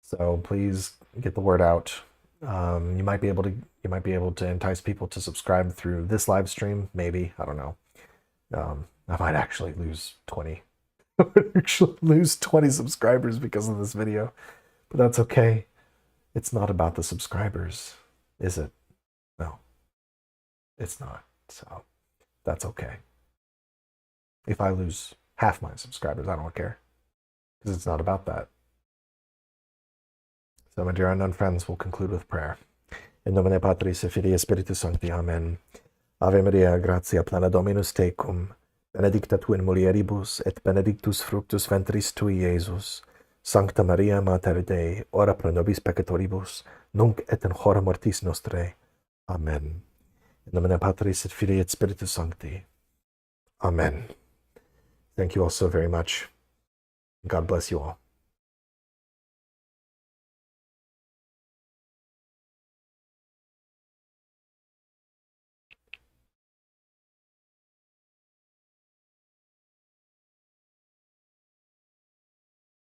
A: So please get the word out. You might be able to entice people to subscribe through this live stream. Maybe, I don't know. I might actually lose 20. I would actually lose 20 subscribers because of this video, but that's okay. It's not about the subscribers, is it? No, it's not. So that's okay. If I lose half my subscribers, I don't care, because it's not about that. So, my dear unknown friends, we'll conclude with prayer. In nomine Patris et Filii et Spiritus Sancti. Amen. Ave Maria, gratia plena Dominus tecum, benedicta tu in mulieribus, et benedictus fructus ventris tui, Iesus. Sancta Maria, Mater Dei, ora pro nobis peccatoribus, nunc et in hora mortis nostrae. Amen. In nomine Patris et Filii et Spiritus Sancti. Amen. Thank you all so very much. God bless you all.